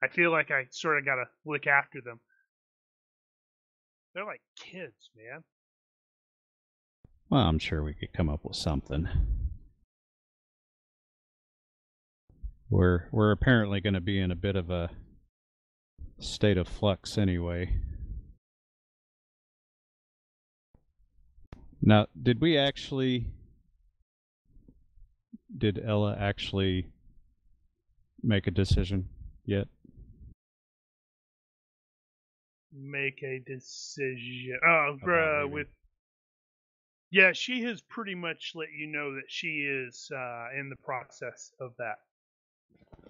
I feel like I sort of gotta look after them. They're like kids, man. Well, I'm sure we could come up with something. We're apparently going to be in a bit of a state of flux anyway. Now, did Ella actually make a decision yet? Make a decision. Oh, yeah, she has pretty much let you know that she is in the process of that.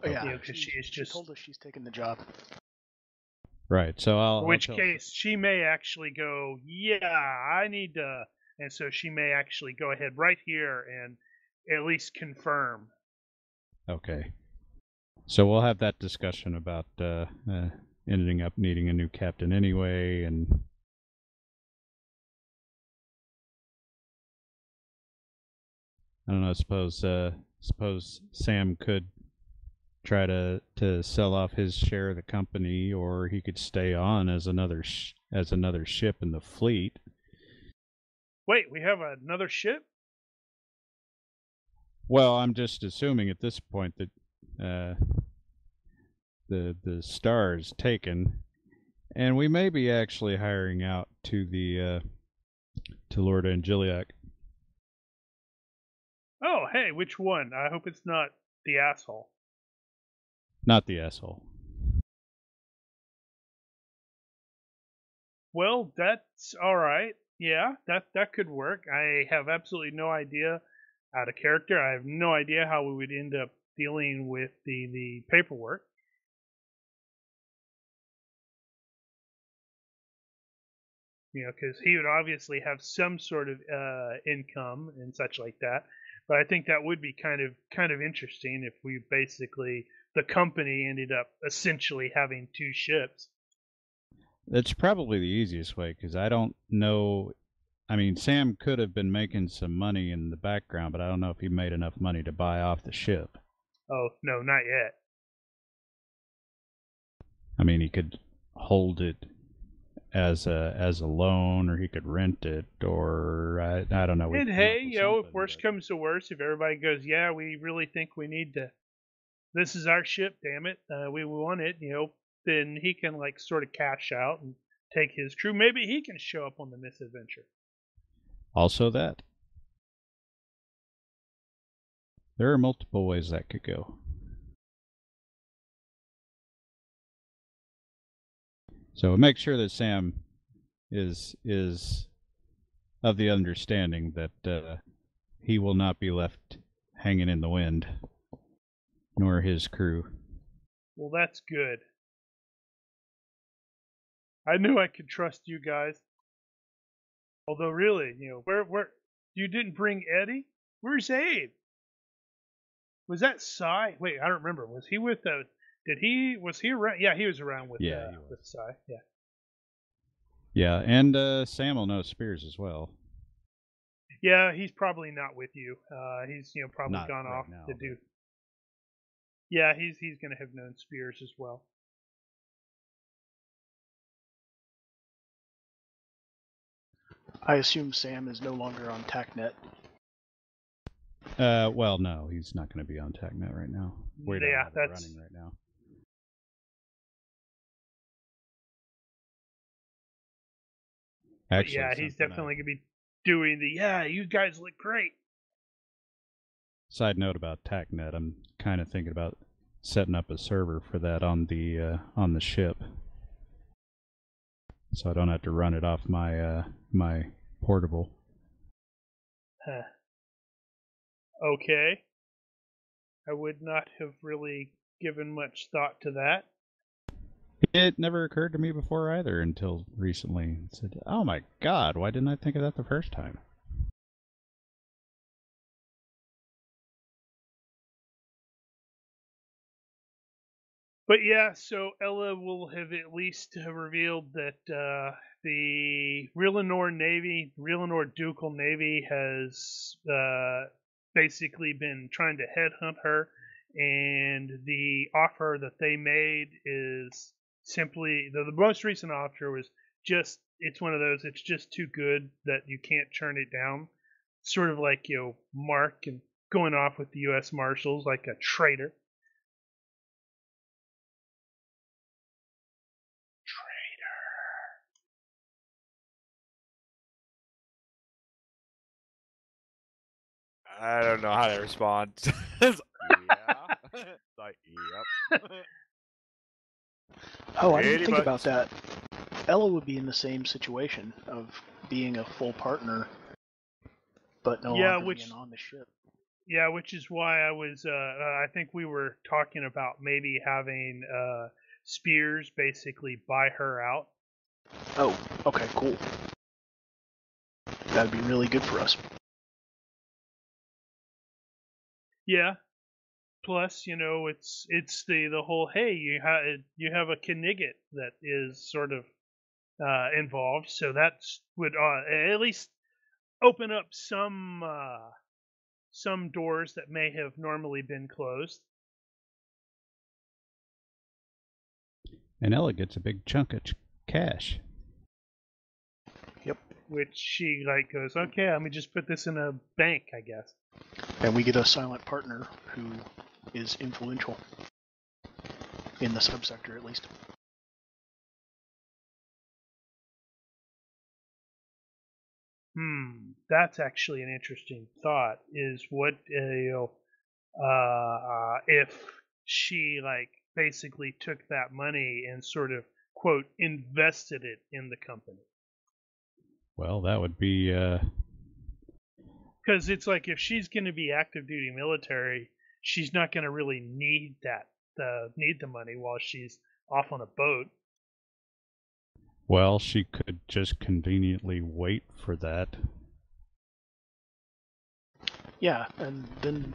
Oh, yeah, because she told us she's taking the job. Right. So in which case, she may actually go, yeah, I need to, and so she may actually go ahead right here and at least confirm. Okay. So we'll have that discussion about ending up needing a new captain anyway, and I don't know. Suppose Sam could try to sell off his share of the company, or he could stay on as another ship in the fleet. Wait, we have another ship? Well, I'm just assuming at this point that the star is taken, and we may be actually hiring out to the to Lord Angeliac. Oh, hey, which one? I hope it's not the asshole. Not the asshole. Well, that's all right. Yeah, that could work. I have absolutely no idea out of character. I have no idea how we would end up dealing with the paperwork. because he would obviously have some sort of income and such like that. But I think that would be kind of interesting if we basically the company ended up essentially having two ships. That's probably the easiest way, because I don't know. I mean, Sam could have been making some money in the background, but I don't know if he made enough money to buy off the ship. Oh, no, not yet. I mean, he could hold it as a loan, or he could rent it, or I don't know. And hey, if worse comes to worse, if everybody goes, yeah, we really think we need to, this is our ship, damn it, we want it, then he can like sort of cash out and take his crew. Maybe he can show up on the misadventure. Also that. There are multiple ways that could go. So make sure that Sam is of the understanding that he will not be left hanging in the wind, nor his crew. Well, that's good. I knew I could trust you guys. Although, really, where you didn't bring Eddie? Where's Abe? Was that Cy? Wait, I don't remember. Was he with was he around? Yeah, he was around with with Cy. Yeah. Yeah, and Sam will know Spears as well. Yeah, he's probably not with you. He's probably Not gone right off now, to do. Yeah, he's gonna have known Spears as well. I assume Sam is no longer on TACnet. Well, no, he's not going to be on TACnet right now. We don't have it running right now. Actually, yeah, he's definitely going to be doing you guys look great. Side note about TACnet, I'm kind of thinking about setting up a server for that on the ship, so I don't have to run it off my my portable. Huh. Okay. I would not have really given much thought to that. It never occurred to me before either until recently. I said, oh my god, why didn't I think of that the first time? But yeah, so Ella will have at least revealed that the Reelenor Navy, Reelenor Ducal Navy, has basically been trying to headhunt her, and the offer that they made is simply the most recent offer was just it's one of those it's just too good that you can't turn it down. Sort of like Mark and going off with the U.S. Marshals like a traitor. I don't know how to respond. Yeah. Like, yep. Oh, I didn't Pretty think much. about that. Ella would be in the same situation of being a full partner, but no longer being on the ship. Yeah, which is why I was. I think we were talking about maybe having Spears basically buy her out. Oh, okay, cool. That'd be really good for us. Yeah. Plus, it's the whole hey, you have a Knigget that is sort of involved, so that would at least open up some doors that may have normally been closed. And Ella gets a big chunk of cash. Yep. Which she goes, okay, let me just put this in a bank, I guess. And we get a silent partner who is influential in the subsector, at least. That's actually an interesting thought. Is what if she basically took that money and sort of quote invested it in the company. Well, that would be because it's like if she's going to be active duty military, she's not going to really need the money while she's off on a boat. Well, she could just conveniently wait for that. Yeah, and then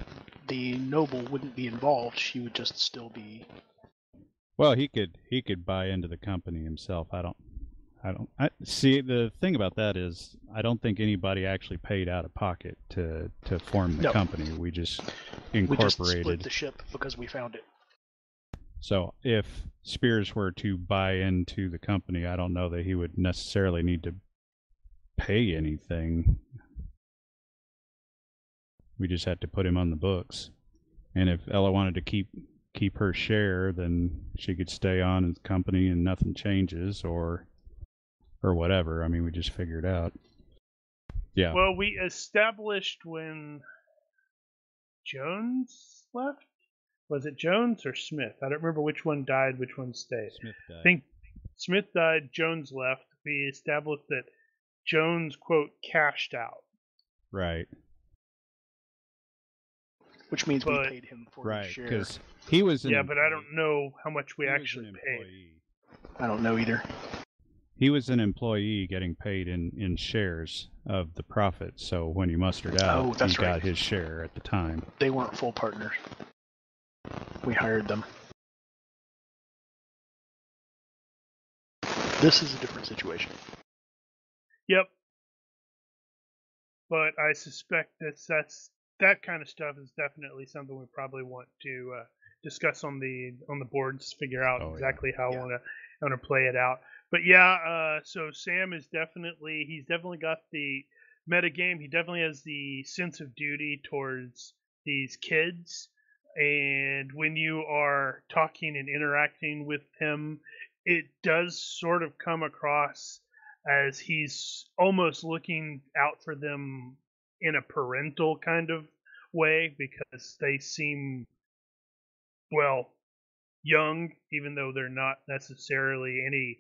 the noble wouldn't be involved. She would just still be. Well, he could buy into the company himself. I see. The thing about that is, I don't think anybody actually paid out of pocket to form the No. company. We just We just split incorporated. the ship because we found it. So if Spears were to buy into the company, I don't know that he would necessarily need to pay anything. We just had to put him on the books. And if Ella wanted to keep her share, then she could stay on as company and nothing changes, or whatever. I mean, we just figured out. Yeah. Well, we established when Jones left. Was it Jones or Smith? I don't remember which one died, which one stayed. Smith died. I think Smith died, Jones left. We established that Jones, quote, cashed out. Right. Which means we But- paid him for Right. his share. Because he was Yeah, but I don't know how much we he was actually an paid. employee. I don't know either. He was an employee getting paid in shares of the profit. So when he mustered out, Oh, that's he got right. his share at the time. They weren't full partners. We hired them. This is a different situation. Yep. But I suspect that kind of stuff is definitely something we probably want to discuss on the boards to figure out Oh, yeah. exactly how Yeah. I want to play it out. But yeah, so Sam is he's definitely got the metagame. He definitely has the sense of duty towards these kids. And when you are talking and interacting with him, it does sort of come across as he's almost looking out for them in a parental kind of way, because they seem, well, young, even though they're not necessarily any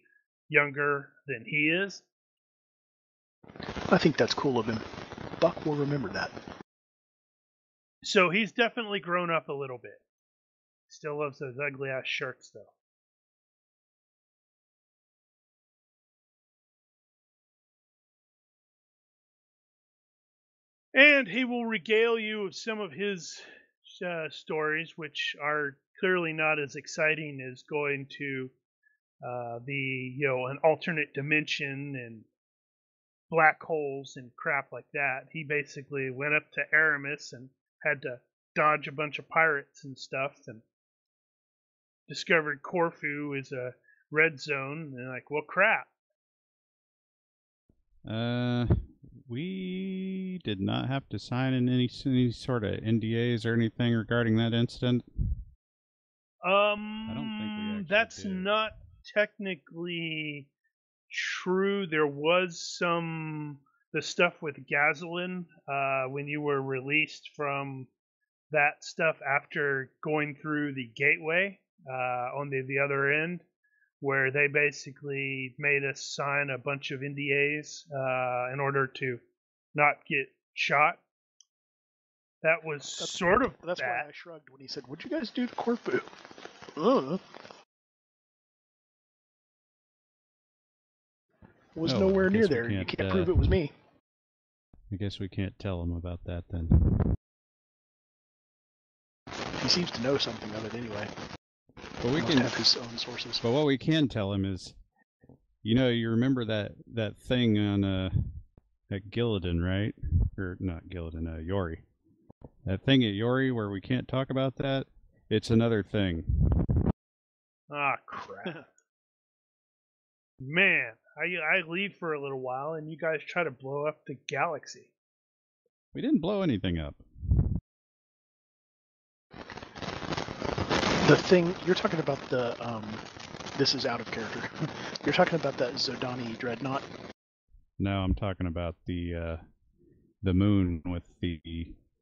younger than he is. I think that's cool of him. Buck will remember that. So he's definitely grown up a little bit. Still loves those ugly ass shirts though. And he will regale you of some of his stories, which are clearly not as exciting as going to an alternate dimension and black holes and crap like that. He basically went up to Aramis and had to dodge a bunch of pirates and stuff, and discovered Corfu is a red zone, and like, well, crap. We did not have to sign in any sort of NDAs or anything regarding that incident. I don't think we actually That's did. not technically true. There was the stuff with Gazolin when you were released from that stuff after going through the gateway on the other end, where they basically made us sign a bunch of NDAs in order to not get shot. That was sort of That's that. why I shrugged when he said, "What'd you guys do to Corfu?" Ugh. Was Oh, nowhere I near guess we there. You can't, can't prove it was me. I guess we can't tell him about that then. He seems to know something of it anyway. But we He must can. have his own sources. But what we can tell him is, you remember that thing on at Gillidan, right? Or not Gillidan, Yori. That thing at Yori where we can't talk about that. It's another thing. Ah, crap. Man, I leave for a little while, and you guys try to blow up the galaxy. We didn't blow anything up. The thing you're talking about, this is out of character. You're talking about that Zodani dreadnought. No, I'm talking about the moon with the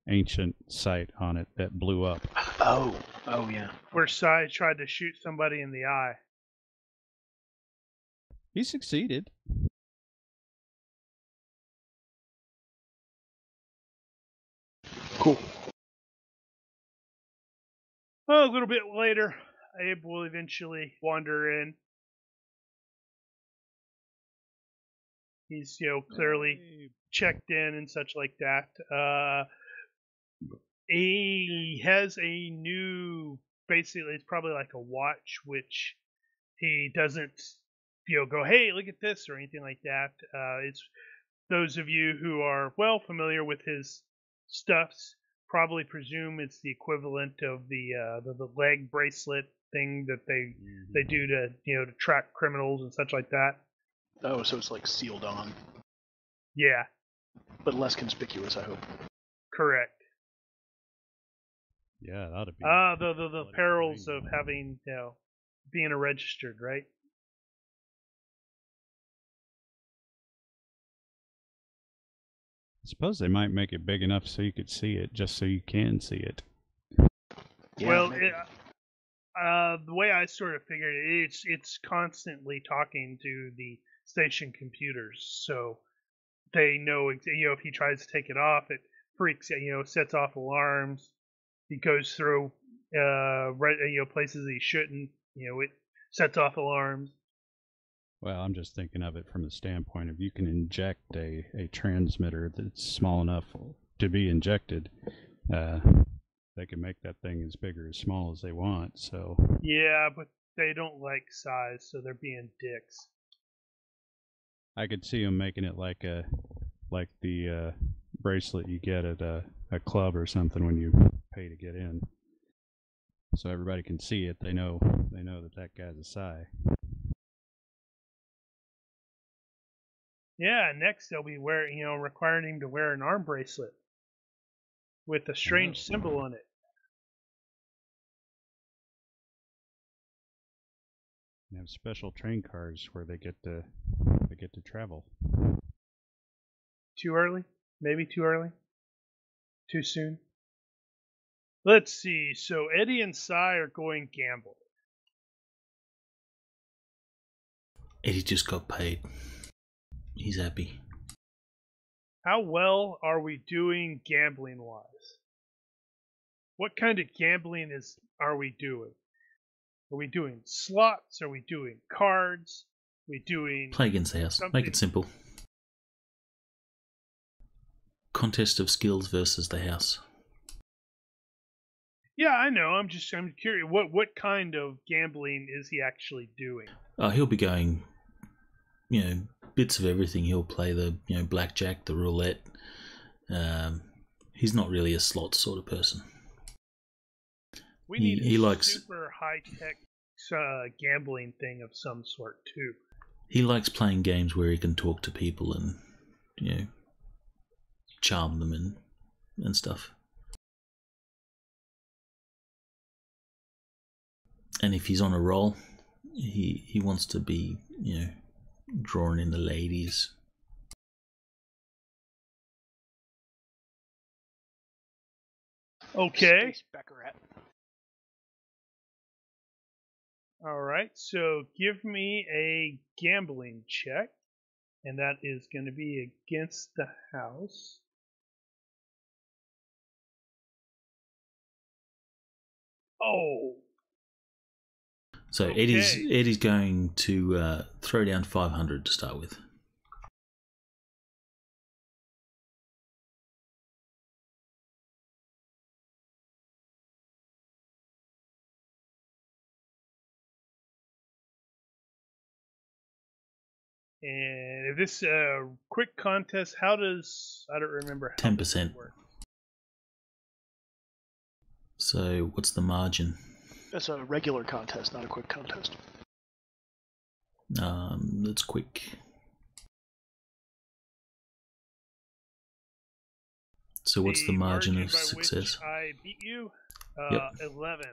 ancient site on it that blew up. Oh yeah. Where Sai tried to shoot somebody in the eye. He succeeded. Cool. Well, a little bit later, Abe will eventually wander in. He's clearly checked in and such like that. He has a new, basically it's probably like a watch, which he doesn't go, hey, look at this or anything like that. It's those of you who are well familiar with his stuffs probably presume it's the equivalent of the leg bracelet thing that they do to to track criminals and such like that. Oh, so it's like sealed on, Yeah, but less conspicuous, I hope. correct. Yeah, that ought to be. The perils of having being a registered, right? I suppose they might make it big enough so you could see it, just so you can see it. Yeah, Well, maybe. the way I sort of figured it, it's constantly talking to the station computers, so they know if he tries to take it off, it freaks, sets off alarms. He goes through places he shouldn't, it sets off alarms. Well, I'm just thinking of it from the standpoint of you can inject a transmitter that's small enough to be injected. They can make that thing as big or as small as they want. So Yeah, but they don't like size, so they're being dicks. I could see them making it like the bracelet you get at a club or something when you pay to get in, so everybody can see it. They know that guy's a Psi. Yeah, next they'll be requiring him to wear an arm bracelet with a strange symbol on it. They have special train cars where they get to travel. Too early? Maybe too early? Too soon? Let's see. So Eddie and Cy are going gamble. Eddie just got paid. He's happy. How well are we doing gambling wise? What kind of gambling are we doing? Are we doing slots? Are we doing cards? Are we doing Play against the house. something? Make it simple. Contest of skills versus the house. Yeah, I know. I'm curious. What kind of gambling is he actually doing? He'll be going, bits of everything. He'll play the, blackjack, the roulette. He's not really a slot sort of person. We need he a likes super high tech gambling thing of some sort too. He likes playing games where he can talk to people and, charm them and stuff. And if he's on a roll, he wants to be, drawing in the ladies. Okay. Space Baccarat. All right. So give me a gambling check, and that is going to be against the house. Oh. So Okay. Eddie's going to throw down 500 to start with. And if this quick contest, I don't remember how 10%. work. So what's the margin? That's a regular contest, not a quick contest. That's quick. So what's the margin of by success? Which I beat you. Yep. 11.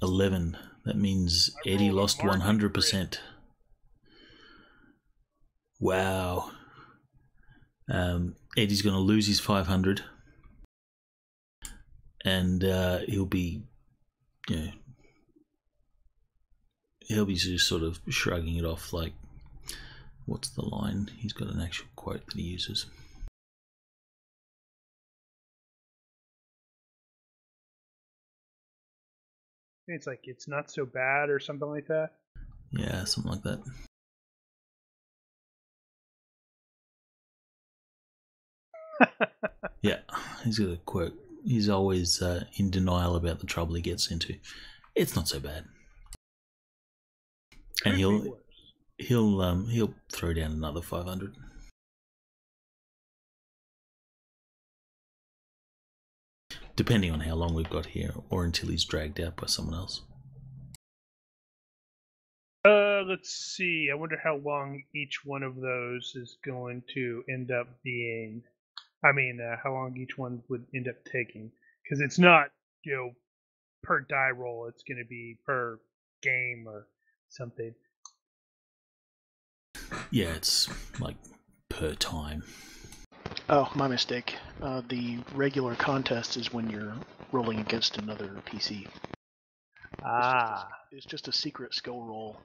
11. That means I Eddie rolled a lost margin 100%. Wow. Eddie's going to lose his 500, and he'll be just sort of shrugging it off. Like, what's the line? He's got an actual quote that he uses. It's like it's not so bad or something like that. Yeah, something like that. Yeah, he's got a quirk. He's always in denial about the trouble he gets into. It's not so bad, and he'll throw down another 500. Depending on how long we've got here, or until he's dragged out by someone else. Let's see. I wonder how long each one of those is going to end up being. I mean, how long each one would end up taking. Because it's not, per die roll. It's going to be per game or something. Yeah, it's like per time. Oh, my mistake. The regular contest is when you're rolling against another PC. It's just a secret skill roll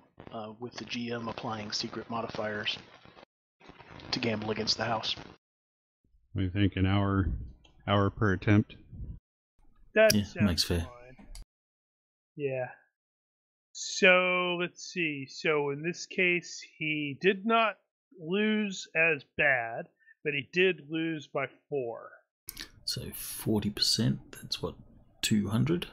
with the GM applying secret modifiers to gamble against the house. We think an hour per attempt. That Yeah, sounds makes fair. fine. Yeah. So let's see. So in this case, he did not lose as bad, but he did lose by 4. So 40%. That's what, 200.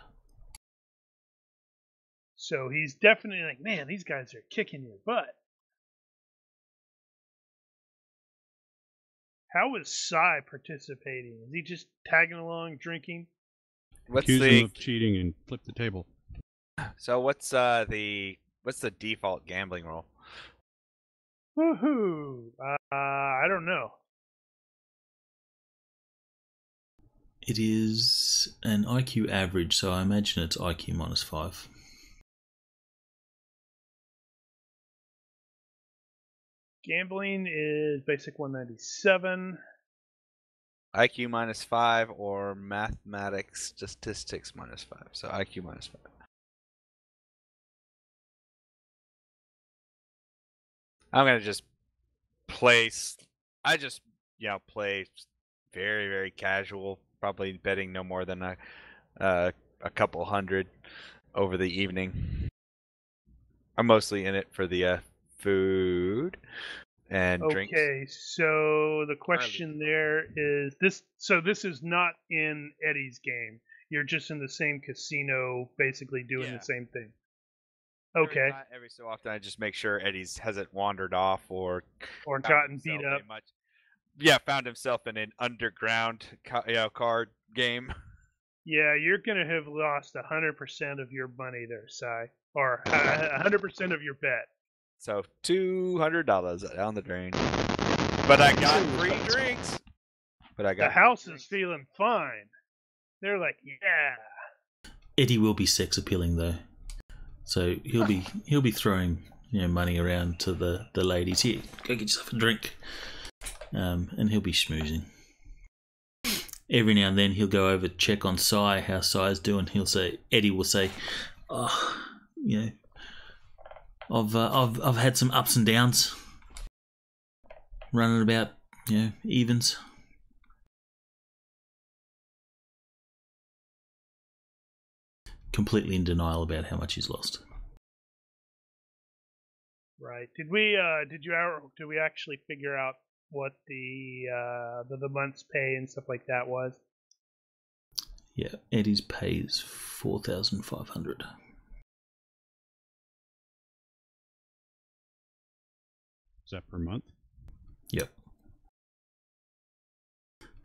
So he's definitely like, man, these guys are kicking your butt. How is Sai participating? Is he just tagging along, drinking? Accuse him of cheating and flip the table. So what's the default gambling roll? Woohoo! I don't know. It is an IQ average, so I imagine it's IQ -5. Gambling is basic 197. IQ -5 or mathematics statistics -5. So IQ -5. I'm gonna just place. I just play very, very casual. Probably betting no more than a couple hundred over the evening. I'm mostly in it for the food and drinks. Okay, so the question there is this. So this is not in Eddie's game. You're just in the same casino, basically doing the same thing. Okay. Every so often, I just make sure Eddie's hasn't wandered off or gotten beat up. Found himself in an underground card game. Yeah, you're gonna have lost 100% of your money there, Sai, or 100% of your bet. So $200 down the drain. But I got free drinks. The house is feeling fine. They're like, yeah. Eddie will be sex appealing though, so he'll be throwing money around to the ladies. Here, go get yourself a drink, and he'll be schmoozing. Every now and then he'll go over check on Sai, how Sai's doing. Eddie will say, "Oh, I've had some ups and downs, running about, evens." Completely in denial about how much he's lost. Right. Did we actually figure out what the month's pay and stuff like that was? Yeah, Eddie's pay is 4,500. Is that per month? Yep.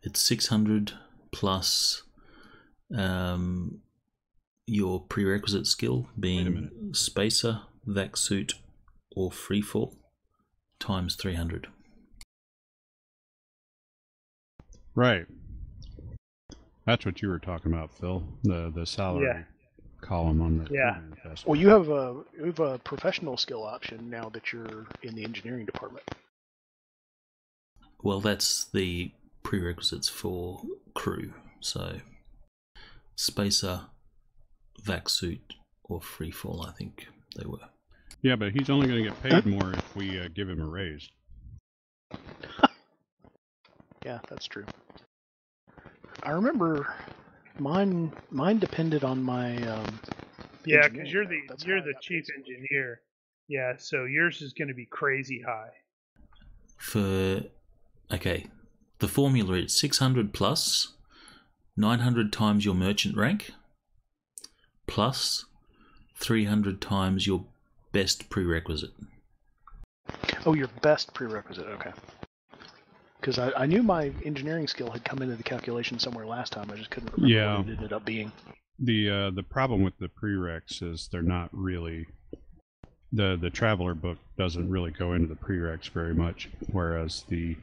It's 600 plus your prerequisite skill being Spacer, Vac Suit, or Freefall times 300. Right. That's what you were talking about, Phil. The salary column on the manifest. Well, you have a professional skill option now that you're in the engineering department. Well, that's the prerequisites for crew. So Spacer, Vac Suit, or Freefall, I think they were. Yeah, but he's only going to get paid more if we give him a raise. Yeah, that's true. I remember mine depended on my yeah, because you're the chief engineer. Yeah, so yours is going to be crazy high. The formula is 600 plus 900 times your merchant rank plus 300 times your best prerequisite. Oh, your best prerequisite, okay. Because I knew my engineering skill had come into the calculation somewhere last time. I just couldn't remember what it ended up being. The problem with the prereqs is they're not really... The Traveller book doesn't really go into the prereqs very much, whereas the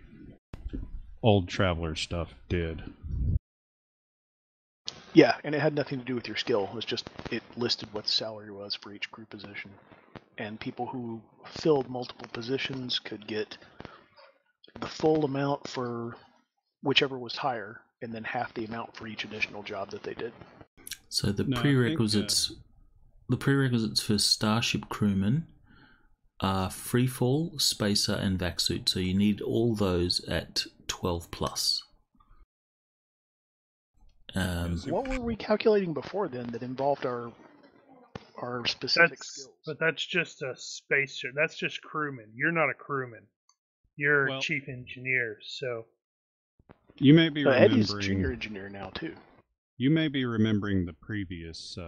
old Traveller stuff did. Yeah, and it had nothing to do with your skill. It was just, it listed what the salary was for each crew position. And people who filled multiple positions could get the full amount for whichever was higher, and then half the amount for each additional job that they did. So the prerequisites for Starship crewmen are Freefall, Spacer, and Vac-suit. So you need all those at 12 plus. What were we calculating before then that involved our specific skills? But that's just a spacer. That's just crewman. You're not a crewman. You're Well, chief engineer. So you may be remembering. Eddie's junior engineer now too. You may be remembering the previous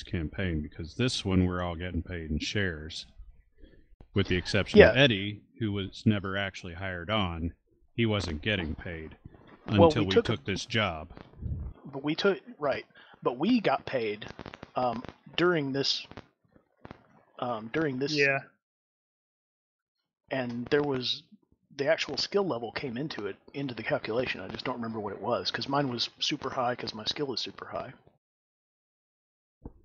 campaign, because this one we're all getting paid in shares, with the exception of Eddie, who was never actually hired on. He wasn't getting paid until we took this job. But we took but we got paid during this. yeah. And there was the actual skill level came into the calculation. I just don't remember what it was, because mine was super high because my skill is super high.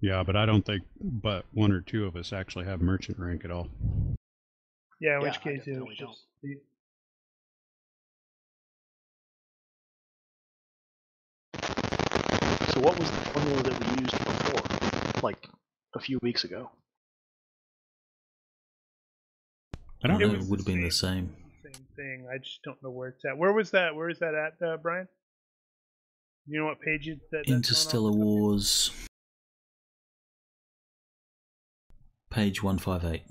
Yeah, but I don't think but one or two of us actually have merchant rank at all. Yeah, in which case it was don't. just... So what was the formula that we used before, like a few weeks ago? I don't know. It would have been the same. Same thing. I just don't know where it's at. Where was that? Where is that at, Brian? You know what page that's Interstellar Wars, page 158.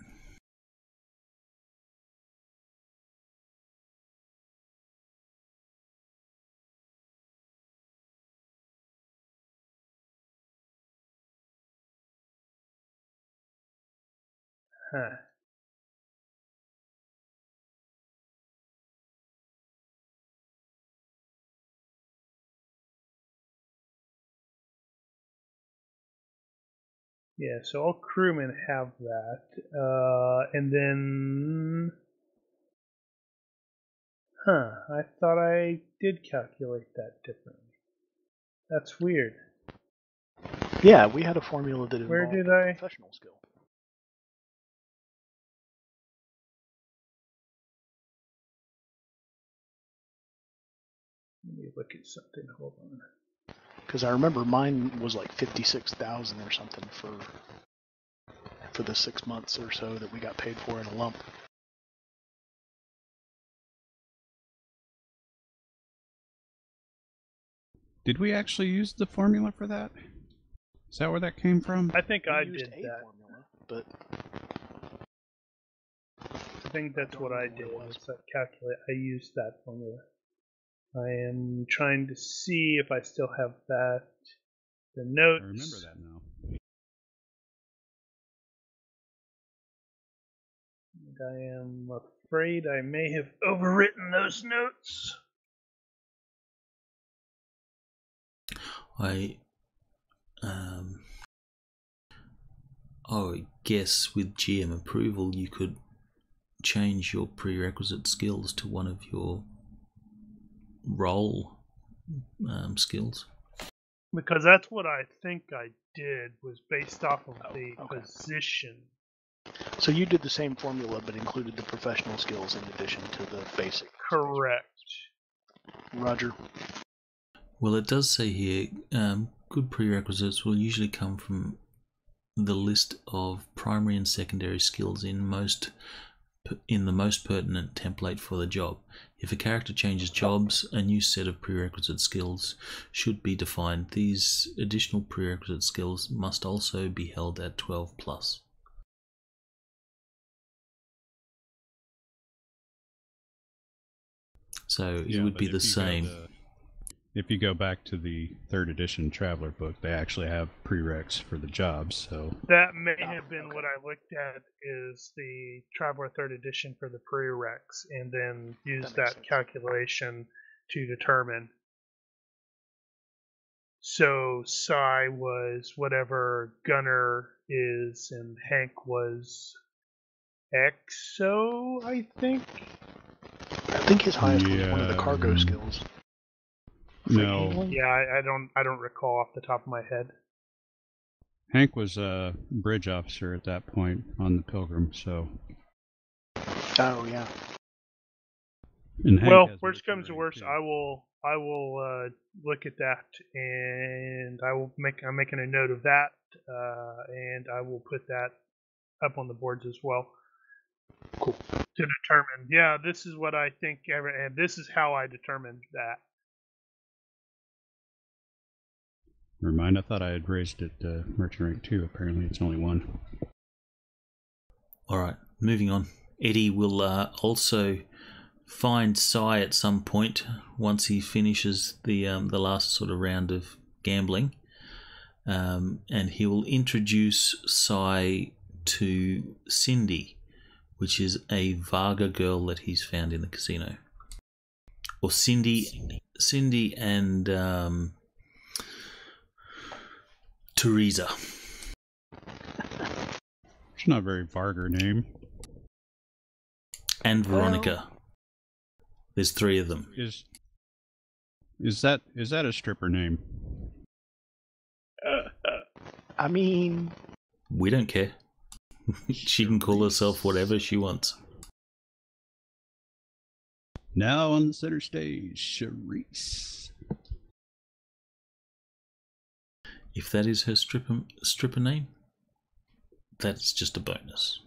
Huh. Yeah, so all crewmen have that. And then... I thought I did calculate that differently. That's weird. Yeah, we had a formula that Where involved did I... professional skill. Let me look at something. Hold on. Because I remember mine was like 56,000 or something for the 6 months or so that we got paid for in a lump. Did we actually use the formula for that? Is that where that came from? I think I used did a that. formula, but I think that's what I did. Was I calculate? I used that formula. I am trying to see if I still have that. The notes. I remember that now. And I am afraid I may have overwritten those notes. I guess with GM approval you could change your prerequisite skills to one of your role skills. Because that's what I think I did, was based off of the position. so you did the same formula but included the professional skills in addition to the basic. Correct. Roger. Well, it does say here, good prerequisites will usually come from the list of primary and secondary skills in the most pertinent template for the job. If a character changes jobs, a new set of prerequisite skills should be defined. These additional prerequisite skills must also be held at 12 plus. So Yeah, it would but be if the you go same. If you go back to the 3rd edition Traveller book, they actually have prereqs for the jobs, so That may have been what I looked at, is the Traveller 3rd Edition for the prereqs, and then use That makes that sense. calculation to determine. So Psy was whatever Gunner is, and Hank was Exo, I think. I think his highest was one of the Yeah, cargo skills. no. Handling? Yeah, I don't recall off the top of my head. Hank was a bridge officer at that point on the Pilgrim, so. Oh yeah. And Hank Well, has worst comes to military worst, too. I will look at that, and I'm making a note of that, and I will put that up on the boards as well. Cool. To determine, yeah, this is what I think, and this is how I determined that. Never mind, I thought I had raised it to merchant rank 2. Apparently it's only 1. Alright, moving on. Eddie will also find Psy at some point once he finishes the last sort of round of gambling. And he will introduce Psy to Cindy, which is a Varga girl that he's found in the casino. Or Cindy and Teresa. It's not a very Vargar name. And Veronica. There's 3 of them. Is that a stripper name? I mean, We don't care. She can call herself whatever she wants. Now on the center stage, Charisse. If that is her stripper name, that's just a bonus.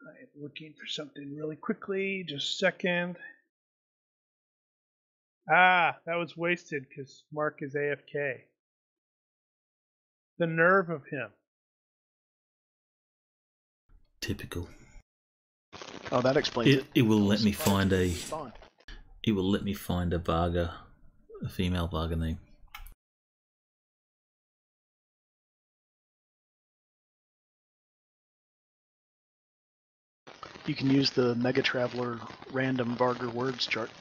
I'm looking for something really quickly. Just a second. Ah, that was wasted because Mark is AFK. The nerve of him. Typical. oh, that explains it. It will let me Surprised find you a. didn't respond. It will let me find a Varga, a female Varga name. You can use the Mega Traveller random Vargar words chart.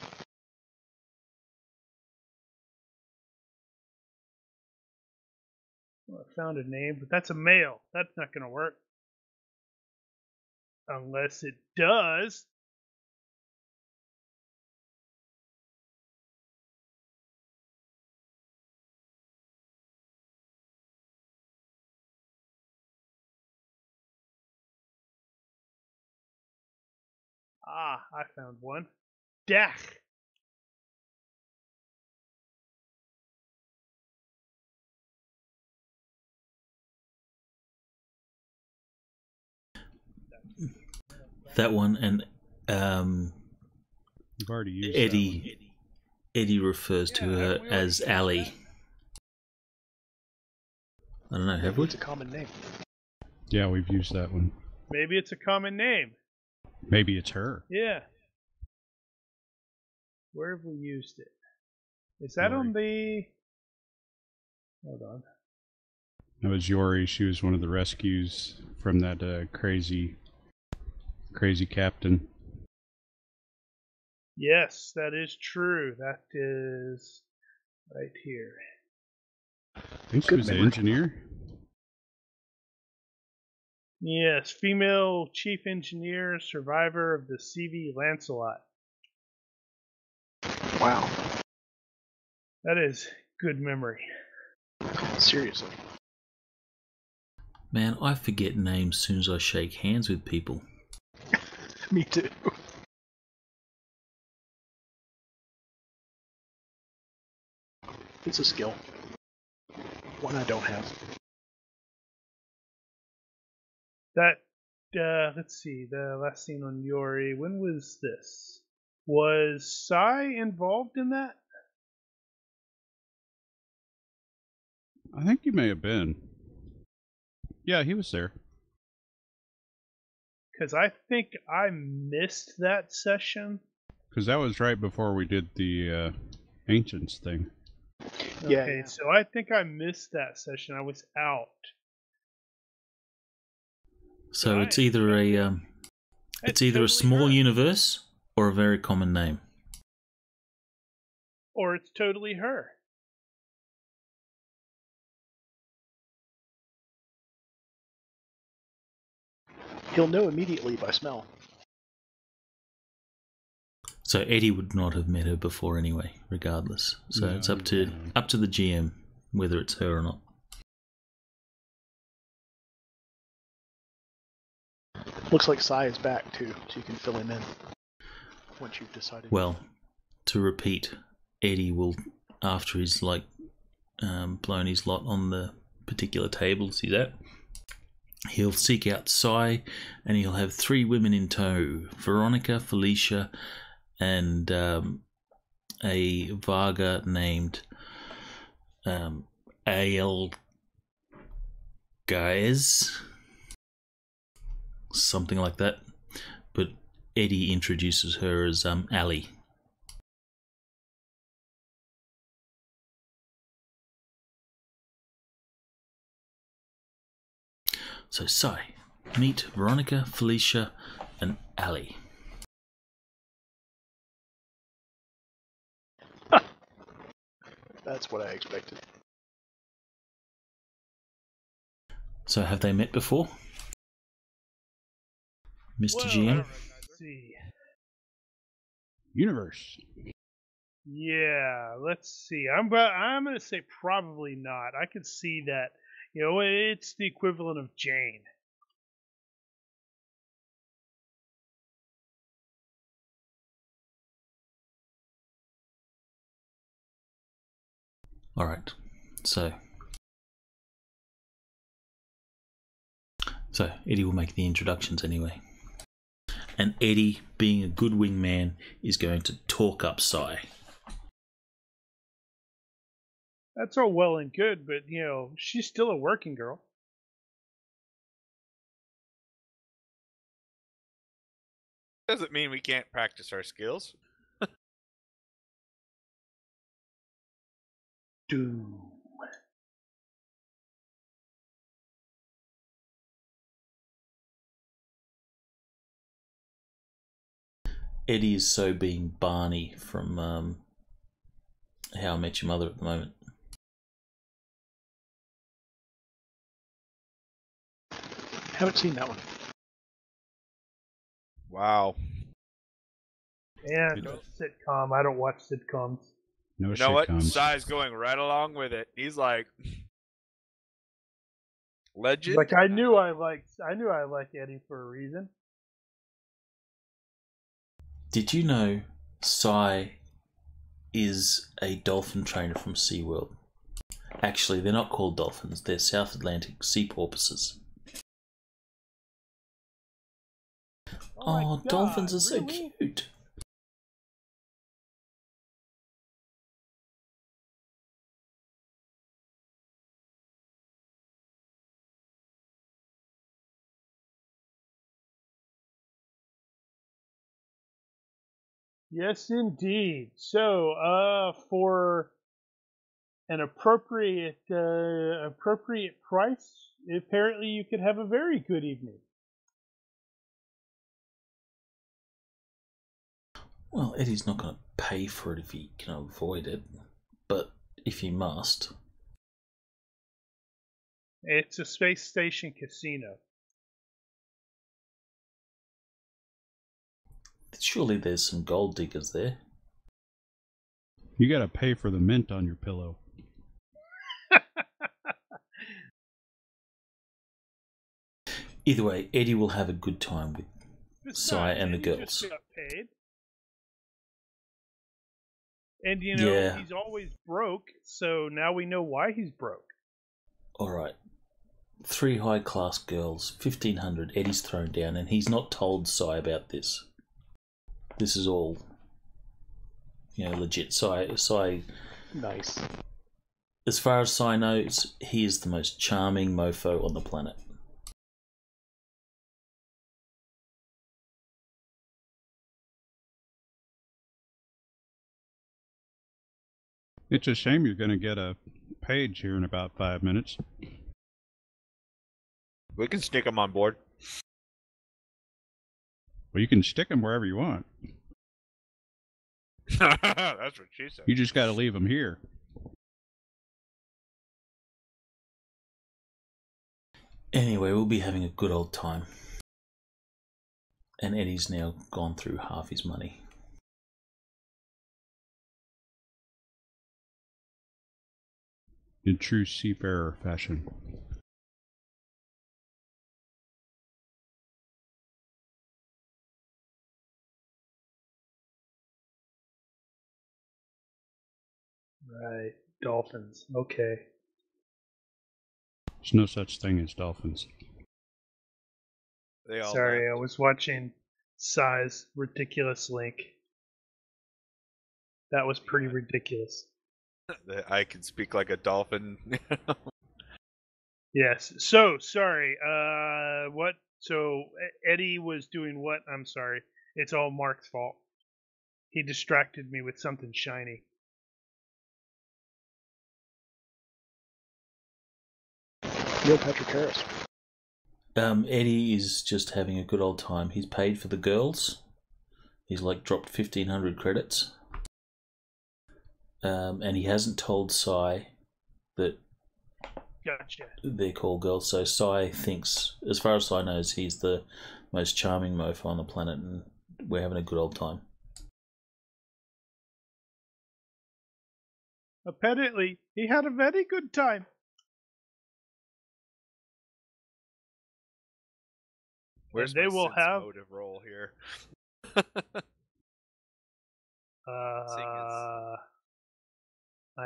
Well, I found a name, but that's a male. That's not going to work. Unless it does. Ah, I found one. Dach. That one, and You've already used Eddie refers to her as Allie. I don't know, have we? It's a common name. that one. Yeah, we've used that one. Maybe it's a common name. Maybe it's her. Yeah. Where have we used it? Is that on the... Hold on. That was Yori. She was one of the rescues from that crazy captain. Yes, that is true. That is right here. I think she Good was the memory. engineer. Yes, female chief engineer, survivor of the CV Lancelot. Wow. That is good memory. Seriously. Man, I forget names as soon as I shake hands with people. Me too. It's a skill. One I don't have. That, let's see, the last scene on Yori, when was this? Was Sai involved in that? I think he may have been. Yeah, he was there. Because I think I missed that session. Because that was right before we did the Ancients thing. Yeah, Okay, yeah. so I think I missed that session. I was out. So Right. it's either a That's a totally small her. universe or a very common name. Or it's totally her. He'll know immediately by smell. So Eddie would not have met her before anyway, regardless. So No, it's up to the GM whether it's her or not. Looks like Sai is back too, so you can fill him in once you've decided. Well, to repeat, Eddie will, after he's blown his lot on the particular tables he's at, he'll seek out Sai, and he'll have 3 women in tow: Veronica, Felicia, and a Varga named A.L. Guys, something like that. But Eddie introduces her as Ali. So Sai, meet Veronica, Felicia, and Ali. That's what I expected. So have they met before, Mr. Well, I GM? don't know. Let's see. Universe. Yeah, let's see. I'm going to say probably not. I could see that. It's the equivalent of Jane. All right. So Eddie will make the introductions anyway. And Eddie, being a good wingman, is going to talk up Sai. That's all well and good, but, she's still a working girl. Doesn't mean we can't practice our skills. Doom. Eddie is so being Barney from How I Met Your Mother at the moment. Haven't seen that one. Wow. And sitcom. I don't watch sitcoms. No You know what? sitcoms. Sai's going right along with it. He's like, legend. Like I knew I liked Eddie for a reason. Did you know Sai is a dolphin trainer from SeaWorld? Actually, they're not called dolphins. They're South Atlantic sea porpoises. Oh, my God, dolphins are so really? cute. Yes, indeed. So, for an appropriate price, apparently you could have a very good evening. Well, Eddie's not going to pay for it if he can avoid it, but if he must. It's a space station casino. Surely there's some gold diggers there. You gotta pay for the mint on your pillow. Either way, Eddie will have a good time with Sai Besides, and the Eddie girls. just got paid. And Yeah. he's always broke, so now we know why he's broke. Alright. 3 high-class girls, 1,500, Eddie's thrown down, and he's not told Sai about this. This is all legit. Sai, Nice. as far as Sai knows, he is the most charming mofo on the planet. It's a shame you're going to get a page here in about 5 minutes. We can sneak him on board. Well, you can stick them wherever you want. That's what she said. You just got to leave them here. Anyway, we'll be having a good old time. And Eddie's now gone through half his money. In true seafarer fashion. Right. Dolphins. Okay. There's no such thing as dolphins. They all Sorry, I left. was watching Sai's ridiculous link. That was pretty ridiculous. I can speak like a dolphin. Yes. So, sorry. What? So, Eddie was doing what? I'm sorry. It's all Mark's fault. He distracted me with something shiny. Neil Patrick Harris. Eddie is just having a good old time. He's paid for the girls. He's like dropped 1,500 credits. And he hasn't told Sai that Gotcha. they're called girls. So Sai thinks, as far as Sai knows, he's the most charming mofo on the planet, and we're having a good old time. Apparently, he had a very good time. Where's they my will sense have motive roll here? I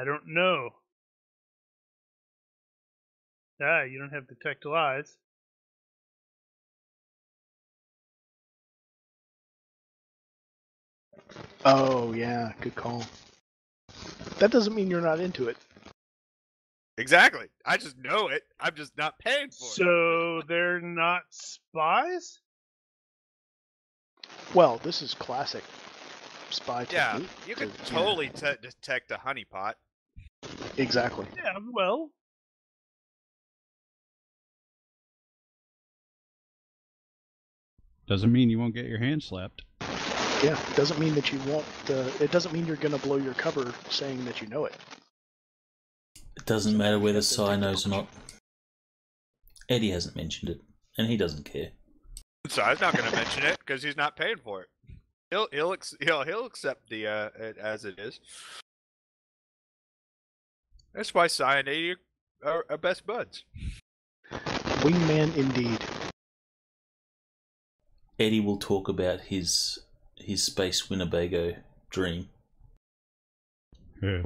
don't know. You don't have detect lies. Oh, yeah, good call. That doesn't mean you're not into it. Exactly. I just know it. I'm just not paying for it. So they're not spies? Well, this is classic spy Yeah, technique. you can to- totally detect a honeypot. Exactly. Yeah, well. Doesn't mean you won't get your hand slapped. Yeah, doesn't mean that you won't. It doesn't mean you're going to blow your cover saying that you know it. It doesn't matter whether Sai knows or not. Eddie hasn't mentioned it, and he doesn't care. So I'm not going to mention it because he's not paying for it. He'll accept the it as it is. That's why Sai and Eddie are best buds. Wingman indeed. Eddie will talk about his space Winnebago dream. Yeah.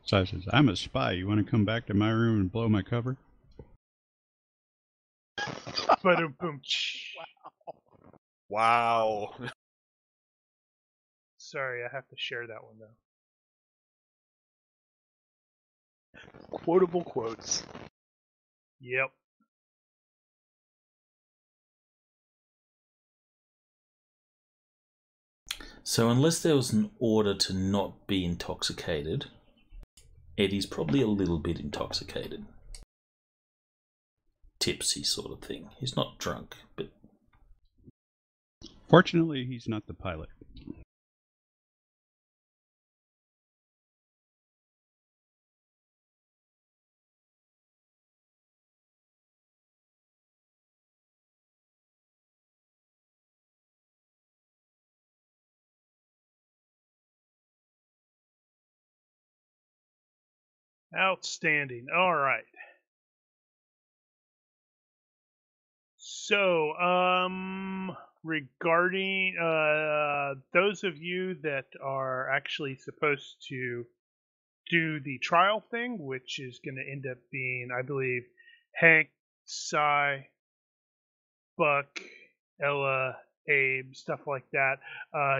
So says, I'm a spy. You want to come back to my room and blow my cover? Ba-dum-bum. Wow. Sorry, I have to share that one though. Quotable quotes. Yep. So unless there was an order to not be intoxicated, Eddie's probably a little bit intoxicated. Tipsy sort of thing. He's not drunk, but... Fortunately, he's not the pilot. Outstanding. All right. So, regarding those of you that are actually supposed to do the trial thing, which is going to end up being, I believe, Hank, Sai, Buck, Ella, Abe, stuff like that.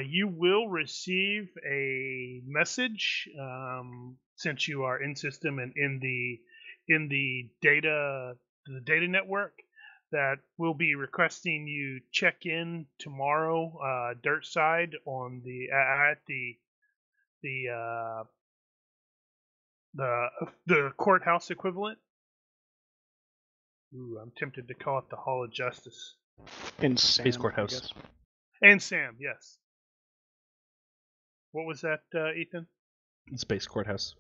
You will receive a message since you are in system and in the data network that will be requesting you check in tomorrow, dirt side on at the courthouse equivalent. Ooh, I'm tempted to call it the Hall of Justice. In Space Sam, Courthouse. I guess. And Sam, yes. What was that, Ethan? Space Courthouse.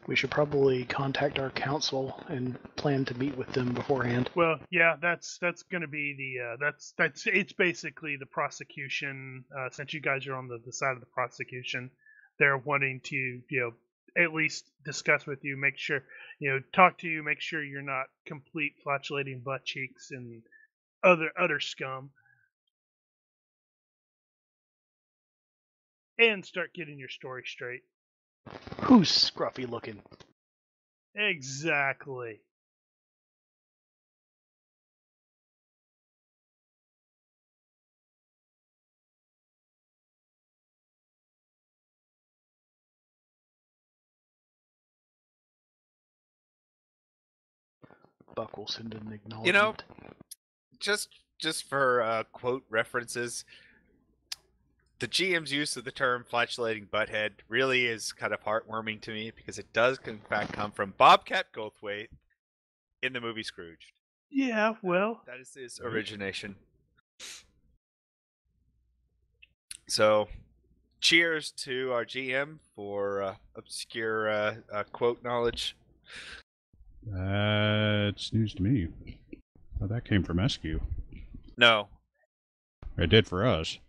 We should probably contact our council and plan to meet with them beforehand. Well, yeah, that's going to be that's it's basically the prosecution. Since you guys are on the side of the prosecution, they're wanting to at least discuss with you, make sure talk to you, make sure you're not complete flatulating butt cheeks and other scum, and start getting your story straight. Who's scruffy looking? Exactly. Buck will send an acknowledgement. You know, just for quote references, the GM's use of the term flatulating butthead really is kind of heartwarming to me because it does in fact come from Bobcat Goldthwait in the movie Scrooge. Yeah, well, That is his origination. So, cheers to our GM for obscure quote knowledge. It's news to me. Oh, that came from SQ. No. It did for us.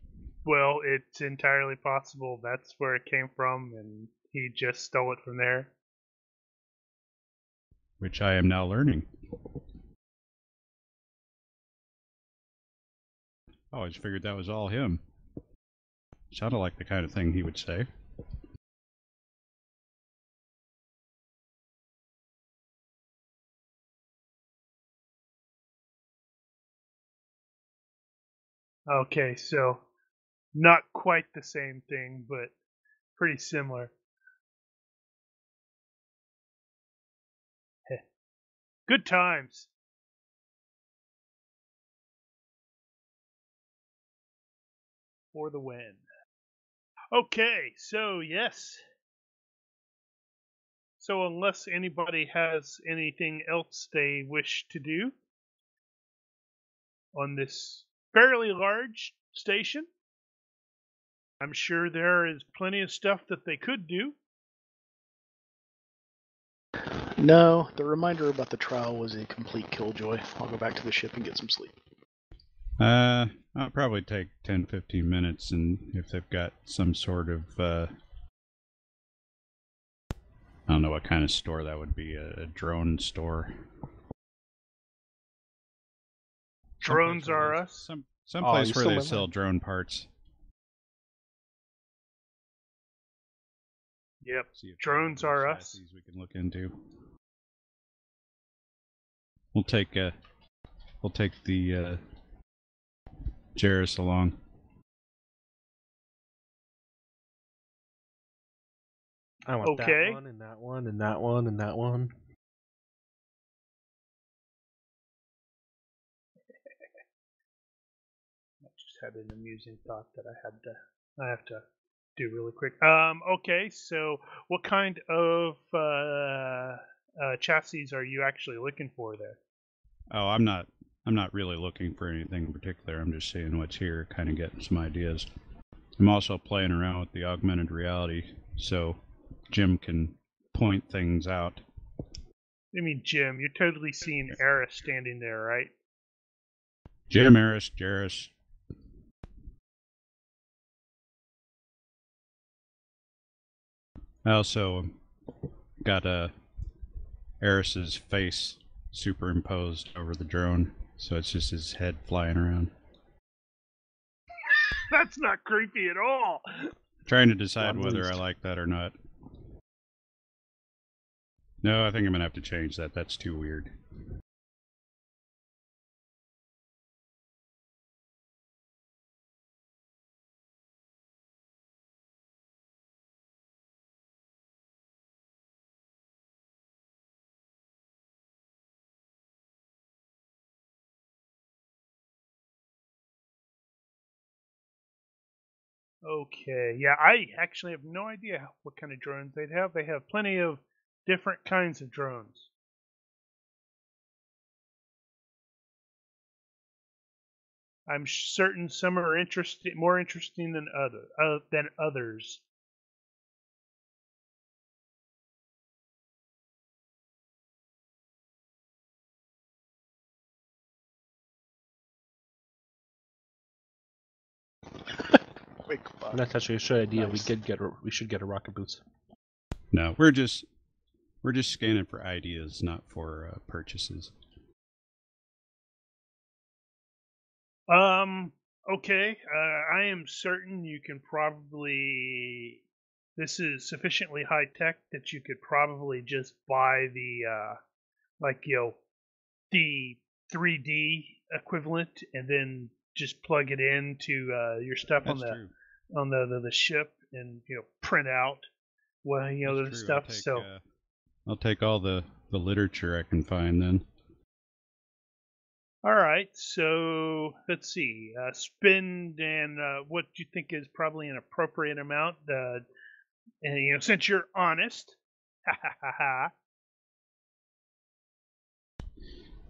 well, it's entirely possible that's where it came from, and he just stole it from there. Which I am now learning. I always figured that was all him. Sounded like the kind of thing he would say. Okay, so not quite the same thing, but pretty similar. Heh. Good times. For the win. Okay, so yes. So unless anybody has anything else they wish to do on this fairly large station, I'm sure there is plenty of stuff that they could do. No, the reminder about the trial was a complete killjoy. I'll go back to the ship and get some sleep. I'll probably take 10-15 minutes, and if they've got some sort of, I don't know what kind of store that would be, a drone store. Drones are us. Some Oh, place you where stole they my sell line. drone parts. Yep. See if Drones there are are us. chassis we can look into. We'll take the Jairus along. I want Okay. that one, and that one, and that one, and that one. I just had an amusing thought that I have to do really quick. Okay, so what kind of chassis are you actually looking for there? Oh, I'm not really looking for anything in particular. I'm just seeing what's here, kind of getting some ideas. I'm also playing around with the augmented reality, so Jim can point things out. I mean, Jim, you're totally seeing Eris standing there, right? Jim, Eris, Jairus. I also got Eris's face superimposed over the drone, so it's just his head flying around. That's not creepy at all. Trying to decide One whether least. I like that or not. No, I think I'm gonna have to change that. That's too weird. Okay, yeah, I actually have no idea what kind of drones they'd have. They have plenty of different kinds of drones. I'm certain some are more interesting than others. Quick fun. That's actually a good idea. Nice. We should get a rocket boots. No, we're just scanning for ideas, not for purchases. Okay. I am certain you can probably. This is sufficiently high tech that you could probably just buy the the 3D equivalent and then just plug it into your stuff That's true. on the ship and print out the That's true. stuff. I'll take all the literature I can find then. All right, so let's see. Spend and what do you think is probably an appropriate amount? And since you're honest, ha ha ha ha.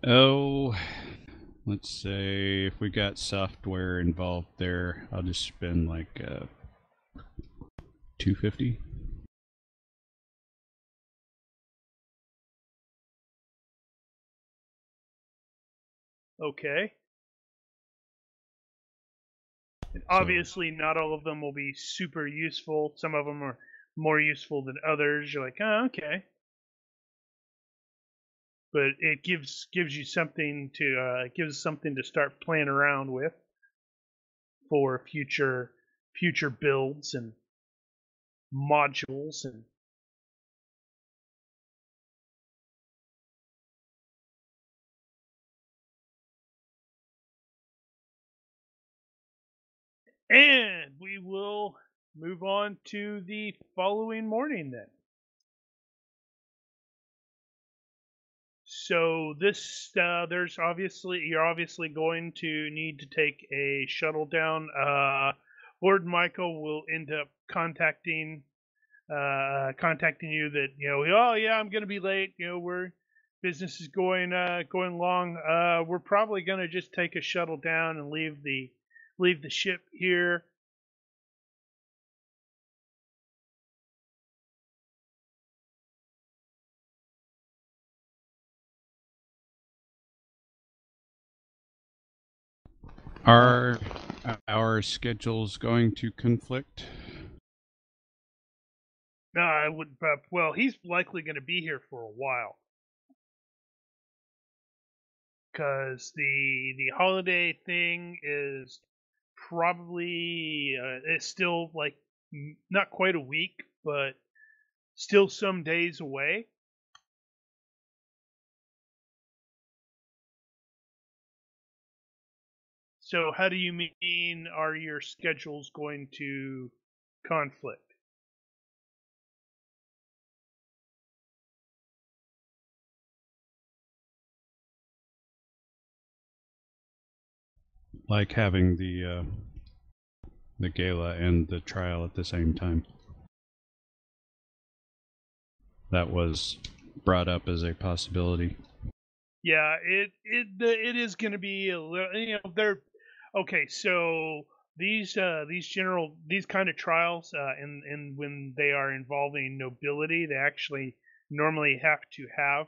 Oh, let's say if we got software involved there, I'll just spend like $250. Okay. And obviously, not all of them will be super useful. Some of them are more useful than others. You're like, oh, okay. But it gives you something to start playing around with for future builds and modules and. And we will move on to the following morning then. So you're obviously going to need to take a shuttle down. Lord Michael will end up contacting you that oh yeah, I'm gonna be late. Business is going long. We're probably gonna just take a shuttle down and leave the ship here. Are our schedules going to conflict? No, I would. Well, he's likely going to be here for a while because the holiday thing is probably it's still like not quite a week, but still some days away. So, how do you mean are your schedules going to conflict? Like having the gala and the trial at the same time. That was brought up as a possibility. Yeah, it is going to be a little. They're okay. So these kind of trials, and when they are involving nobility, they actually normally have to have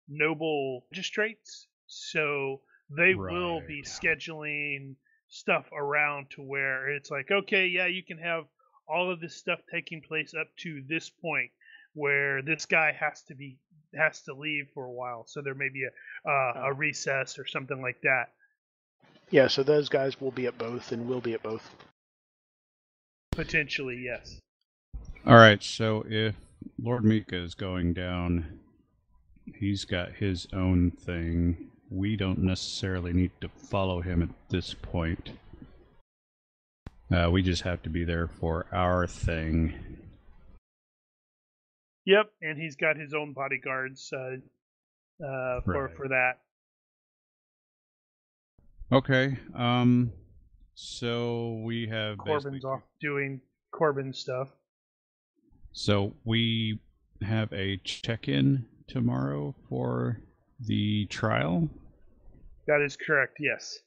noble magistrates. So they will be scheduling stuff around to where it's like, okay, yeah, you can have all of this stuff taking place up to this point where this guy has to leave for a while. So there may be a recess or something like that. Yeah, so those guys will be at both and will be at both. Potentially, yes. All right, so if Lord Mika is going down, he's got his own thing. We don't necessarily need to follow him at this point. We just have to be there for our thing. Yep, and he's got his own bodyguards for that. Okay. So we have Corbin's basically- off doing Corbin stuff. So we have a check-in tomorrow for the trial. That is correct, yes.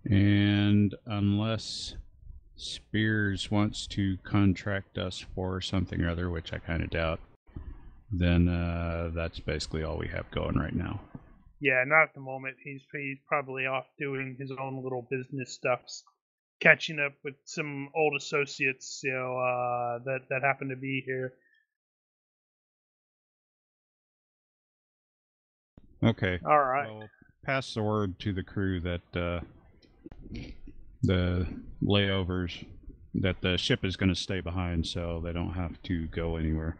And unless Spears wants to contract us for something or other, which I kind of doubt, then that's basically all we have going right now. Yeah, not at the moment. He's probably off doing his own little business stuffs, catching up with some old associates, that happen to be here. Okay. All right. Well, pass the word to the crew that the layovers, that the ship is going to stay behind, so they don't have to go anywhere.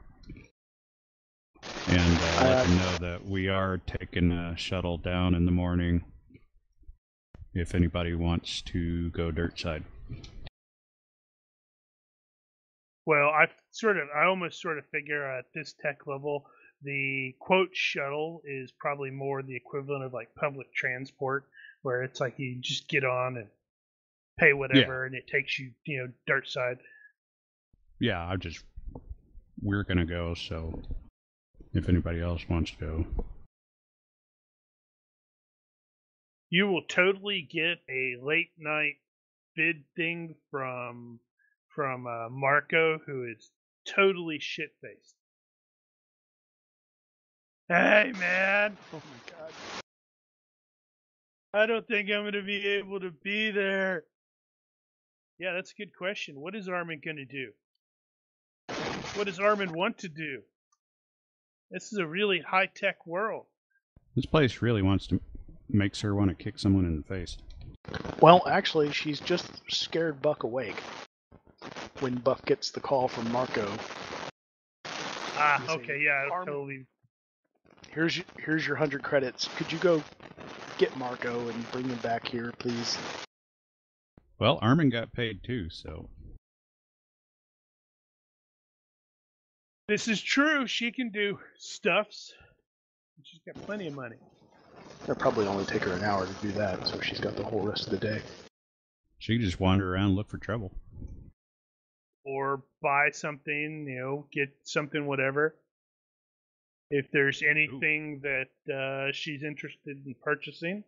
And let them know that we are taking a shuttle down in the morning if anybody wants to go dirt side. Well, I almost sort of figure at this tech level, the quote shuttle is probably more the equivalent of like public transport, where it's like you just get on and pay whatever, and it takes you, dirt side. Yeah, we're going to go, so if anybody else wants to go. You will totally get a late night bid thing from Marco, who is totally shit faced. Hey man, Oh my god. I don't think I'm gonna be able to be there. Yeah, that's a good question. What is Armin gonna do? What does Armin want to do? This is a really high tech world. This place really makes her want to kick someone in the face. Well, actually, she's just scared Buck awake when Buck gets the call from Marco. Ah, You say, okay, yeah, Armin, totally. Here's your 100 credits. Could you go get Marco and bring him back here, please? Well, Armin got paid too, so. This is true. She can do stuffs. She's got plenty of money. It'll probably only take her an hour to do that, so she's got the whole rest of the day. She can just wander around and look for trouble. Or buy something, get something, whatever. If there's anything that she's interested in purchasing,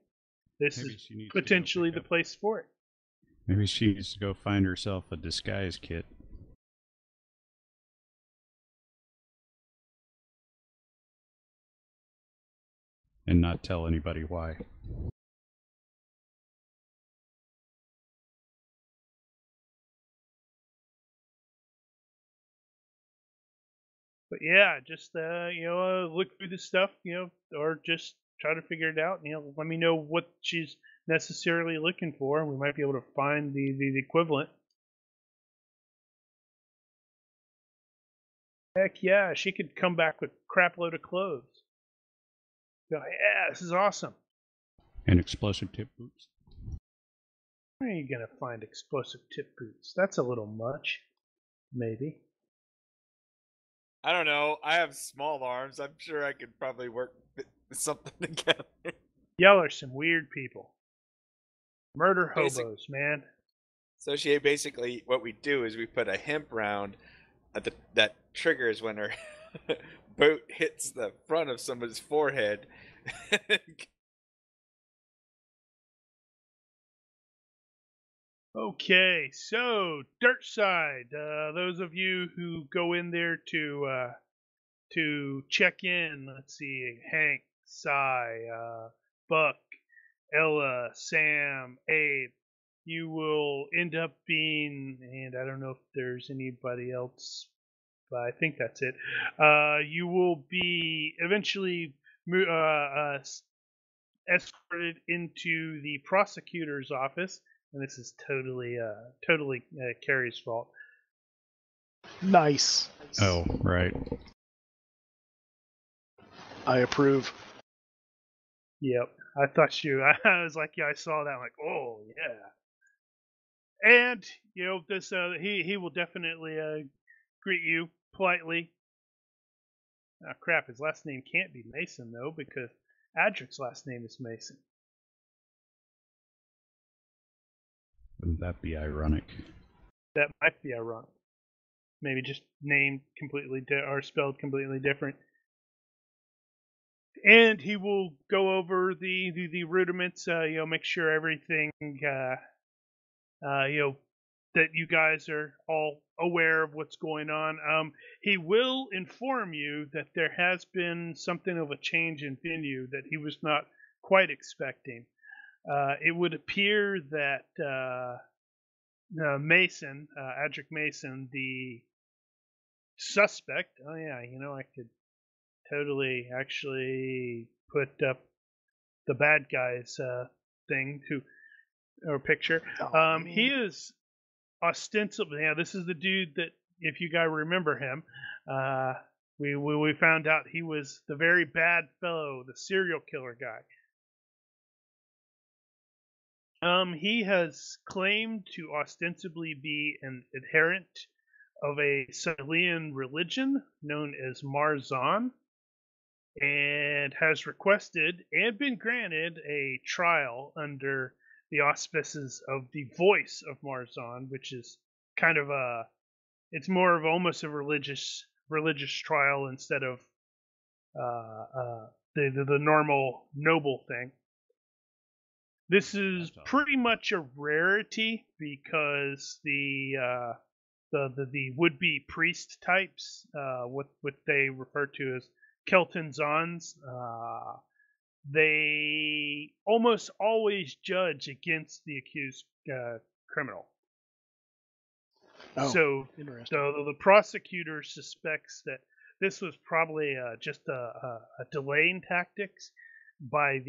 this Maybe is she needs to go potentially pick the up- place for it. Maybe she needs to go find herself a disguise kit. And not tell anybody why. But yeah, just look through the stuff, or just try to figure it out. Let me know what she's necessarily looking for, and we might be able to find the equivalent. Heck yeah, she could come back with a crap load of clothes. Go, yeah, this is awesome. And explosive tip boots. Where are you gonna find explosive tip boots? That's a little much, maybe. I don't know. I have small arms. I'm sure I could probably work something together. Y'all are some weird people. Murder Basic- hobos, man. So she basically, what we do is we put a hemp round at that triggers when her boat hits the front of somebody's forehead. Okay, so dirt side. Those of you who go in there to check in, let's see, Hank, Cy, Buck, Ella, Sam, Abe. You will end up being, and I don't know if there's anybody else, but I think that's it. You will be eventually escorted into the prosecutor's office, and this is totally Carrie's fault. Nice. Oh, right. I approve. Yep, I thought you. I was like, yeah, I saw that. I'm like, oh yeah. And this he will definitely greet you politely. Oh crap, his last name can't be Mason though, because Adric's last name is Mason. Wouldn't that be ironic? That might be ironic. Maybe just named completely or spelled completely different. And he will go over the rudiments. Make sure everything. That you guys are all aware of what's going on. He will inform you that there has been something of a change in venue that he was not quite expecting. It would appear that Mason, Adric Mason, the suspect. Oh yeah, I could totally actually put up the bad guys thing or picture. He is ostensibly, this is the dude that, if you guys remember him, we found out he was the very bad fellow, the serial killer guy. He has claimed to ostensibly be an adherent of a Salian religion known as Marzon, and has requested and been granted a trial under the auspices of the voice of Marzon, which is kind of it's more of almost a religious trial instead of the normal noble thing. This is pretty much a rarity because the would-be priest types, what they refer to as Kelton Zons, they almost always judge against the accused criminal. Oh, so interesting. the prosecutor suspects that this was probably just a delaying tactics by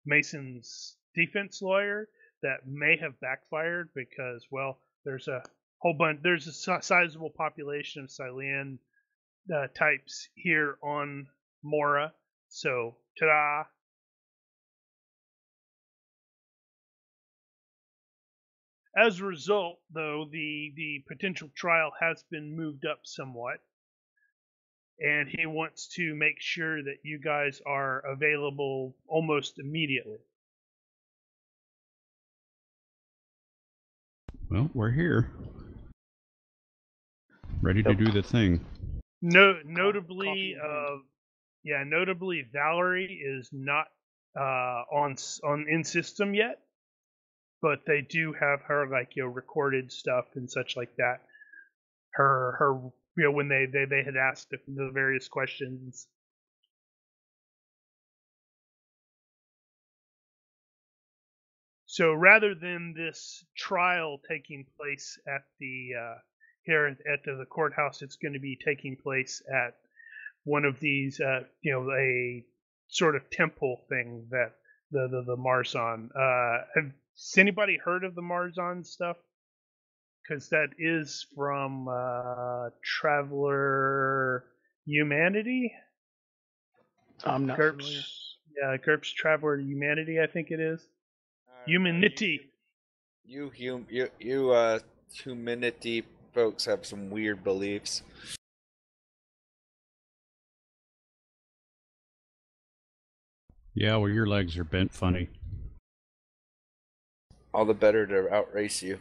Mason's defense lawyer that may have backfired because, well, there's a sizable population of Salian types here on Mora. So, ta-da! As a result, though, the potential trial has been moved up somewhat, and he wants to make sure that you guys are available almost immediately. Well, we're here. Ready to do the thing. Notably, Notably, Valerie is not on in system yet, but they do have her recorded stuff and such like that. Her when they had asked the various questions. So rather than this trial taking place at the here at the courthouse, it's going to be taking place at one of these, a sort of temple thing that the Marzon. Has anybody heard of the Marzon stuff? Because that is from Traveller Humanity. I'm not familiar. Yeah, GURPS Traveller Humanity, I think it is. Humanity. You humanity folks have some weird beliefs. Yeah, well, your legs are bent funny. All the better to outrace you.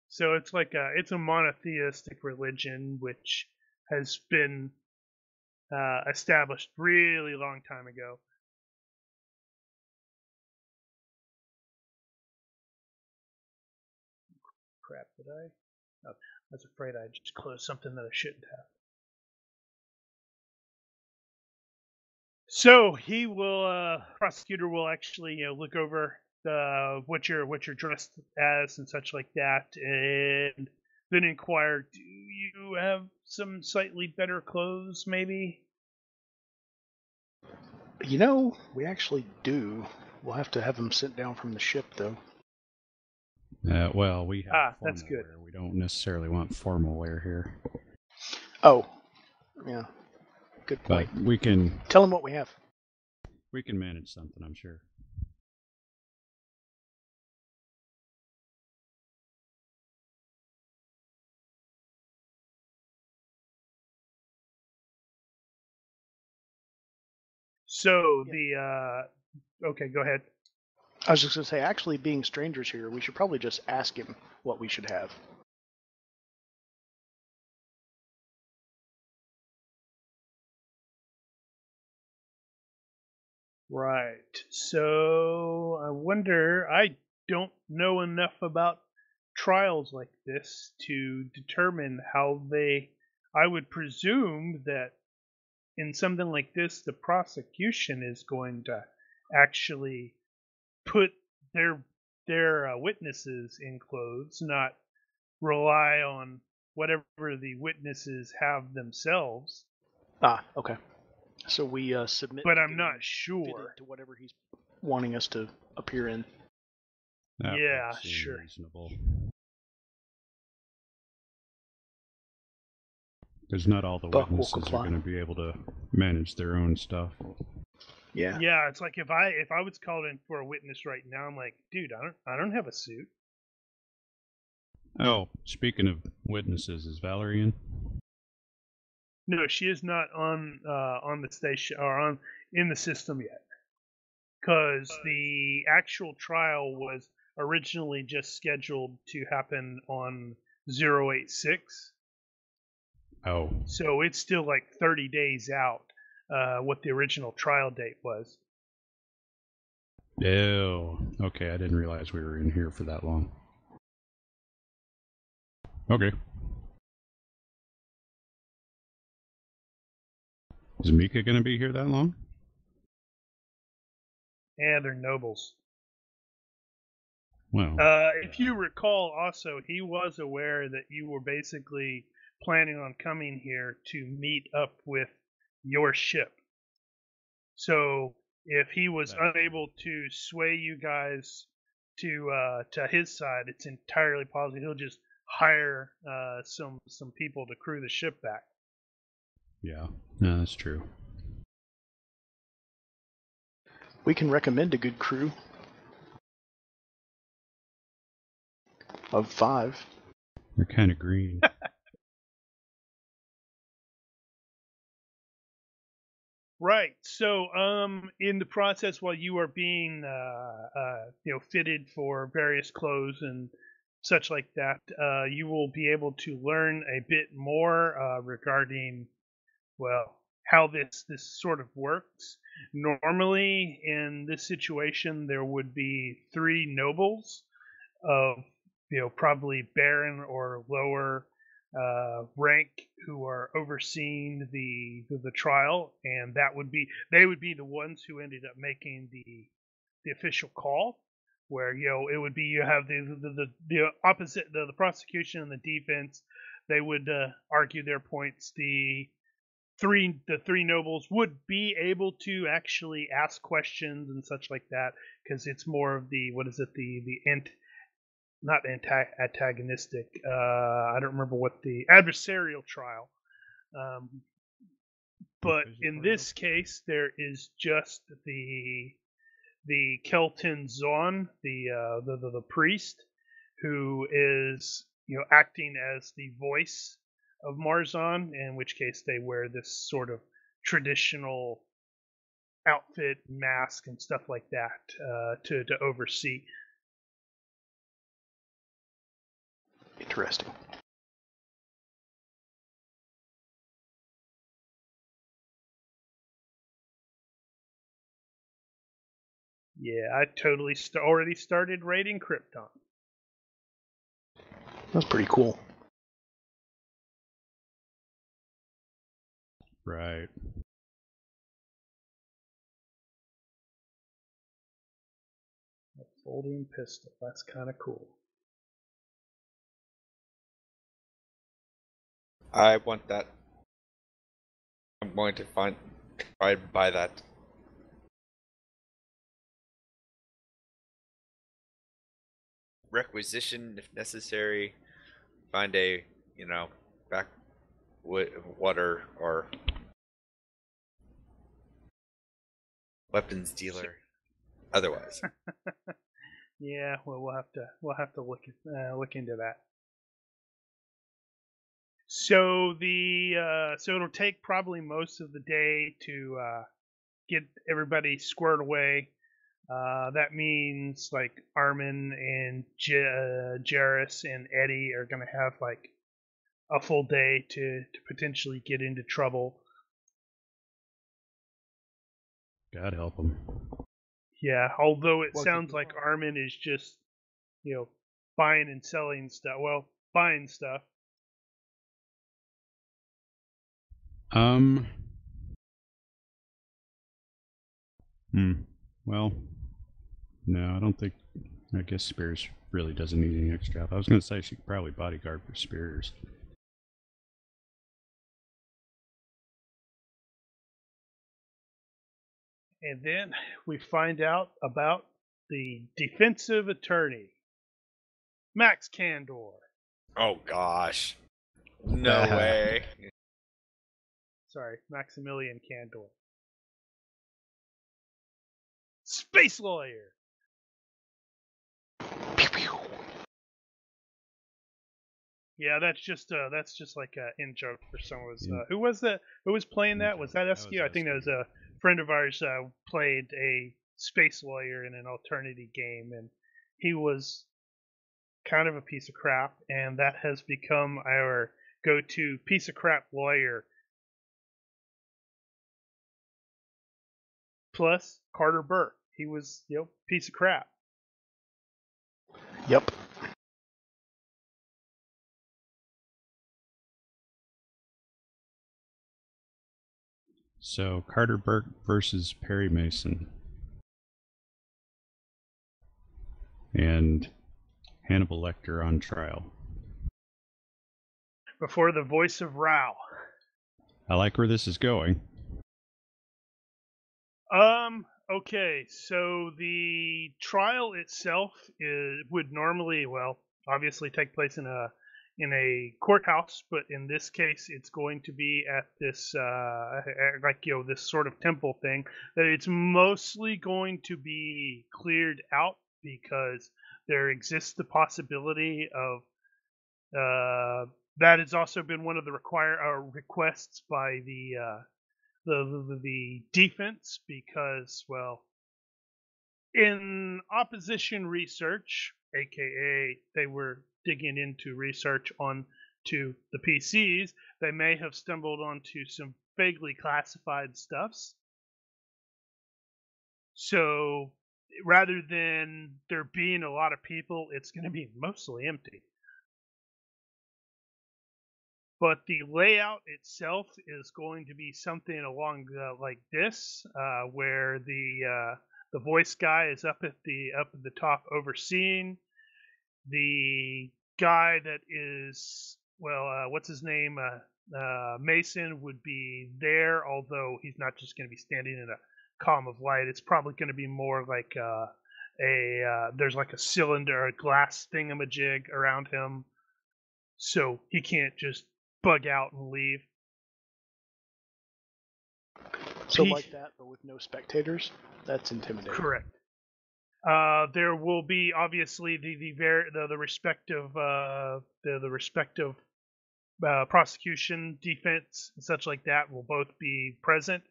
So it's it's a monotheistic religion which has been established really long time ago. Crap, did I? Oh, I was afraid I just closed something that I shouldn't have. So he will, prosecutor will actually, look over what you're dressed as and such like that, and then inquire, do you have some slightly better clothes, maybe? We actually do. We'll have to have them sent down from the ship, though. Well, we have that's formal good. wear. We don't necessarily want formal wear here. Oh, yeah. Good point. But we can Tell them what we have. We can manage something, I'm sure. So the okay, go ahead. I was just going to say, actually, being strangers here, we should probably just ask him what we should have. Right. So I wonder. I don't know enough about trials like this to determine how they. I would presume that in something like this, the prosecution is going to actually put their witnesses in clothes, not rely on whatever the witnesses have themselves. Ah, okay. So we submit. But to I'm getting not fitted sure. to whatever he's wanting us to appear in. That would Yeah, seem sure. reasonable. Because not all the Buck will witnesses are comply. going to be able to manage their own stuff. Yeah. Yeah, it's like if I was called in for a witness right now, I'm like, dude, I don't have a suit. Oh, speaking of witnesses, is Valerie in? No, she is not on the station or in the system yet, because the actual trial was originally just scheduled to happen on 086. Oh, So it's still like 30 days out. What the original trial date was. ew. Okay, I didn't realize we were in here for that long. Okay. Is Mika going to be here that long? And they're nobles. Well, If you recall, also, he was aware that you were basically planning on coming here to meet up with your ship. So if he was That's unable to sway you guys to his side, it's entirely possible he'll just hire some people to crew the ship back. yeah. No, that's true. We can recommend a good crew of 5. They're kind of green. Right. So, in the process, while you are being, fitted for various clothes and such like that, you will be able to learn a bit more regarding, well, how this sort of works. Normally, in this situation, there would be 3 nobles of, probably baron or lower rank who are overseeing the trial, and they would be the ones who ended up making the official call, where it would be you have the opposite, the prosecution and the defense. They would argue their points. The three nobles would be able to actually ask questions and such like that, because it's more of the not antagonistic. I don't remember what the adversarial trial. But in this case, there is just the Kelton Zon, the priest, who is acting as the voice of Marzon. In which case, they wear this sort of traditional outfit, mask, and stuff like that to oversee. Interesting. Yeah, I totally already started raiding Krypton. That's pretty cool. Right. A folding pistol. That's kind of cool. I want that. I'm going to try to buy that. Requisition if necessary. Find a, back water or weapons dealer. Otherwise, Yeah, well, we'll have to look into that. So so it'll take probably most of the day to get everybody squared away. That means like Armin and Jarrus and Eddie are going to have like a full day to potentially get into trouble. God help him. Yeah, although it What sounds could go like wrong? Armin is just, buying and selling stuff. Well, buying stuff. Well, no, I don't think. I guess Spears really doesn't need any extra help. I was going to say she could probably bodyguard for Spears. And then we find out about the defensive attorney, Max Candor. Oh gosh. No way. Sorry, Maximilian Candor. Space lawyer. Pew, pew. Yeah, that's just like an in joke for someone. Yeah. Who was that? Who was playing that? Was that That Eskew? was I think that was Eskew. a friend of ours. Played a space lawyer in an alternity game, and he was kind of a piece of crap. And that has become our go-to piece of crap lawyer. Plus Carter Burke, he was piece of crap. Yep. So Carter Burke versus Perry Mason. And Hannibal Lecter on trial. Before the voice of Rao. I like where this is going. Okay, so the trial itself would normally, obviously take place in a courthouse, but in this case, it's going to be at this this sort of temple thing. That it's mostly going to be cleared out because there exists the possibility of that has also been one of the requests by the defense, because, in opposition research, aka they were digging into research onto the PCs, they may have stumbled onto some vaguely classified stuffs. So rather than there being a lot of people, it's going to be mostly empty. But the layout itself is going to be something along like this, where the voice guy is up at the top overseeing. The guy that is what's his name? Mason would be there, although he's not just going to be standing in a column of light. It's probably going to be more like there's like a cylinder, a glass thingamajig around him, so he can't just bug out and leave. So like that, but with no spectators? That's intimidating. Correct. There will be obviously the respective prosecution, defense, and such like that will both be present.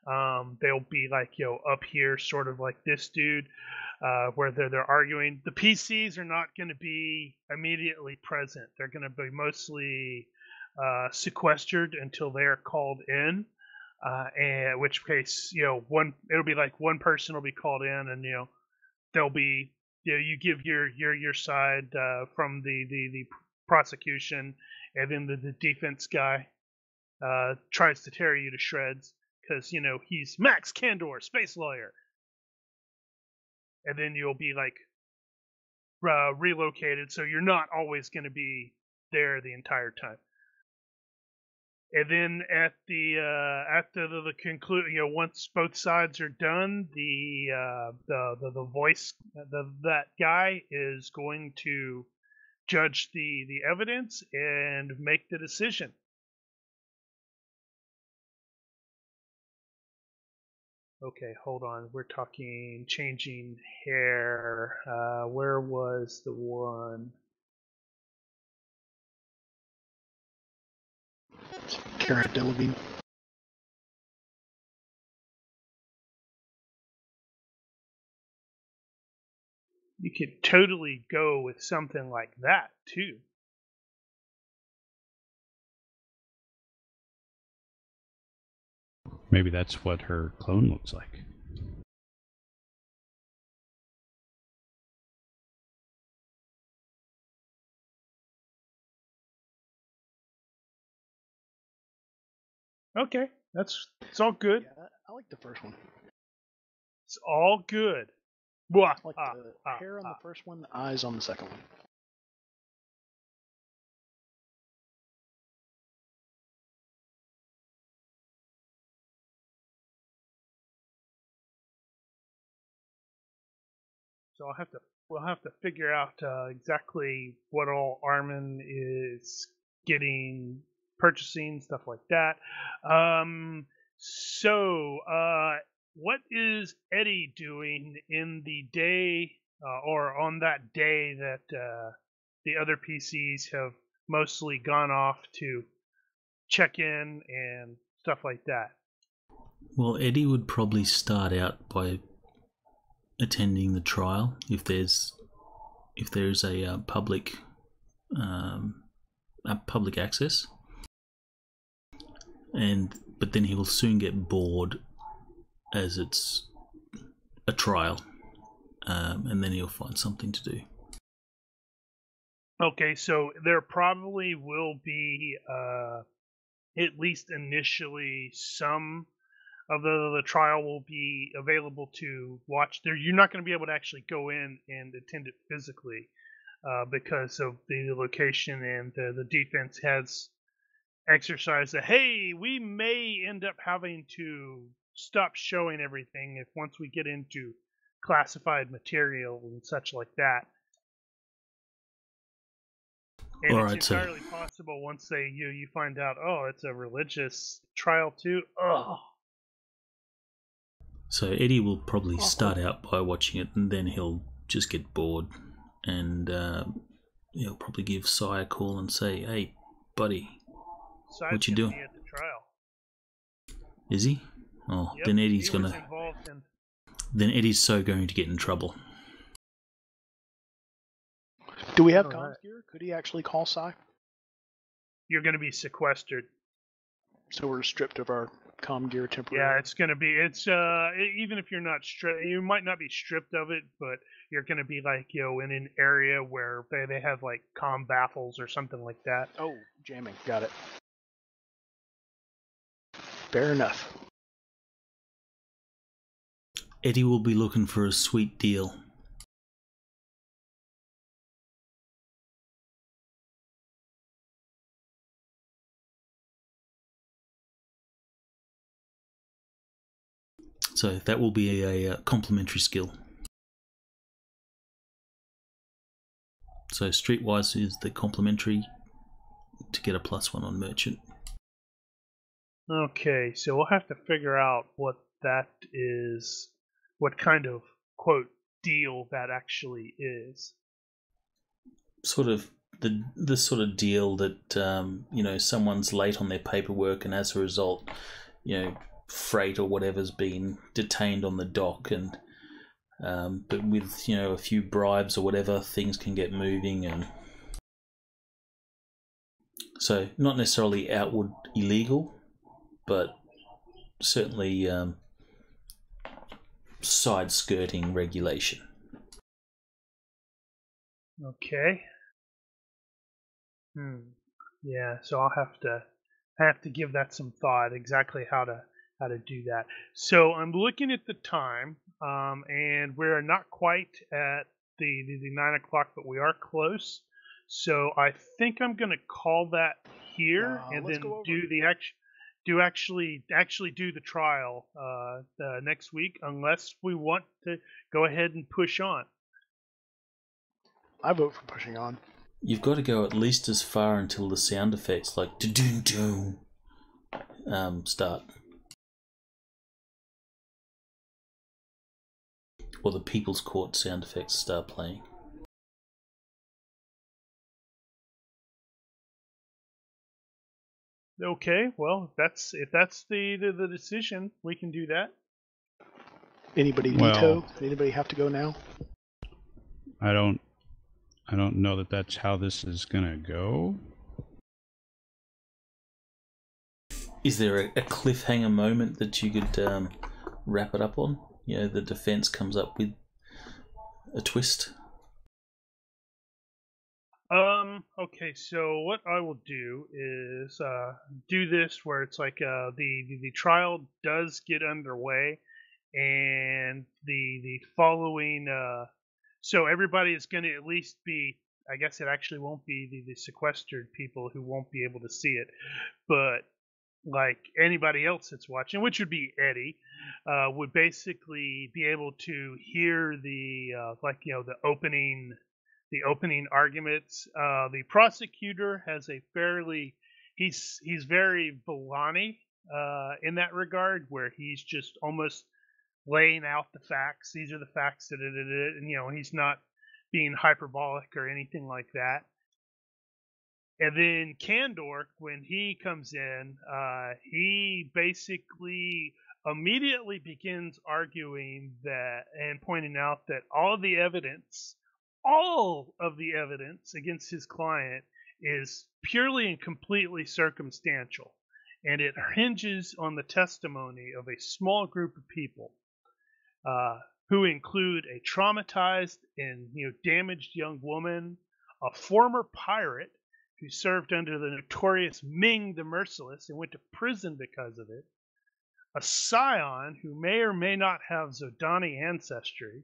They'll be like up here, sort of like this dude, where they're arguing. The PCs are not going to be immediately present. They're going to be mostly sequestered until they're called in. And in which case, it'll be like one person will be called in, and there'll be you give your side from the prosecution, and then the defense guy tries to tear you to shreds because he's Max Candor, space lawyer, and then you'll be like relocated, so you're not always going to be there the entire time. And then at the conclusion, once both sides are done, the voice that guy is going to judge the evidence and make the decision. Okay, hold on. We're talking changing hair. Where was the one? Cara Delevingne. You could totally go with something like that too. Maybe that's what her clone looks like. Okay, it's all good. Yeah, I like the first one. It's all good. Blah, I like the hair on the first one, the eyes on the second one. So we'll have to figure out exactly what all Armin is getting, purchasing, stuff like that. What is Eddie doing in the day or on that day that the other PCs have mostly gone off to check in and stuff like that? Well, Eddie would probably start out by attending the trial if there's a public access, but then he will soon get bored as it's a trial, and then he'll find something to do. Okay, so there probably will be at least initially some of the trial will be available to watch. There, you're not going to be able to actually go in and attend it physically because of the location, and the defense has exercised that, hey, we may end up having to stop showing everything if once we get into classified material and such like that. And All it's right, so entirely possible once you find out, oh, it's a religious trial too. Oh. So Eddie will probably start out by watching it, and then he'll just get bored, and he'll probably give Sai a call and say, "Hey, buddy, Sai's what you gonna doing?" be at the trial. Is he? Oh, Yep, then he Eddie's was gonna. involved in. Then Eddie's so going to get in trouble. Do we have All comms right. gear? Could he actually call Psy? You're going to be sequestered. So we're stripped of our comm gear Yeah, temporarily. it's going to be. It's even if you're not stripped, you might not be stripped of it, but you're going to be like in an area where they have like comm baffles or something like that. Oh, jamming. Got it. Fair enough. Eddie will be looking for a sweet deal. So that will be a complementary skill. So Streetwise is the complementary to get a +1 on merchant. Okay, so we'll have to figure out what that is, what kind of quote deal that actually is. Sort of the sort of deal that someone's late on their paperwork, and as a result, freight or whatever's been detained on the dock, and but with a few bribes or whatever, things can get moving, and so not necessarily outward illegal, but certainly side skirting regulation. Okay. Yeah, so I'll have to give that some thought, exactly how to do that. So I'm looking at the time, and we're not quite at the 9 o'clock, but we are close. So I think I'm gonna call that here, and let's then go over. do the actually do the trial the next week, unless we want to go ahead and push on. I vote for pushing on. You've got to go at least as far until the sound effects like "do-do-do" start, or the People's Court sound effects start playing. Okay, well, if that's the decision, we can do that. Anybody Well- veto? Anybody have to go now? I don't know that that's how this is gonna go. Is there a cliffhanger moment that you could wrap it up on? You know, the defense comes up with a twist. Okay, so what I will do is do this where it's like the trial does get underway, and the following so everybody is going to at least be, I guess it actually won't be the sequestered people who won't be able to see it, but like anybody else that's watching, which would be Eddie, would basically be able to hear the the opening arguments. The prosecutor has a fairly he's very Villani in that regard, where he's just almost laying out the facts. These are the facts, and he's not being hyperbolic or anything like that. And then Kandor, when he comes in, he basically immediately begins arguing that and pointing out that all of the evidence against his client is purely and completely circumstantial, and it hinges on the testimony of a small group of people who include a traumatized and damaged young woman, a former pirate who served under the notorious Ming the Merciless and went to prison because of it, a scion who may or may not have Zodani ancestry,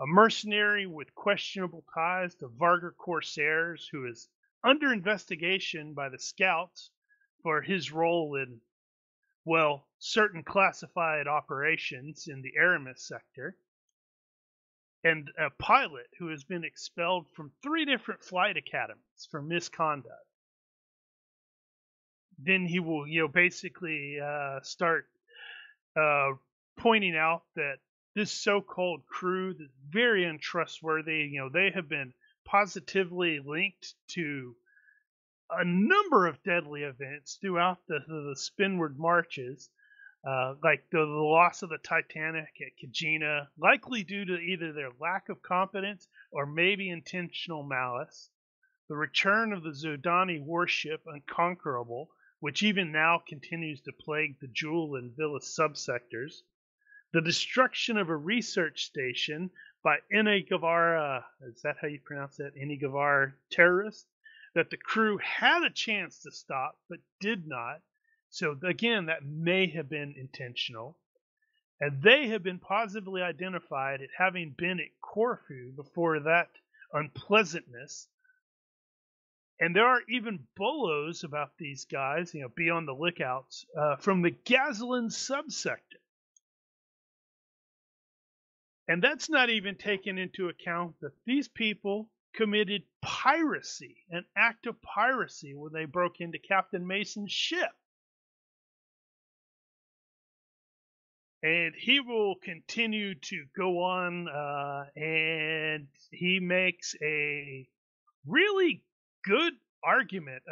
a mercenary with questionable ties to Vargar Corsairs who is under investigation by the Scouts for his role in, well, certain classified operations in the Aramis sector, and a pilot who has been expelled from 3 different flight academies for misconduct. Then he will, basically start pointing out that this so-called crew that's very untrustworthy, they have been positively linked to a number of deadly events throughout the Spinward marches, like the loss of the Titanic at Kachina, likely due to either their lack of competence or maybe intentional malice, the return of the Zodani warship Unconquerable, which even now continues to plague the Jewel and Villa subsectors, the destruction of a research station by Ine Guevara, is that how you pronounce that? Ine Guevara terrorists, that the crew had a chance to stop but did not. So again, that may have been intentional. And they have been positively identified at having been at Corfu before that unpleasantness. And there are even bolos about these guys, be on the lookouts, from the Gazlan subsector. And that's not even taken into account that these people committed piracy, an act of piracy, when they broke into Captain Mason's ship. And he will continue to go on, and he makes a really good argument.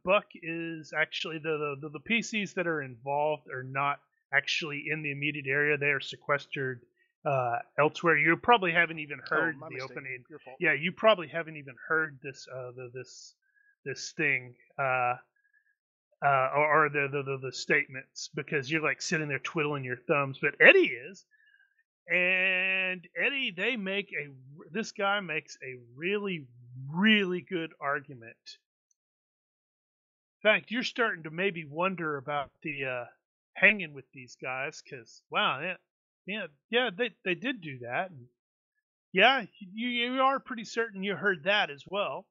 Buck is actually the PCs that are involved are not actually in the immediate area. They are sequestered elsewhere. You probably haven't even heard the mistake. Opening. Your fault. Yeah, you probably haven't even heard this this thing or the statements, because you're like sitting there twiddling your thumbs. But Eddie is, and Eddie, this guy makes a really, really good argument. In fact, you're starting to maybe wonder about the hanging with these guys, because wow, they did do that. And yeah, you are pretty certain you heard that as well.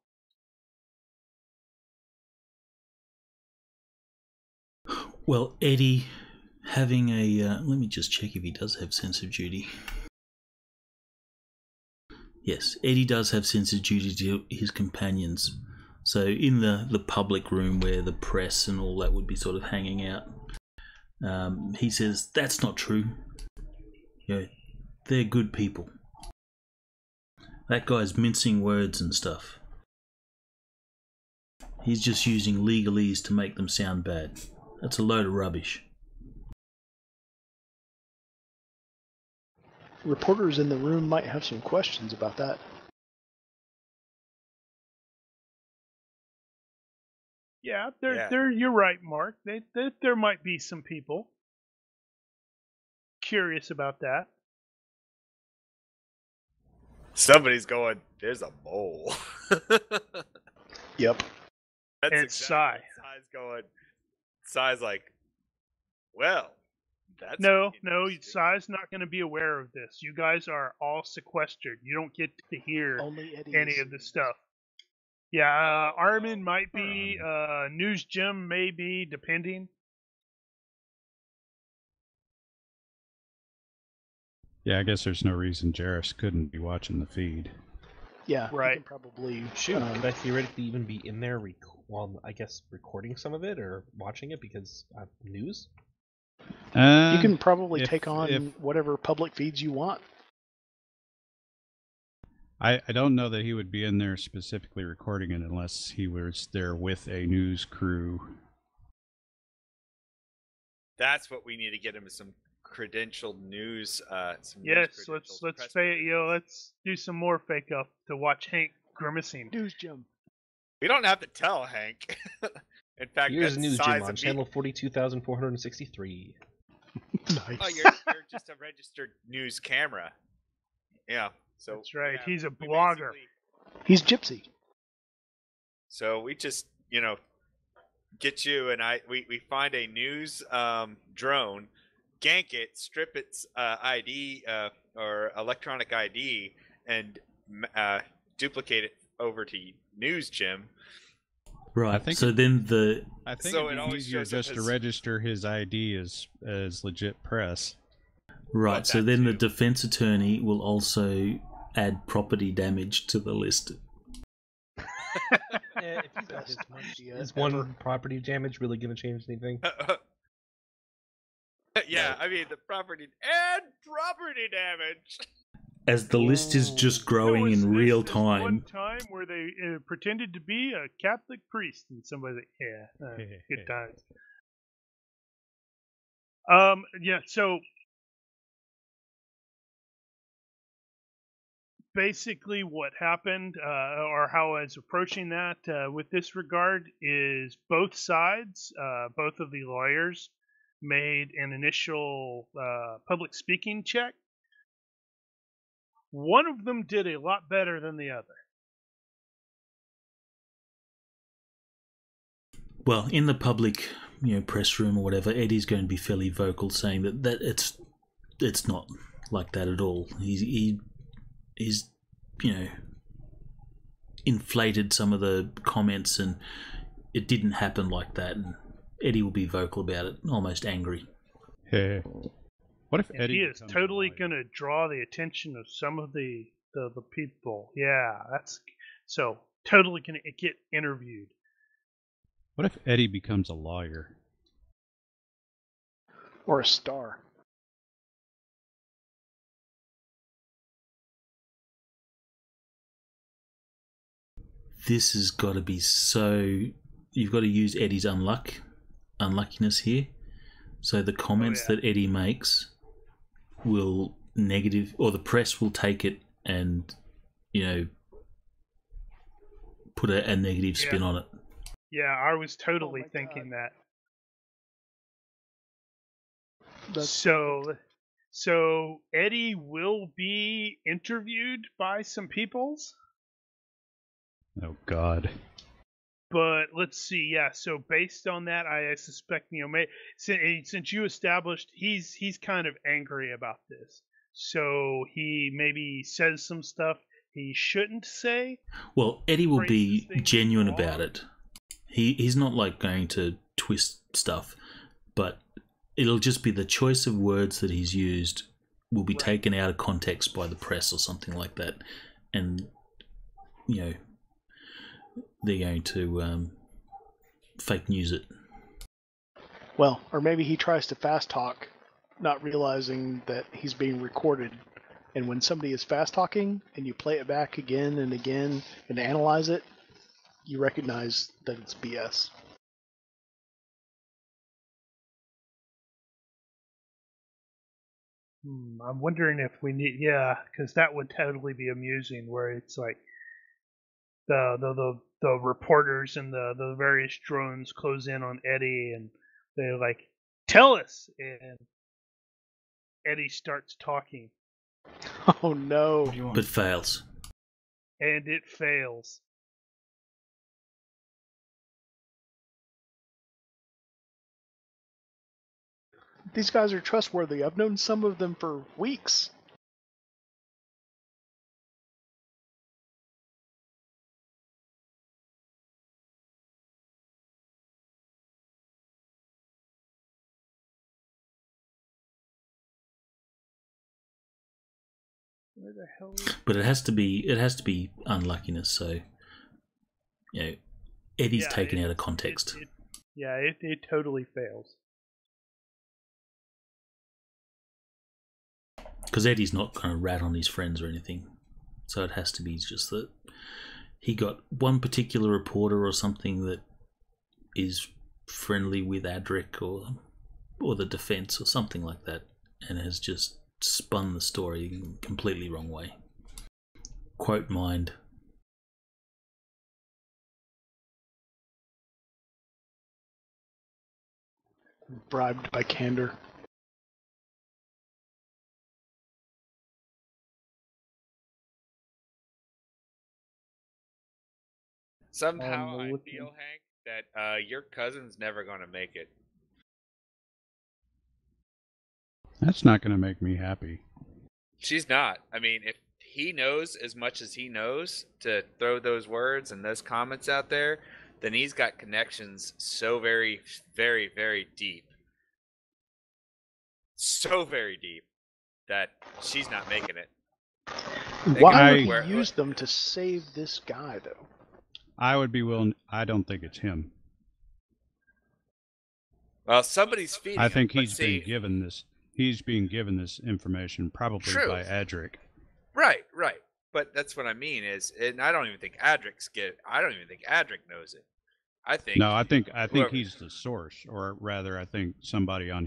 Well, Eddie having a let me just check if he does have sense of duty. Yes, Eddie does have sense of duty to his companions. So in the public room where the press and all that would be sort of hanging out, he says, that's not true. They're good people. That guy's mincing words and stuff. He's just using legalese to make them sound bad. That's a load of rubbish. Reporters in the room might have some questions about that. Yeah, Yeah. you're right, Mark. There might be some people curious about that. Somebody's going, there's a mole. Yep. That's And it's Sai. what Sai's going. Sai's like, well, that's No, interesting. Sai's not going to be aware of this. You guys are all sequestered. You don't get to hear Only Eddie any is of the seeing stuff. Yeah, Oh, Armin might be, News Jim may be, depending. Yeah, I guess there's no reason Jarrus couldn't be watching the feed. Yeah, Right. he can probably Shoot, could I theoretically even be in there, I guess recording some of it or watching it because news? you can probably if- take on if- whatever public feeds you want. I don't know that he would be in there specifically recording it unless he was there with a news crew. That's what we need to get him some credentialed news. Some Yes, news let's credentials, press let's do some more fake up to watch Hank grimacing. News Jim. We don't have to tell Hank. In fact, Here's that's News Sai's Jim on channel 42,463. Nice. Oh, you're just a registered news camera. Yeah. So That's right. yeah, He's a we blogger. basically- He's Gypsy. So we just, get you and we find a news drone, gank it, strip its ID or electronic ID, and duplicate it over to News Jim. Right. I think so then the I think So it'd it be always easier shows up just to as- register his ID as legit press. right. Got So that then the too. defense attorney will also add property damage to the list. If he's got Best this much, idea is ever. one property damage really going to change anything? Yeah, I mean the property damage. As the list is just growing There was in real this one time. time where they pretended to be a Catholic priest, and somebody, good times. Yeah. So basically, what happened, or how I was approaching that with this regard, is both sides, both of the lawyers, made an initial public speaking check. One of them did a lot better than the other. Well, in the public, press room or whatever, Eddie's going to be fairly vocal, saying that it's not like that at all. He's inflated some of the comments, and it didn't happen like that. And Eddie will be vocal about it, almost angry. Hey, what if And Eddie he is becomes a totally lawyer? going to draw the attention of some of the people. Yeah, that's so totally going to get interviewed. What if Eddie becomes a lawyer? Or a star. This has got to be so. You've got to use Eddie's unluckiness here. So the comments yeah. that Eddie makes will negative, or the press will take it and put a negative spin on it. Yeah, I was totally my thinking that. That's So Eddie will be interviewed by some peoples, Oh God. but let's see. Yeah, so based on that, I suspect since you established he's kind of angry about this, so he maybe says some stuff he shouldn't say. Well, Eddie will be Phrases things genuine wrong. about it. He's not like going to twist stuff, but it'll just be the choice of words that he's used will be taken out of context by the press or something like that, and they're going to fake news it. Well, or maybe he tries to fast talk, not realizing that he's being recorded. And when somebody is fast talking and you play it back again and again and analyze it, you recognize that it's BS. I'm wondering if we need, because that would totally be amusing. Where it's like the reporters and the various drones close in on Eddie, and they're like, "Tell us!" And Eddie starts talking, Oh no. But fails. and it fails. These guys are trustworthy. I've known some of them for weeks. Where the hell? But it has to be unluckiness. So, Eddie's taken out of context. It totally fails. Because Eddie's not going to rat on his friends or anything. So it has to be just that he got one particular reporter or something that is friendly with Adric or the defense or something like that, and has just spun the story completely wrong way. Quote mind. Bribed by candor. Somehow I'm I looking. feel, Hank, that your cousin's never going to make it. That's not going to make me happy. She's not. I mean, if he knows as much as he knows to throw those words and those comments out there, then he's got connections so very, very, very deep. So very deep that she's not making it. Why I- would he use them to save this guy, though? I would be willing. I don't think it's him. Well, somebody's feeding I him, think but he's see, being given this. He's being given this information probably True. by Adric. Right. But that's what I mean is, and I don't even think I don't even think Adric knows it. I think No, I think whoever- he's the source, or rather, I think somebody on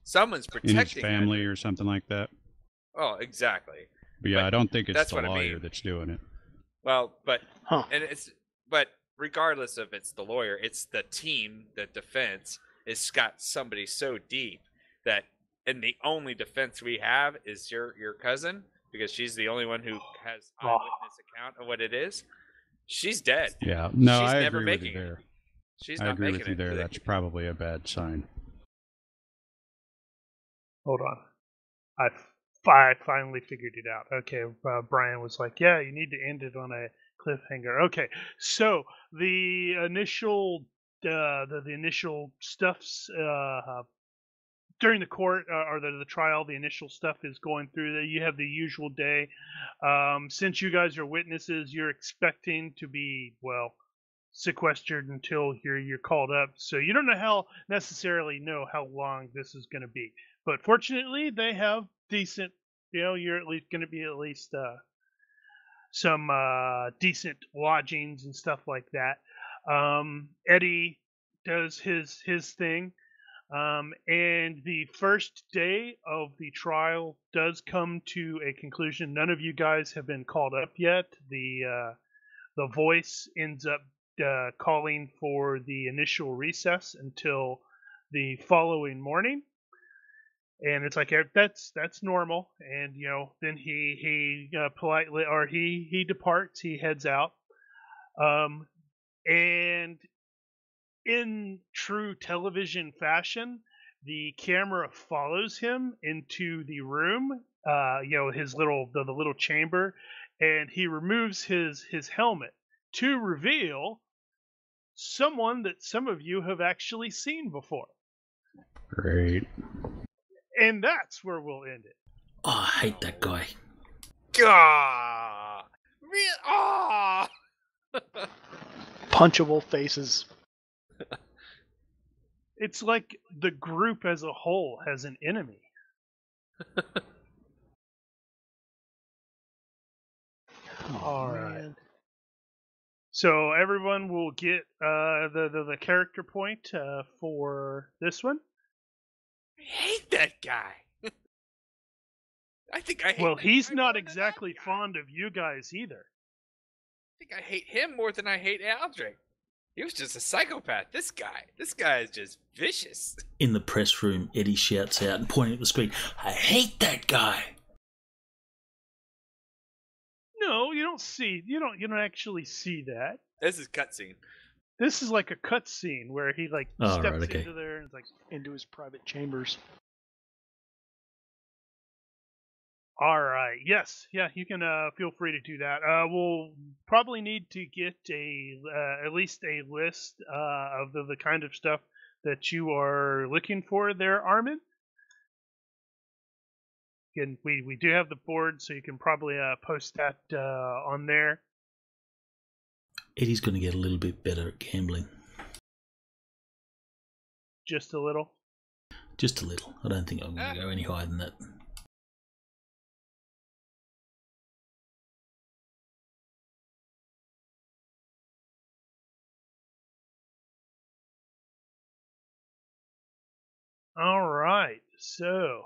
someone's in his protecting family Adric. or something like that. Oh, exactly. But yeah, But I don't think it's that's the what I lawyer mean. that's doing it. Well, but Huh. but regardless of it's the lawyer, it's the team, the defense has got somebody so deep that, and the only defense we have is your cousin, because she's the only one who has eyewitness account of what it is. She's dead. Yeah, no, She's I never agree with making you it. there. She's I not agree making with you it. there. That's probably a bad sign. Hold on. I finally figured it out. Okay, Brian was like, "Yeah, you need to end it on a cliffhanger." Okay, so the initial the initial stuffs during the court or the trial, the initial stuff is going through. You have the usual day. Since you guys are witnesses, you're expecting to be sequestered until you're called up. So you don't necessarily know how long this is going to be. But fortunately, they have decent. You're at least going to be at least some decent lodgings and stuff like that. Eddie does his thing. And the first day of the trial does come to a conclusion. None of you guys have been called up yet. The voice ends up calling for the initial recess until the following morning, and it's like that's normal. And then he politely, or he departs. He heads out, and in true television fashion, the camera follows him into the room, his the little chamber, and he removes his helmet to reveal someone that some of you have actually seen before. Great. And that's where we'll end it. Oh, I hate that guy. Gah! Ah! Punchable faces. It's like the group as a whole has an enemy. All right. So everyone will get the character point for this one. I hate that guy. I think I hate. Well, that he's guy not more than that exactly guy. fond of you guys either. think I hate him more than I hate Aldrich. He was just a psychopath. This guy is just vicious. In the press room, Eddie shouts out and pointing at the screen, I hate that guy. No, you don't actually see that. This is cutscene. This is like a cutscene where he like Oh, steps right, okay. into there and it's like into his private chambers. all right. Yes. Yeah, you can feel free to do that. We'll probably need to get at least a list of the kind of stuff that you are looking for there, Armin. Again, we do have the board, so you can probably post that on there. Eddie's going to get a little bit better at gambling. Just a little. Just a little. I don't think I'm going to go any higher than that. All right. So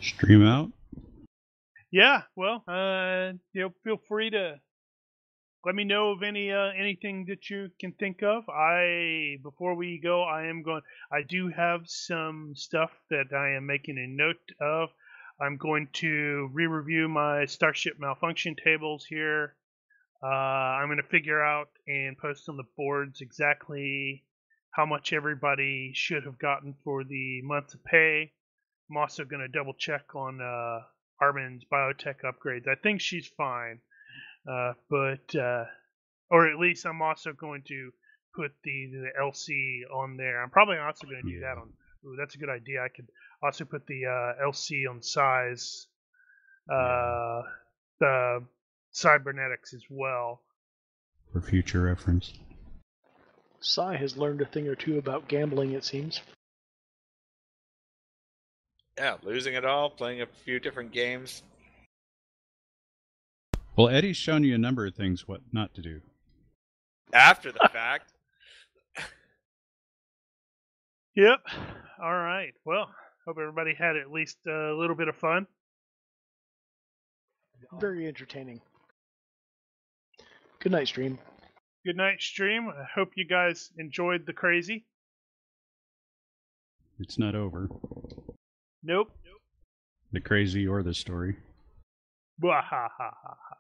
Stream out. yeah, well, feel free to let me know of anything that you can think of. Before we go, I do have some stuff that I am making a note of. I'm going to re-review my Starship Malfunction tables here. I'm going to figure out and post on the boards exactly how much everybody should have gotten for the month's pay. I'm also going to double check on Armin's biotech upgrades. I think she's fine, or at least I'm also going to put the LC on there. I'm probably also going to do that on. Ooh, that's a good idea. I could also put the LC on size, the cybernetics as well. For future reference. Sai has learned a thing or two about gambling, it seems. Yeah, losing it all, playing a few different games. Well, Eddie's shown you a number of things what not to do. After the fact. Yep. All right. Well, hope everybody had at least a little bit of fun. Very entertaining. Good night, stream. Good night, stream. I hope you guys enjoyed the crazy. It's not over. Nope. The crazy or the story. Blah, ha, ha, ha, ha.